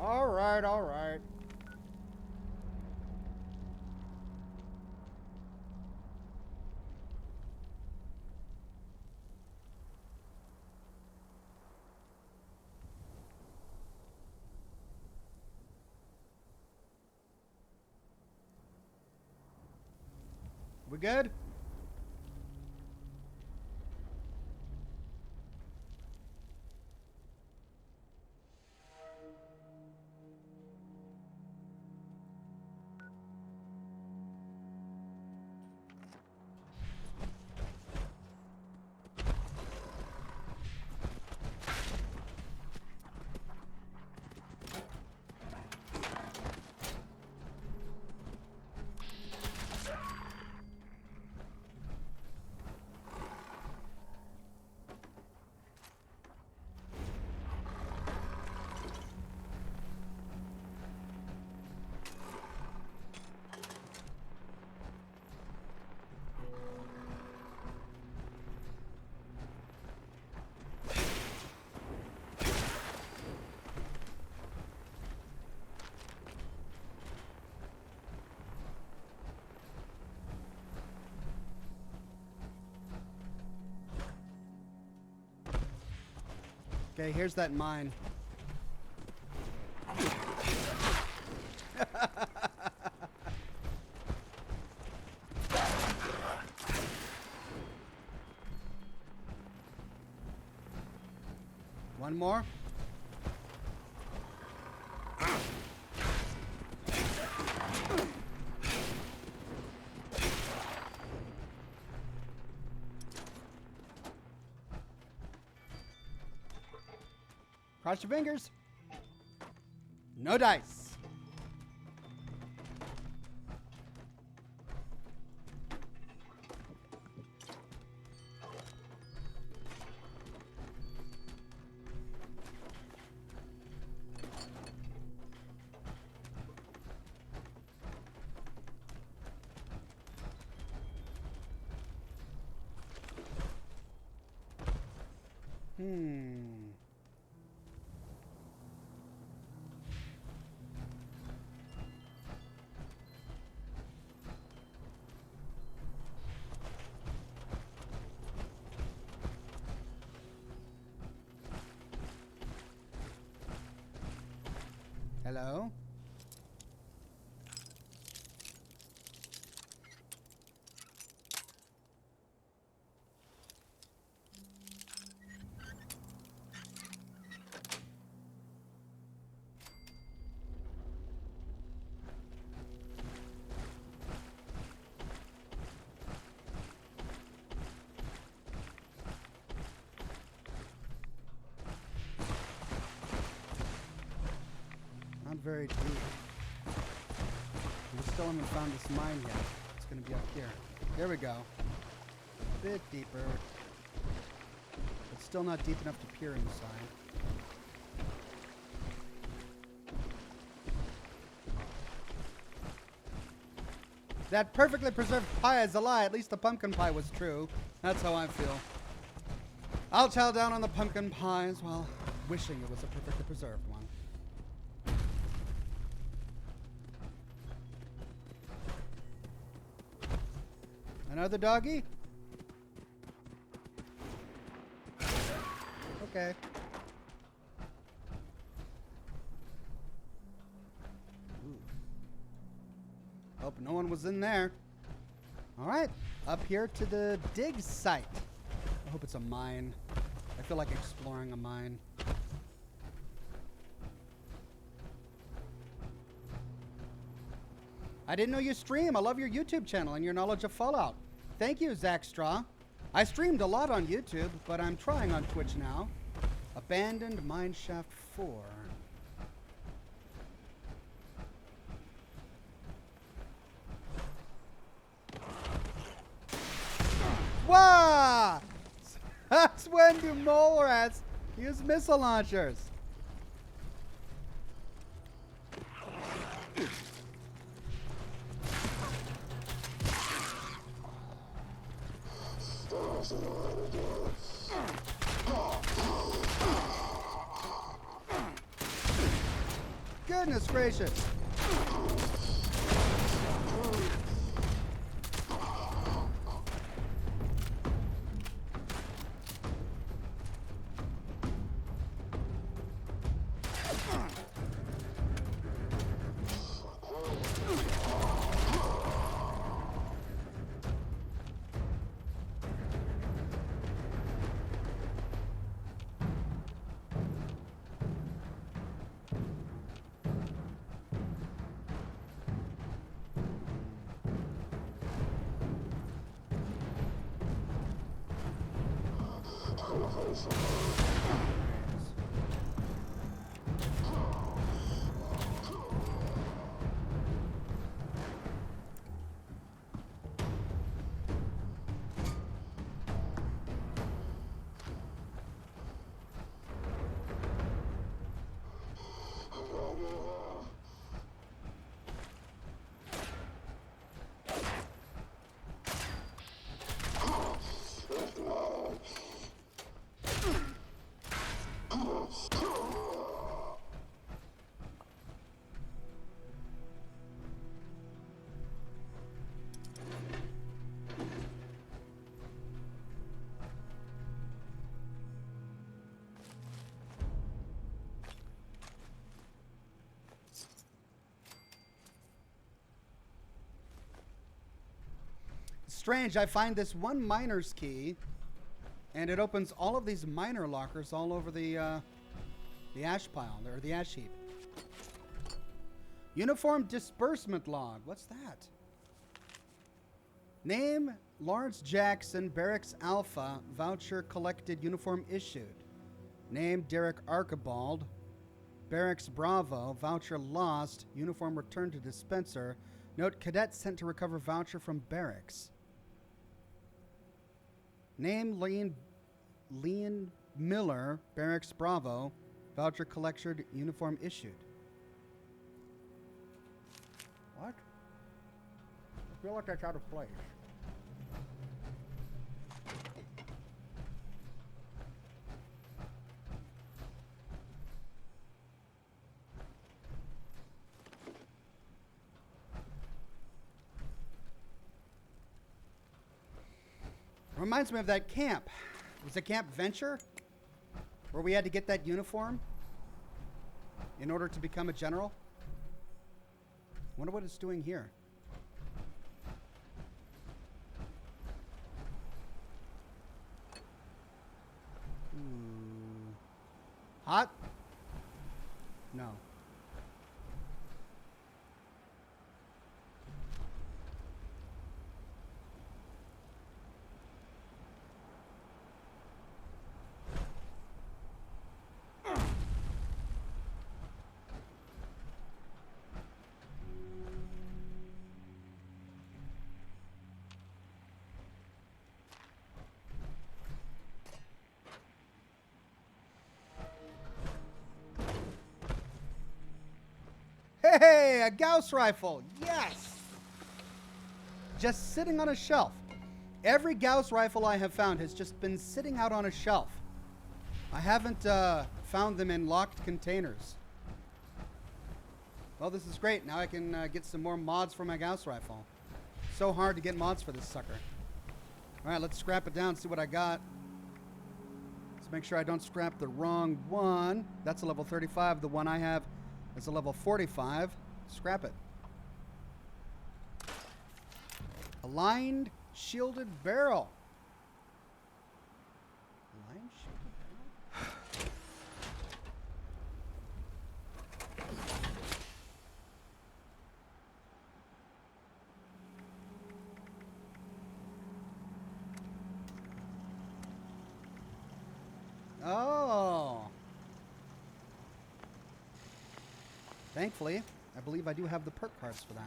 All right, all right. We good? Okay, here's that mine. One more. Cross your fingers. No dice. Hello? Not very deep. We still haven't found this mine yet. It's going to be up here. There we go. A bit deeper. But still not deep enough to peer inside. That perfectly preserved pie is a lie. At least the pumpkin pie was true. That's how I feel. I'll chow down on the pumpkin pies while wishing it was a perfectly preserved one. Another doggy? Okay. Ooh. Hope no one was in there. All right, up here to the dig site. I hope it's a mine. I feel like exploring a mine. I didn't know you stream. I love your YouTube channel and your knowledge of Fallout. Thank you, Zach Straw. I streamed a lot on YouTube, but I'm trying on Twitch now. Abandoned Mineshaft 4. Wow! That's when do mole rats use missile launchers. Goodness gracious. Strange, I find this one miner's key, and it opens all of these miner lockers all over the ash pile, or the ash heap. Uniform disbursement log. What's that? Name, Lawrence Jackson, Barracks Alpha, voucher collected, uniform issued. Name, Derek Archibald, Barracks Bravo, voucher lost, uniform returned to dispenser. Note, cadet sent to recover voucher from barracks. Name, Leon Miller, Barracks Bravo, voucher collected, uniform issued. What? I feel like that's out of place. Reminds me of that camp. Was it Camp Venture? Where we had to get that uniform in order to become a general? Wonder what it's doing here. Ooh. Hot? No. Hey, a Gauss rifle. Yes. Just sitting on a shelf. Every Gauss rifle I have found has just been sitting out on a shelf. I haven't found them in locked containers. Well, this is great. Now I can get some more mods for my Gauss rifle. So hard to get mods for this sucker. All right, let's scrap it down, see what I got. Let's make sure I don't scrap the wrong one. That's a level 35. The one I have is a level 45. Scrap it. Aligned shielded barrel. Aligned shielded barrel? Oh. Thankfully, I believe I do have the perk cards for that.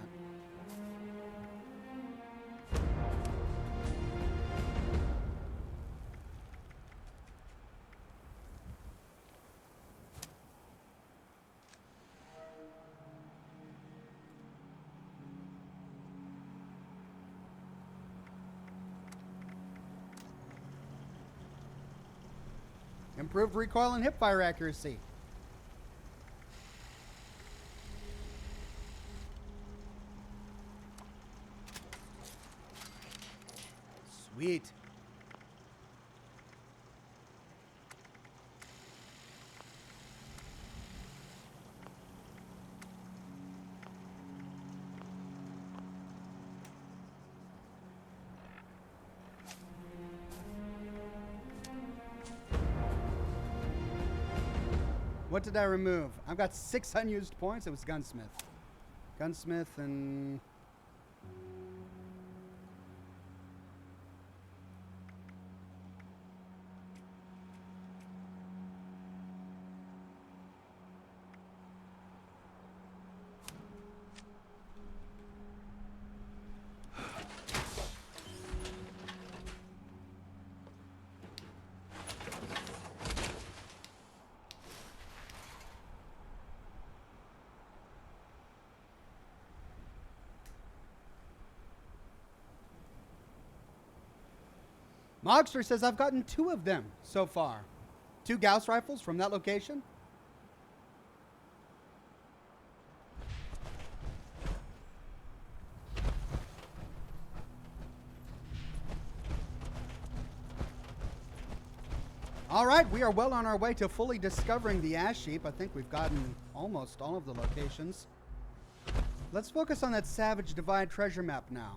Improved recoil and hipfire accuracy. Sweet. What did I remove? I've got 6 unused points. It was Gunsmith. Gunsmith and... Mogster says I've gotten 2 of them so far. 2 Gauss rifles from that location. All right, we are well on our way to fully discovering the Ash Heap. I think we've gotten almost all of the locations. Let's focus on that Savage Divide treasure map now.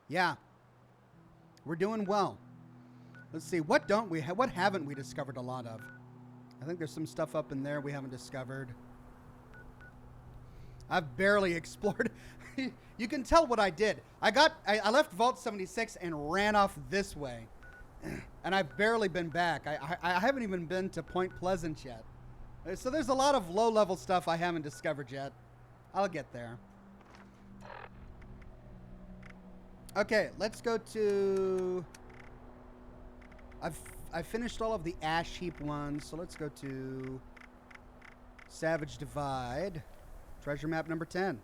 Yeah, we're doing well. Let's see, what don't we what haven't we discovered a lot of? I think there's some stuff up in there we haven't discovered. I've barely explored. You can tell what I did. I left Vault 76 and ran off this way. And I've barely been back. I haven't even been to Point Pleasant yet. So there's a lot of low-level stuff I haven't discovered yet. I'll get there. Okay, let's go to... I finished all of the Ash Heap ones, so let's go to Savage Divide. Treasure map number 10.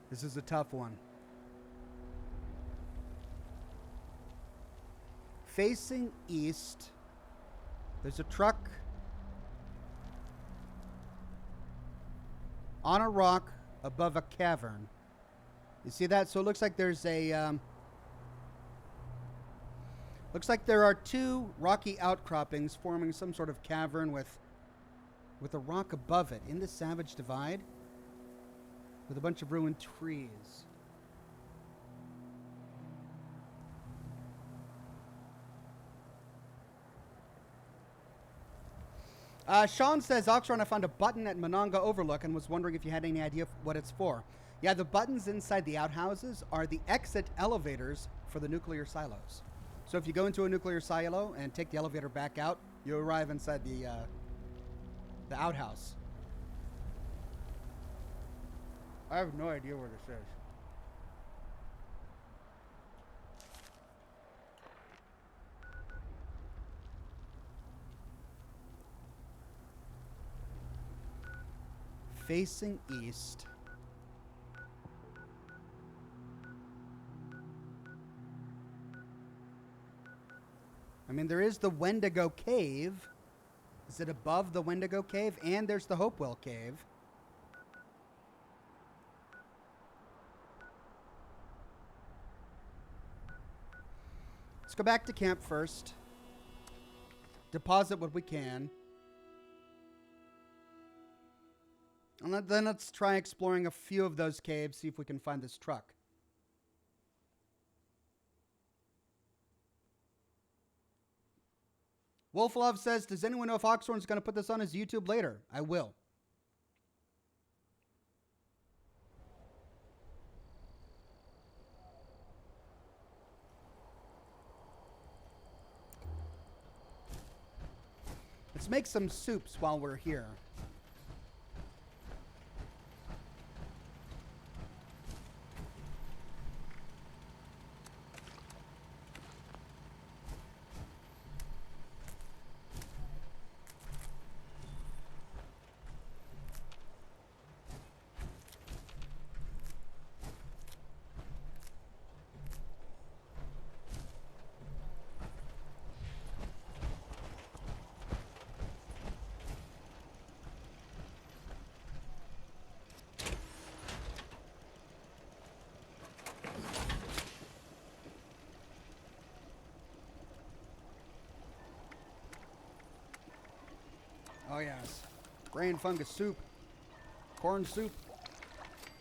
This is a tough one. facing east. There's a truck on a rock above a cavern. You see that? So it looks like there's a... looks like there are two rocky outcroppings forming some sort of cavern with a rock above it in the Savage Divide with a bunch of ruined trees. Sean says, Oxhorn, I found a button at Monongah Overlook and was wondering if you had any idea what it's for. Yeah, the buttons inside the outhouses are the exit elevators for the nuclear silos. So if you go into a nuclear silo and take the elevator back out, you arrive inside the outhouse. I have no idea where this is. Facing east. I mean, there is the Wendigo Cave. Is it above the Wendigo Cave? And there's the Hopewell Cave. Let's go back to camp first. Deposit what we can. And then let's try exploring a few of those caves, see if we can find this truck. Wolflove says, does anyone know if Oxhorn's going to put this on his YouTube later? I will. Let's make some soups while we're here. Oh, yes. Grain fungus soup. Corn soup.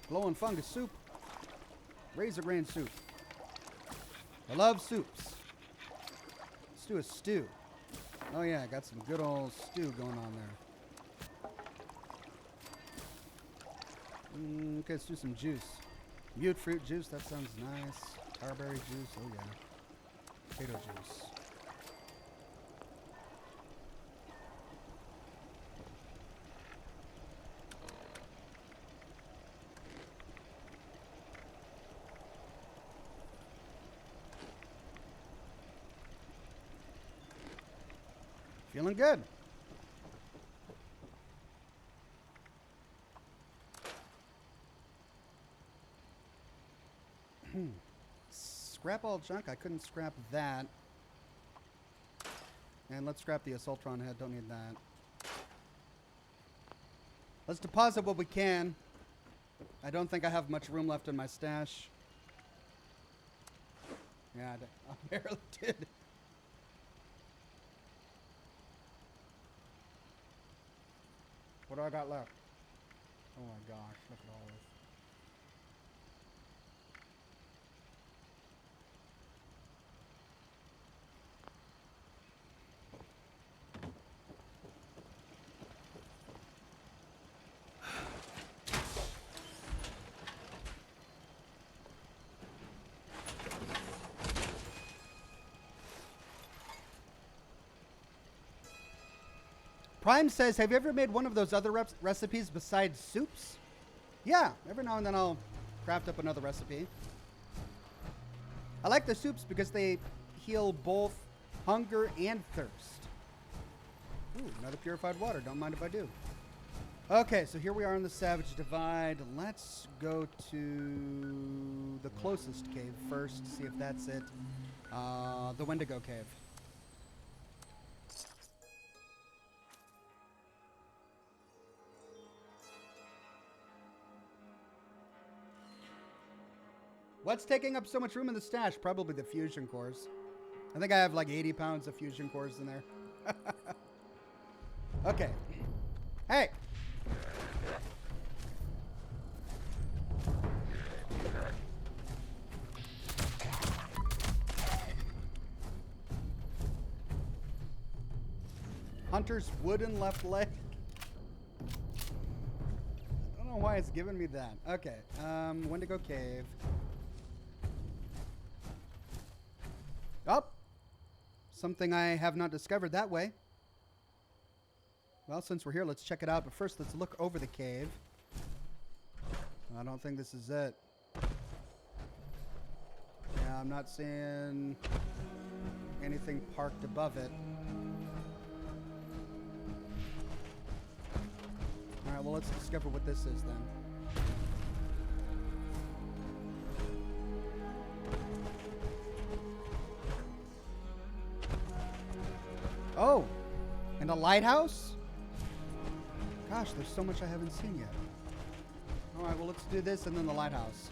Glowing fungus soup. Razor grain soup. I love soups. Let's do a stew. Oh, yeah. Got some good old stew going on there. Okay, let's do some juice. Mute fruit juice. That sounds nice. Tarberry juice. Oh, yeah. Potato juice. Feeling good. Scrap all junk. I couldn't scrap that. And let's scrap the Assaultron head. Don't need that. Let's deposit what we can. I don't think I have much room left in my stash. Yeah, I barely did. What do I got left? Oh my gosh, look at all this. Prime says, have you ever made one of those other recipes besides soups? Yeah, every now and then I'll craft up another recipe. I like the soups because they heal both hunger and thirst. Ooh, another purified water. Don't mind if I do. Okay, so here we are in the Savage Divide. Let's go to the closest cave first, see if that's it. The Wendigo Cave. What's taking up so much room in the stash? Probably the fusion cores. I think I have like 80 pounds of fusion cores in there. Okay. Hey! Hunter's wooden left leg. I don't know why it's giving me that. Okay. Wendigo Cave. Oh! Something I have not discovered that way. Well, since we're here, let's check it out. But first, let's look over the cave. I don't think this is it. Yeah, I'm not seeing anything parked above it. All right, well, let's discover what this is then. Oh, and a lighthouse? Gosh, there's so much I haven't seen yet. All right, well, let's do this and then the lighthouse.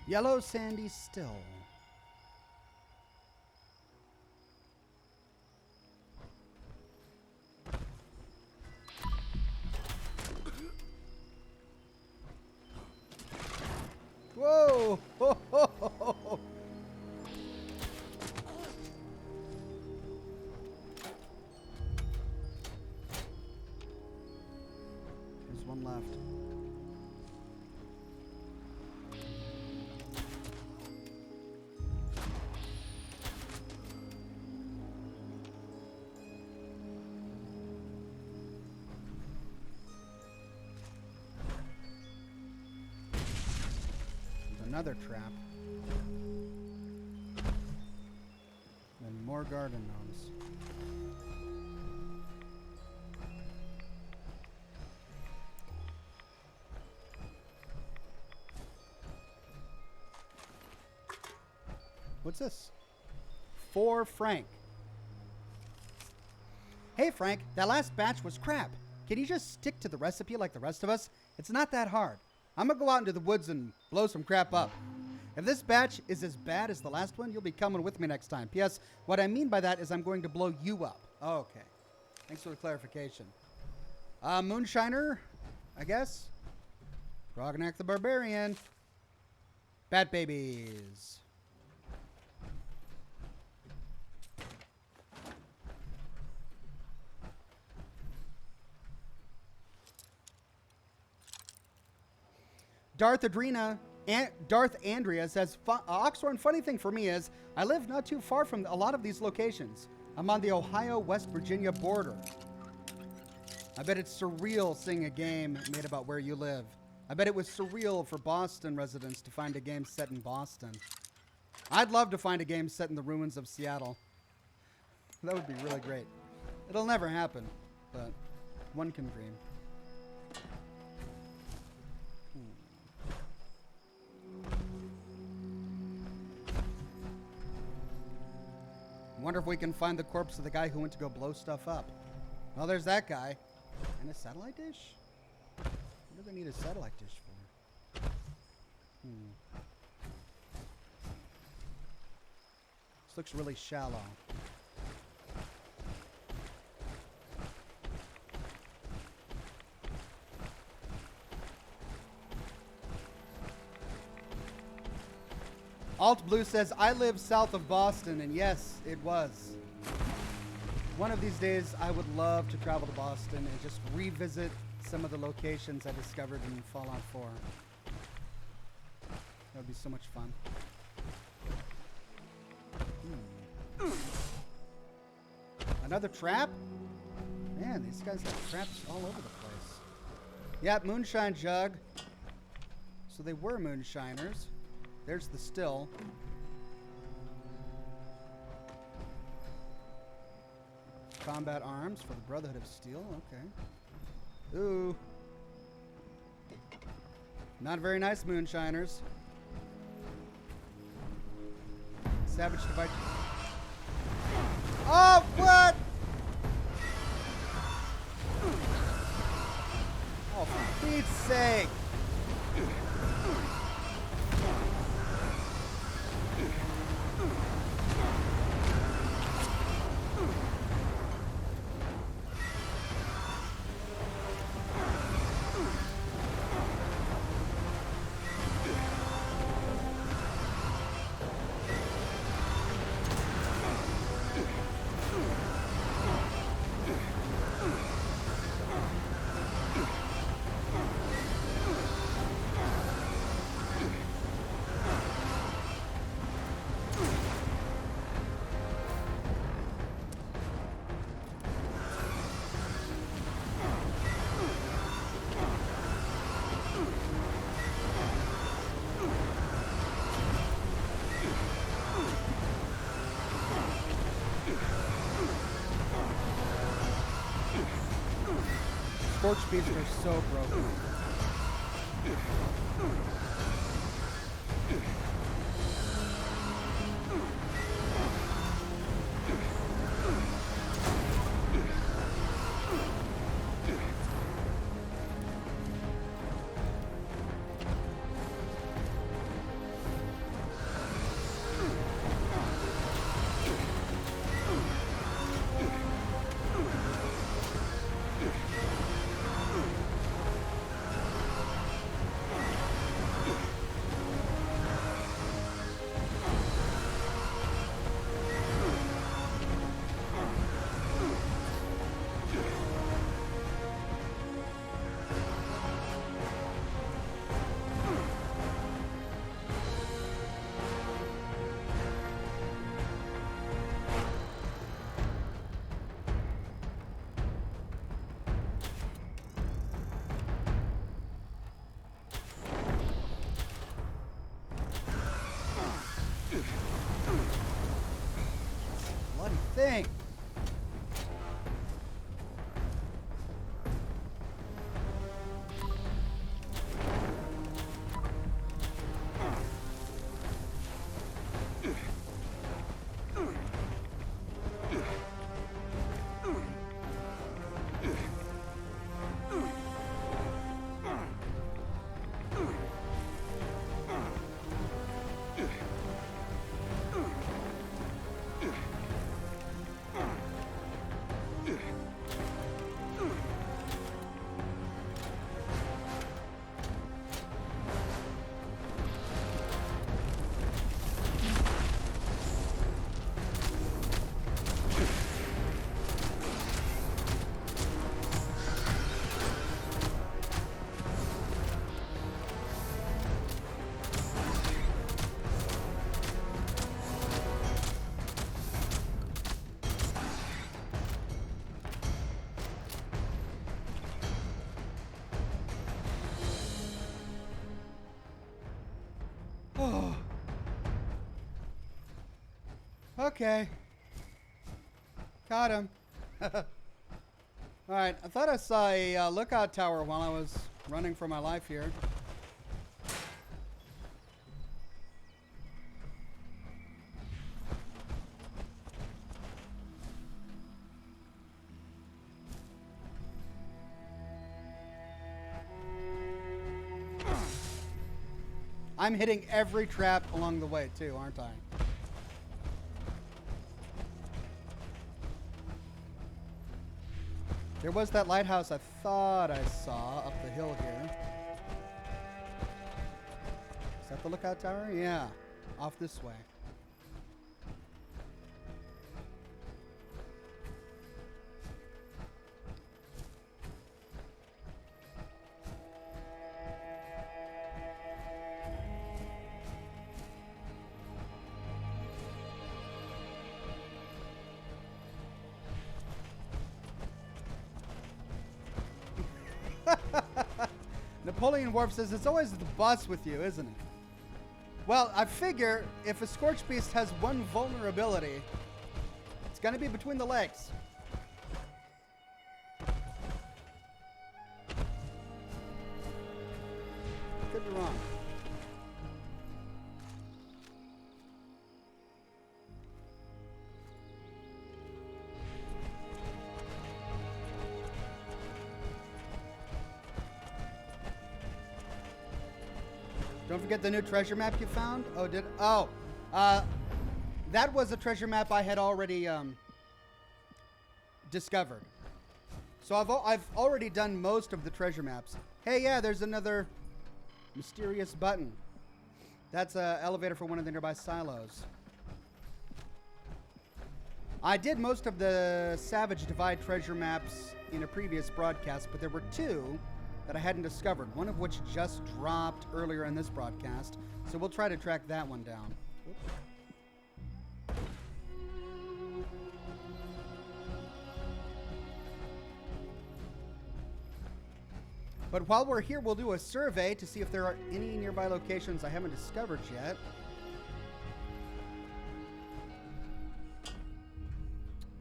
Yellow sandy still. Whoa! Ho, ho, ho, ho. There's one left. Another trap. And more garden gnomes. What's this? For Frank. Hey Frank, that last batch was crap. Can you just stick to the recipe like the rest of us? It's not that hard. I'm gonna go out into the woods and blow some crap up. If this batch is as bad as the last one, you'll be coming with me next time. P.S. What I mean by that is I'm going to blow you up. Oh, okay. Thanks for the clarification. Moonshiner, I guess. Rognak the Barbarian. Bat Babies. Darth Andrea says, Oxhorn, funny thing for me is, I live not too far from a lot of these locations. I'm on the Ohio-West Virginia border. I bet it's surreal seeing a game made about where you live. I bet it was surreal for Boston residents to find a game set in Boston. I'd love to find a game set in the ruins of Seattle. That would be really great. It'll never happen, but one can dream. Wonder if we can find the corpse of the guy who went to go blow stuff up. Well, there's that guy. And a satellite dish? What do they need a satellite dish for? This looks really shallow. Alt Blue says, I live south of Boston, and yes, it was. One of these days, I would love to travel to Boston and just revisit some of the locations I discovered in Fallout 4. That would be so much fun. Another trap? Man, these guys have traps all over the place. Yep, moonshine jug. So they were moonshiners. There's the still. Combat arms for the Brotherhood of Steel. Okay. Ooh. Not very nice moonshiners. Savage device. Oh, what? Oh, for Pete's sake. Scorch beams are so broken. Bloody thing. Okay. Caught him. Alright, I thought I saw a lookout tower while I was running for my life here. I'm hitting every trap along the way too, aren't I? There was that lighthouse I thought I saw up the hill here. Is that the lookout tower? Yeah, off this way. Napoleon Wharf says it's always the boss with you, isn't it? Well, I figure if a Scorch Beast has one vulnerability, it's gonna be between the legs. Could be wrong. Don't forget the new treasure map you found. That was a treasure map I had already discovered. So I've already done most of the treasure maps. Hey, yeah, there's another mysterious button. That's an elevator for one of the nearby silos. I did most of the Savage Divide treasure maps in a previous broadcast, but there were two that I hadn't discovered, one of which just dropped earlier in this broadcast. So we'll try to track that one down. But while we're here, we'll do a survey to see if there are any nearby locations I haven't discovered yet.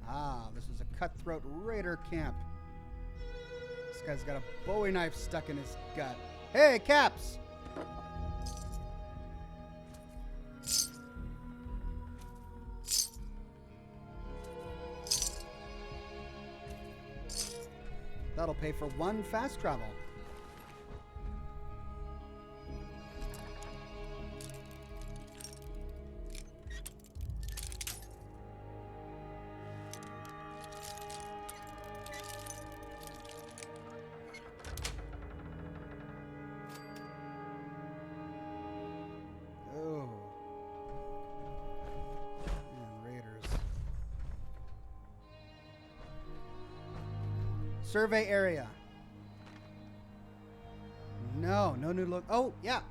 Ah, this is a cutthroat raider camp. This guy's got a Bowie knife stuck in his gut. Hey, Caps! That'll pay for one fast travel. Survey area. No new look. Oh, yeah.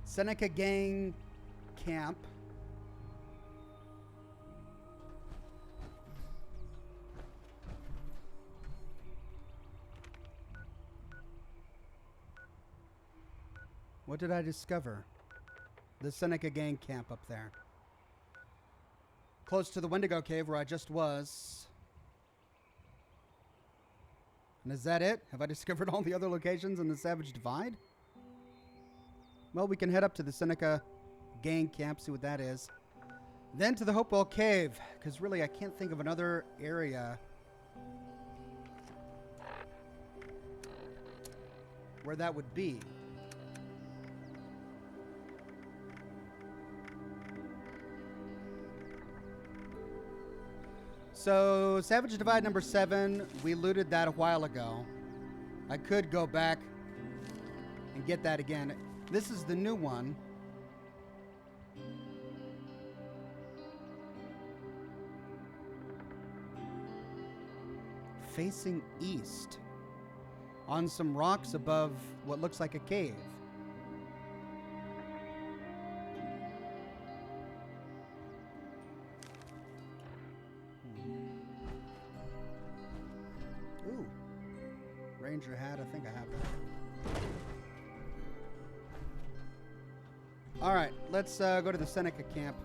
Seneca gang camp. What did I discover? The Seneca gang camp up there. Close to the Wendigo cave where I just was. And is that it? Have I discovered all the other locations in the Savage Divide? Well, we can head up to the Seneca gang camp, see what that is. Then to the Hopewell Cave, because really I can't think of another area where that would be. So, Savage Divide number 7, we looted that a while ago. I could go back and get that again. This is the new one. Facing east. On some rocks above what looks like a cave. Ranger hat, I think I have that. All right, let's go to the Seneca camp.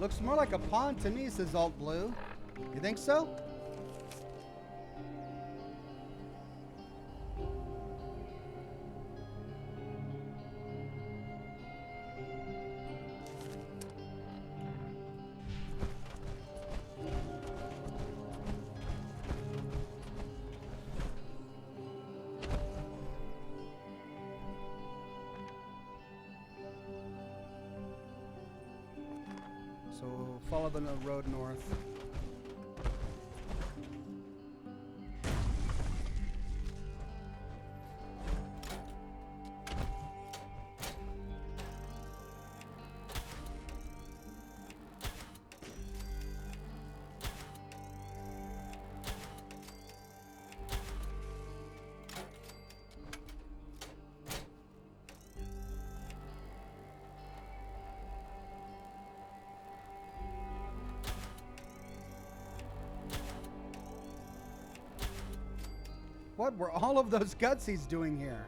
Looks more like a pond to me, says Alt Blue. You think so? So follow the road north. What were all of those gutsies doing here?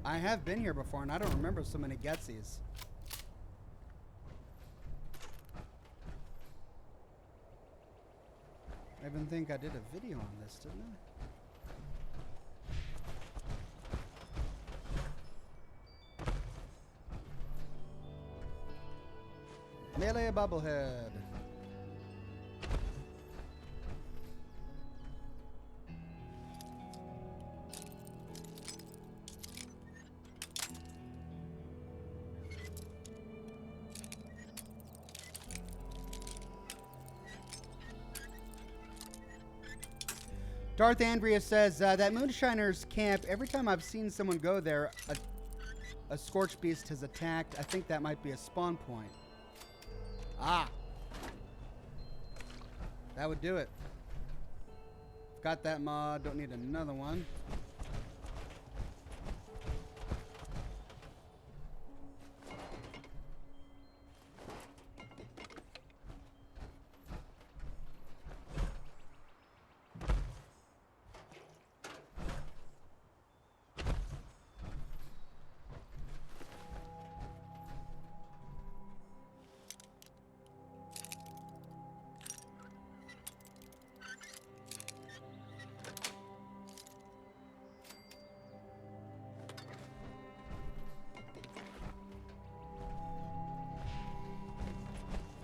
I have been here before, and I don't remember so many Getsies. I even think I did a video on this, didn't I? Melee Bubblehead. Darth Andrea says, that Moonshiner's camp, every time I've seen someone go there, a Scorch Beast has attacked. I think that might be a spawn point. Ah. That would do it. Got that mod. Don't need another one.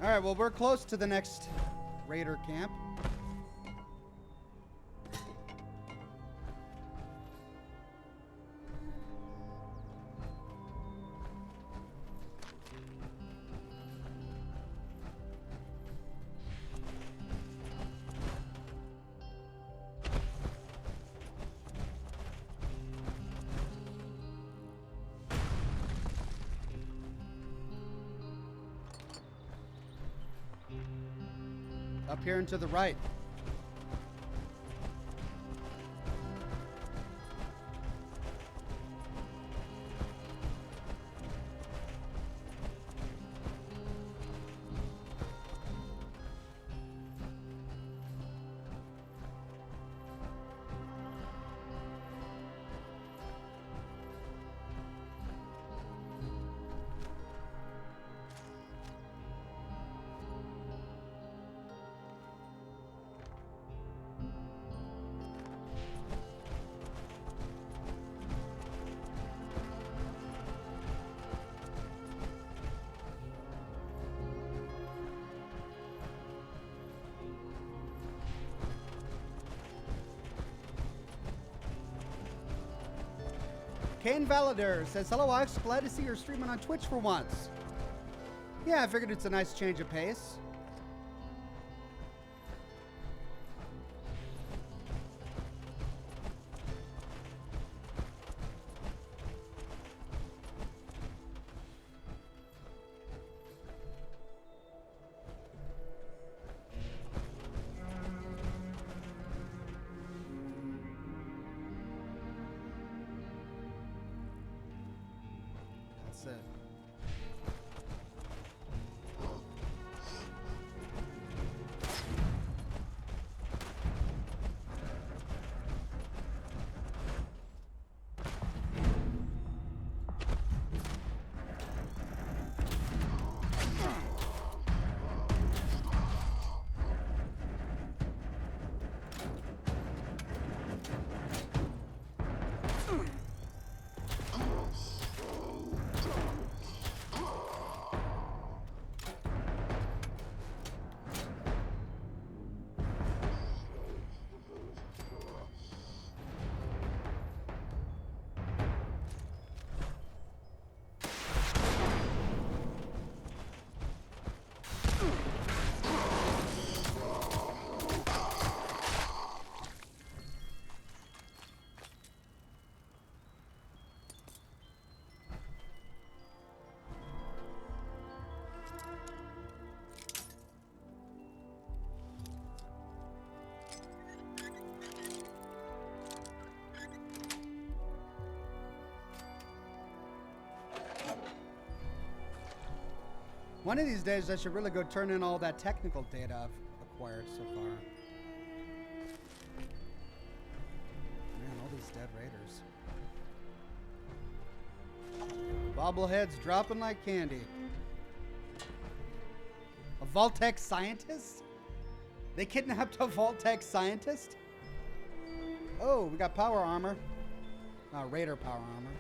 All right, well, we're close to the next raider camp. Up here and to the right. Kane Valader says, hello, Ox. Glad to see you're streaming on Twitch for once. Yeah, I figured it's a nice change of pace. One of these days, I should really go turn in all that technical data I've acquired so far. Man, all these dead raiders. Bobbleheads dropping like candy. A Vault-Tec scientist? They kidnapped a Vault-Tec scientist? Oh, we got power armor. Raider power armor.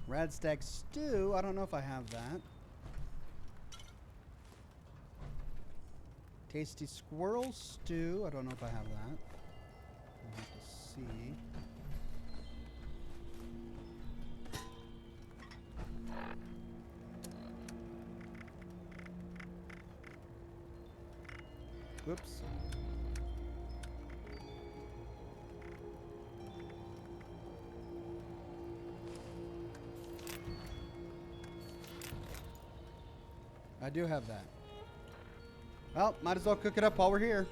Radstack stew. I don't know if I have that. Tasty squirrel stew. I don't know if I have that. I'll have to see. Whoops. I do have that. Well, might as well cook it up while we're here.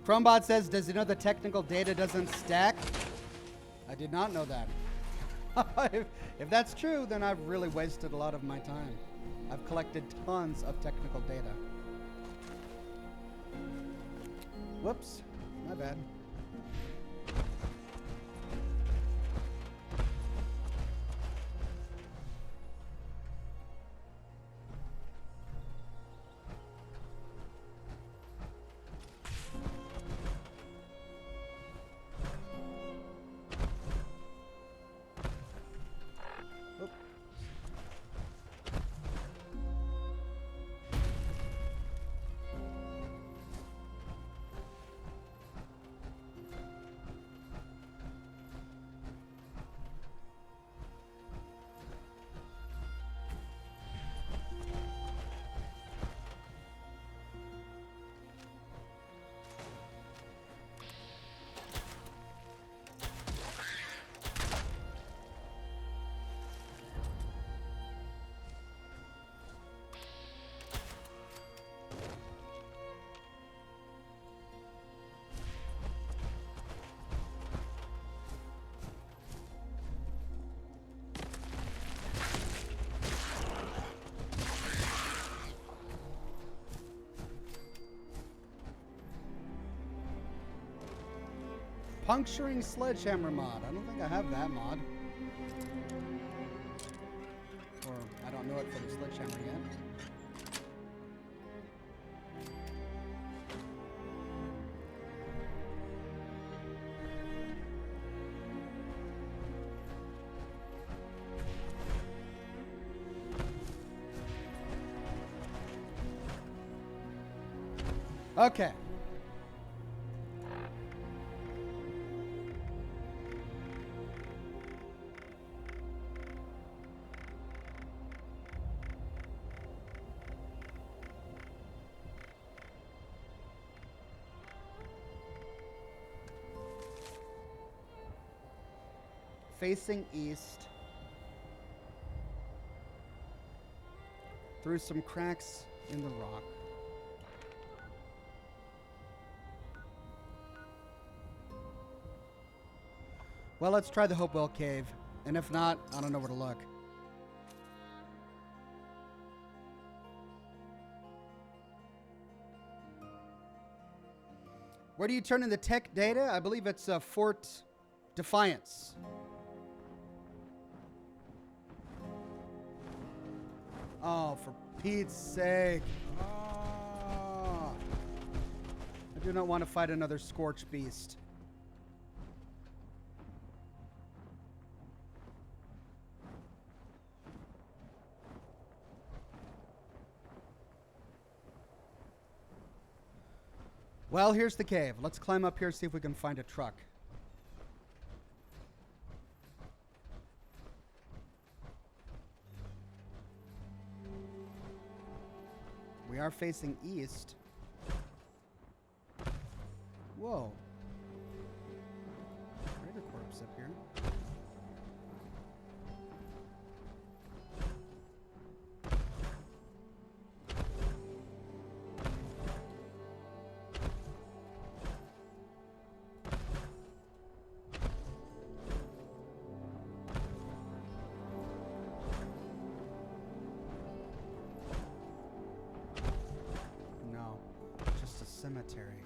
Chromebot says, does he know the technical data doesn't stack? I did not know that. If that's true, then I've really wasted a lot of my time. I've collected tons of technical data. Whoops, my bad. Puncturing sledgehammer mod. I don't think I have that mod. Or I don't know it for the sledgehammer yet. Okay. Facing east through some cracks in the rock. Well, let's try the Hopewell Cave, and if not, I don't know where to look. Where do you turn in the tech data? I believe it's Fort Defiance. Oh, for Pete's sake. Oh. I do not want to fight another Scorch Beast. Well, here's the cave. Let's climb up here, see if we can find a truck. We are facing east. Whoa. Raider corpse up here. Cemetery.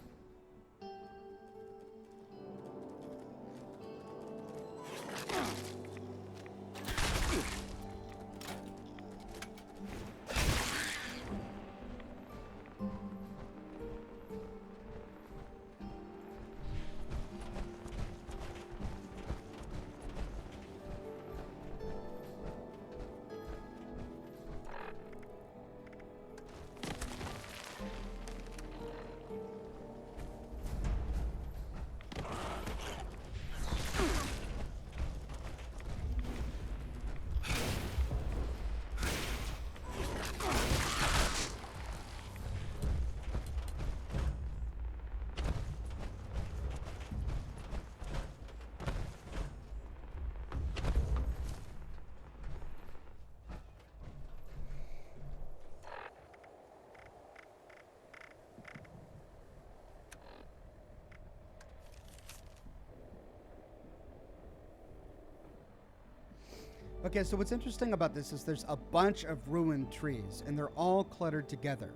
Okay, so what's interesting about this is there's a bunch of ruined trees, and they're all cluttered together.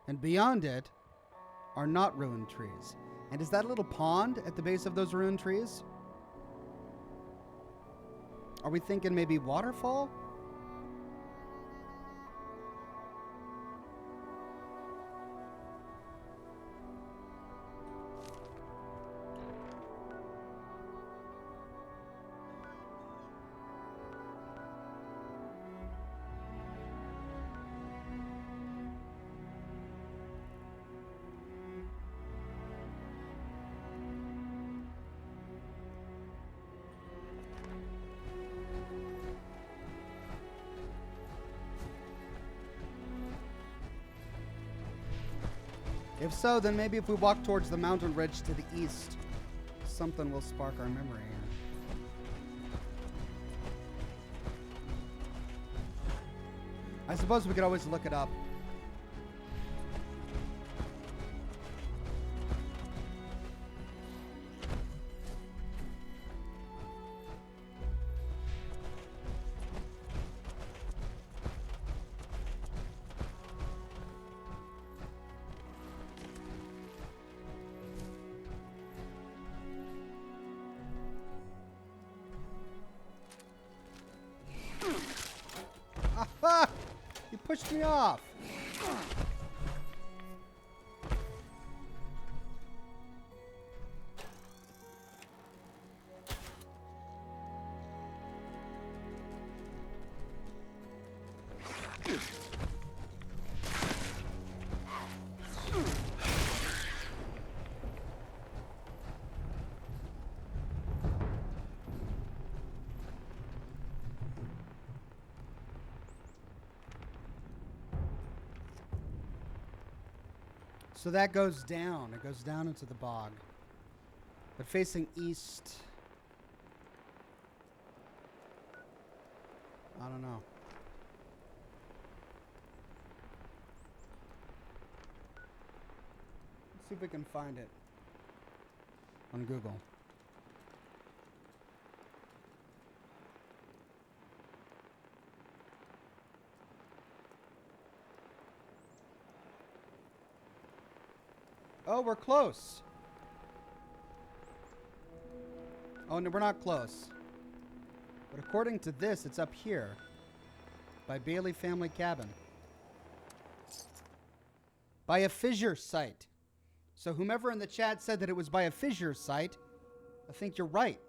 And beyond it are not ruined trees. And is that a little pond at the base of those ruined trees? Are we thinking maybe waterfall? If so, then maybe if we walk towards the mountain ridge to the east, something will spark our memory here. I suppose we could always look it up. You pushed me off. So that goes down. It goes down into the bog. But facing east, I don't know. Let's see if we can find it on Google. Oh, we're close. Oh, no, we're not close. But according to this, it's up here. By Bailey Family Cabin. By a fissure site. So whomever in the chat said that it was by a fissure site, I think you're right.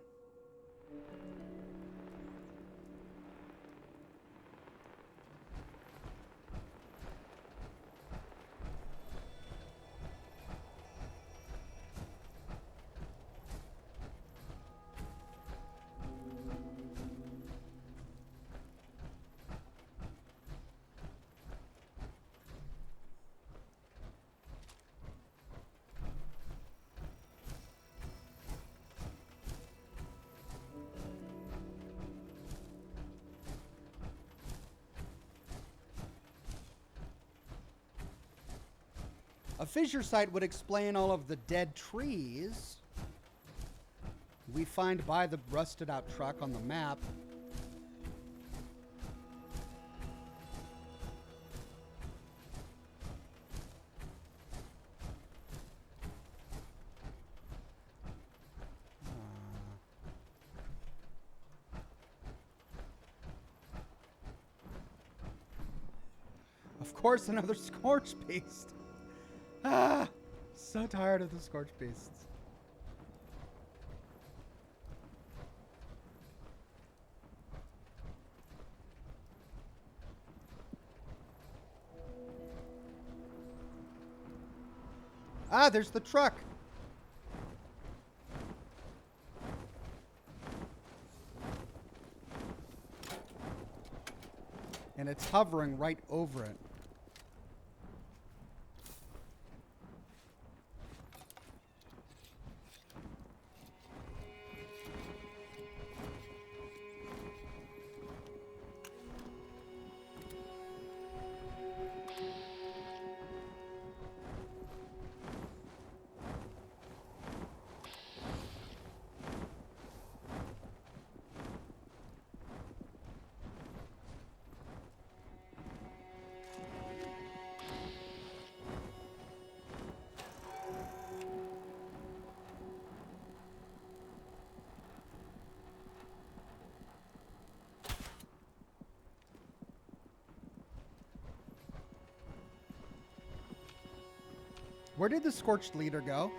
A fissure site would explain all of the dead trees we find by the rusted out truck on the map. Of course, another scorch beast. Ah, so tired of the scorch beasts. Ah, there's the truck. And it's hovering right over it. Where did the scorched leader go?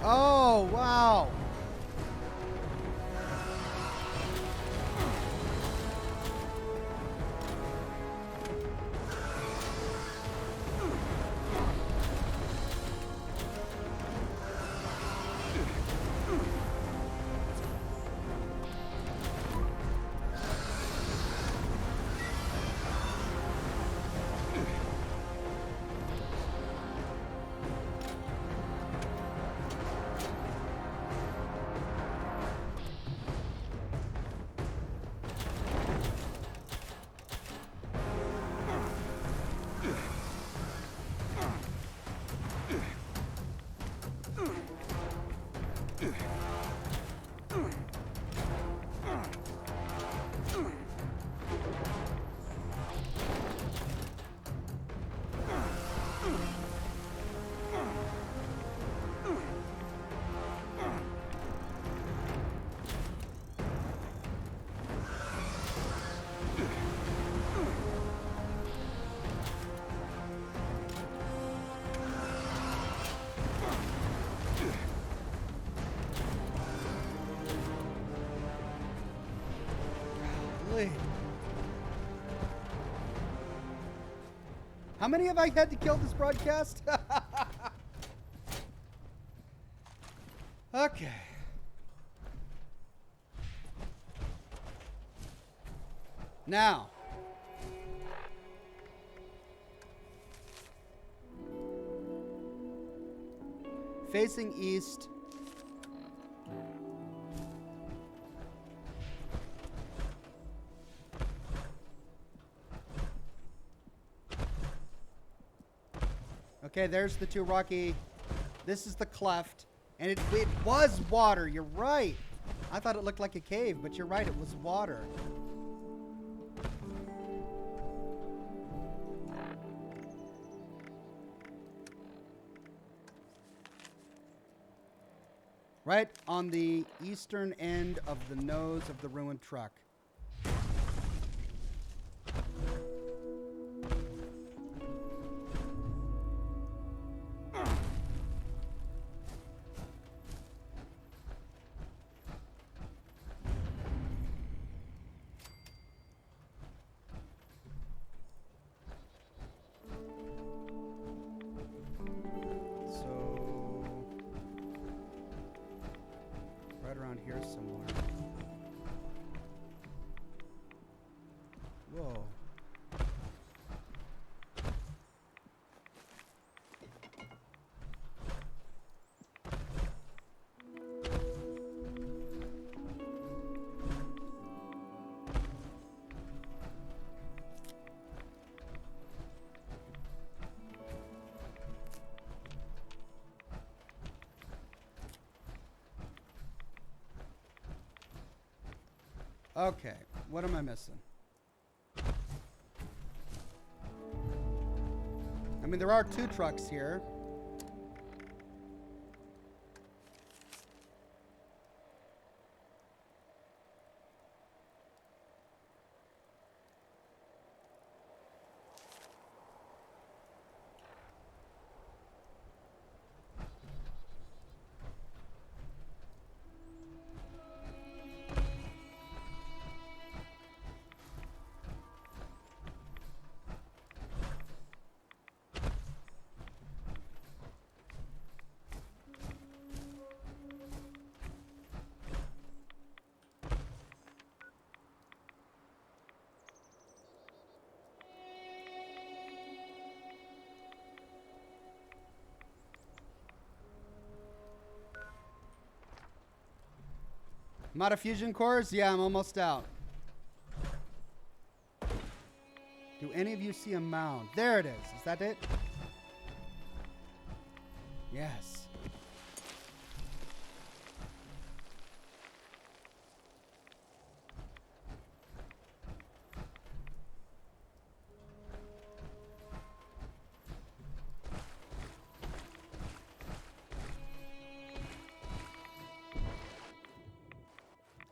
Oh, wow. Please. How many have I had to kill this broadcast? Okay. Now. Facing east. Okay, there's the two rocky. This is the cleft. And it was water. You're right. I thought it looked like a cave, but you're right. It was water. Right on the eastern end of the nose of the ruined truck. Around here somewhere. Whoa. Okay, what am I missing? I mean, there are two trucks here. I'm out of fusion cores? Yeah, I'm almost out. Do any of you see a mound? There it is. Is that it? Yes.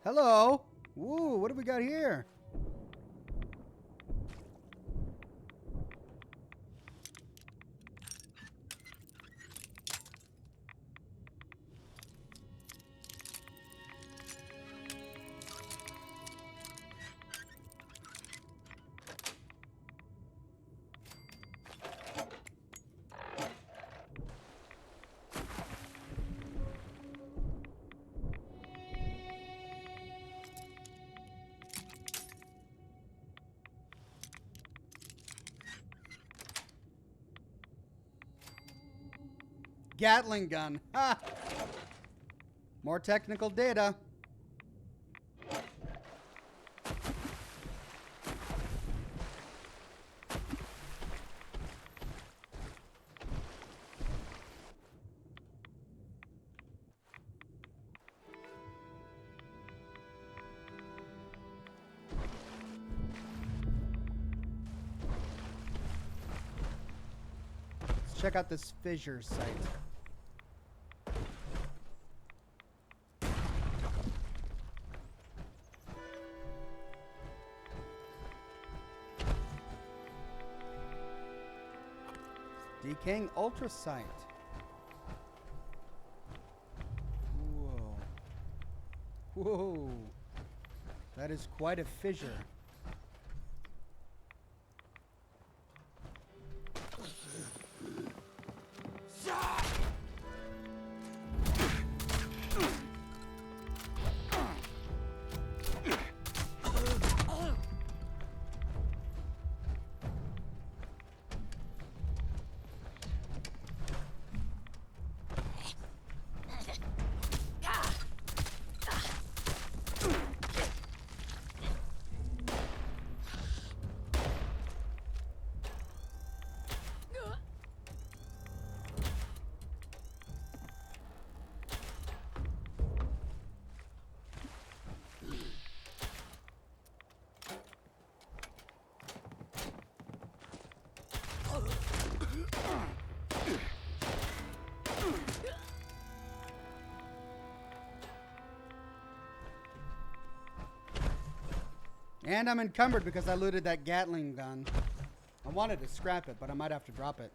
Hello. Woo, what do we got here? Gatling gun. Ha! More technical data. Let's check out this fissure site. Decaying ultrasite. Whoa. Whoa. That is quite a fissure. And I'm encumbered because I looted that Gatling gun. I wanted to scrap it, but I might have to drop it.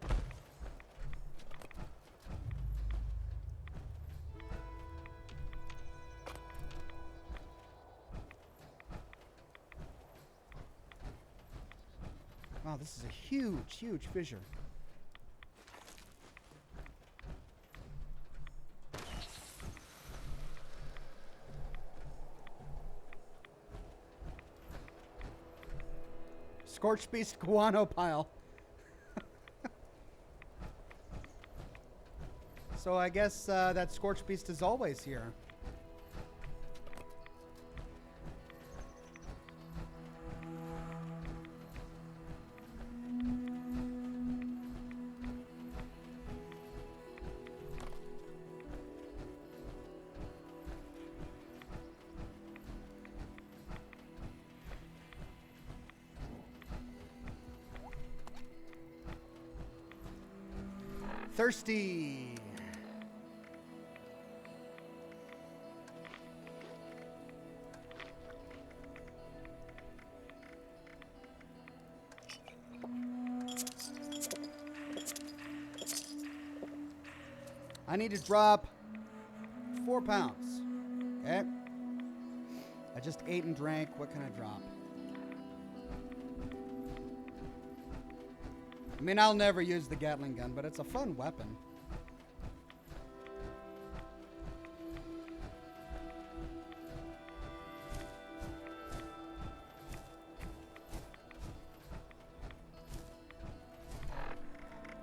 Wow, this is a huge, huge fissure. Scorched Beast guano pile. So I guess that Scorched Beast is always here. Thirsty. I need to drop 4 pounds. Okay. I just ate and drank. What can I drop? I mean, I'll never use the Gatling gun, but it's a fun weapon.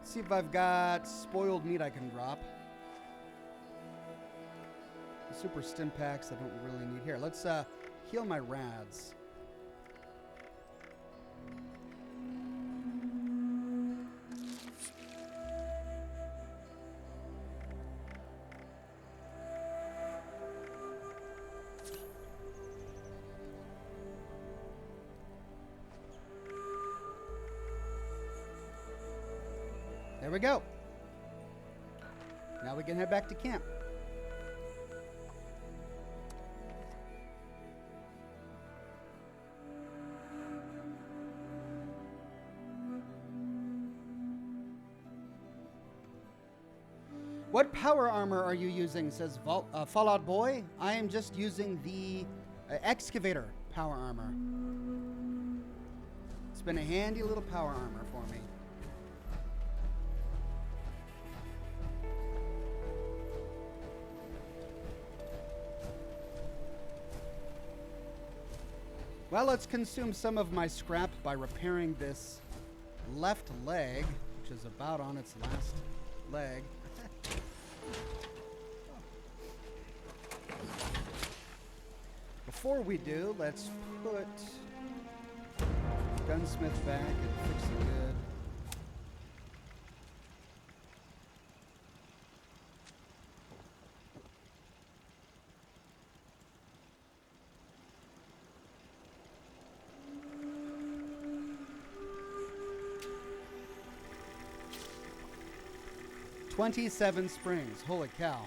See if I've got spoiled meat I can drop. Super stim packs I don't really need. Here, let's heal my rads. There we go. Now we can head back to camp. What power armor are you using, says Fallout Boy. I am just using the excavator power armor. It's been a handy little power armor for me. Well, let's consume some of my scrap by repairing this left leg, which is about on its last leg. Before we do, let's put gunsmith back and fix it good. "27 springs. Holy cow.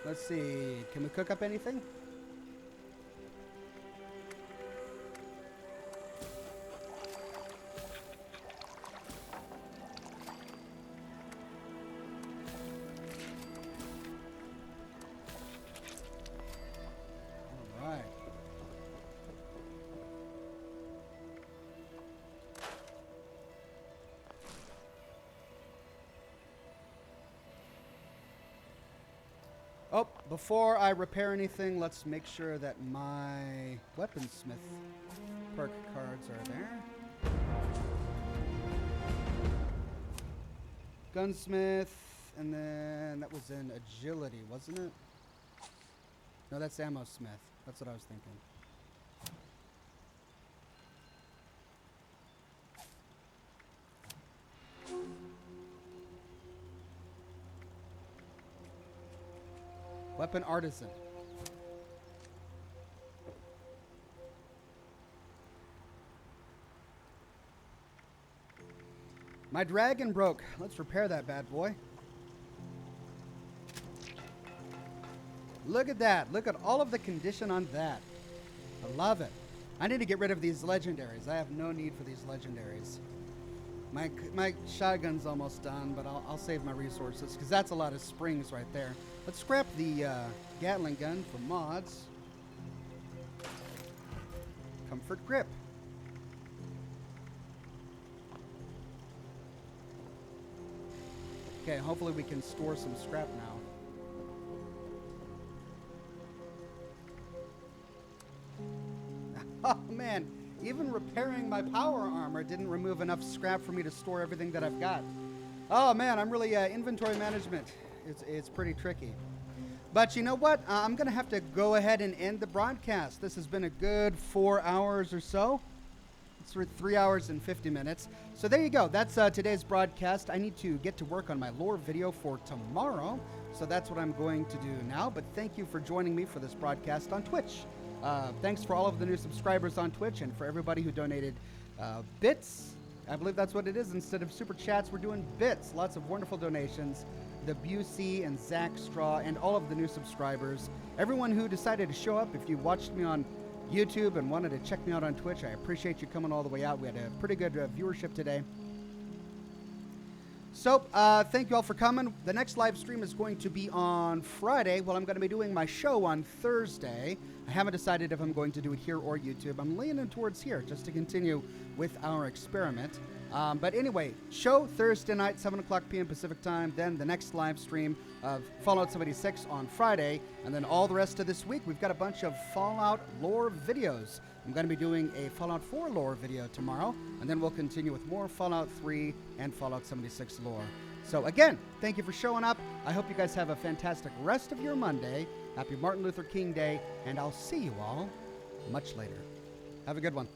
Let's see. Can we cook up anything? Oh, before I repair anything, let's make sure that my weaponsmith perk cards are there. Gunsmith, and then that was in agility, wasn't it? No, that's ammo smith. That's what I was thinking. Weapon artisan. My dragon broke. Let's repair that bad boy. Look at that. Look at all of the condition on that. I love it. I need to get rid of these legendaries. I have no need for these legendaries. My shotgun's almost done, but I'll save my resources because that's a lot of springs right there. Let's scrap the Gatling gun for mods. Comfort grip. Okay, hopefully we can store some scrap now. Oh man, even repairing my power armor didn't remove enough scrap for me to store everything that I've got. Oh man, I'm really inventory management. It's pretty tricky. But you know what? I'm gonna have to go ahead and end the broadcast. This has been a good 4 hours or so. It's 3 hours and 50 minutes. So there you go. That's today's broadcast. I need to get to work on my lore video for tomorrow. So that's what I'm going to do now. But thank you for joining me for this broadcast on Twitch. Thanks for all of the new subscribers on Twitch and for everybody who donated bits. I believe that's what it is. Instead of super chats, we're doing bits. Lots of wonderful donations. The Busey and Zach Straw and all of the new subscribers. Everyone who decided to show up, if you watched me on YouTube and wanted to check me out on Twitch, I appreciate you coming all the way out. We had a pretty good viewership today. So, thank you all for coming. The next live stream is going to be on Friday. Well, I'm going to be doing my show on Thursday. I haven't decided if I'm going to do it here or YouTube. I'm leaning towards here just to continue with our experiment. But anyway, show Thursday night, 7 o'clock p.m. Pacific time. Then the next live stream of Fallout 76 on Friday. And then all the rest of this week, we've got a bunch of Fallout lore videos. I'm going to be doing a Fallout 4 lore video tomorrow. And then we'll continue with more Fallout 3 and Fallout 76 lore. So again, thank you for showing up. I hope you guys have a fantastic rest of your Monday. Happy Martin Luther King Day. And I'll see you all much later. Have a good one.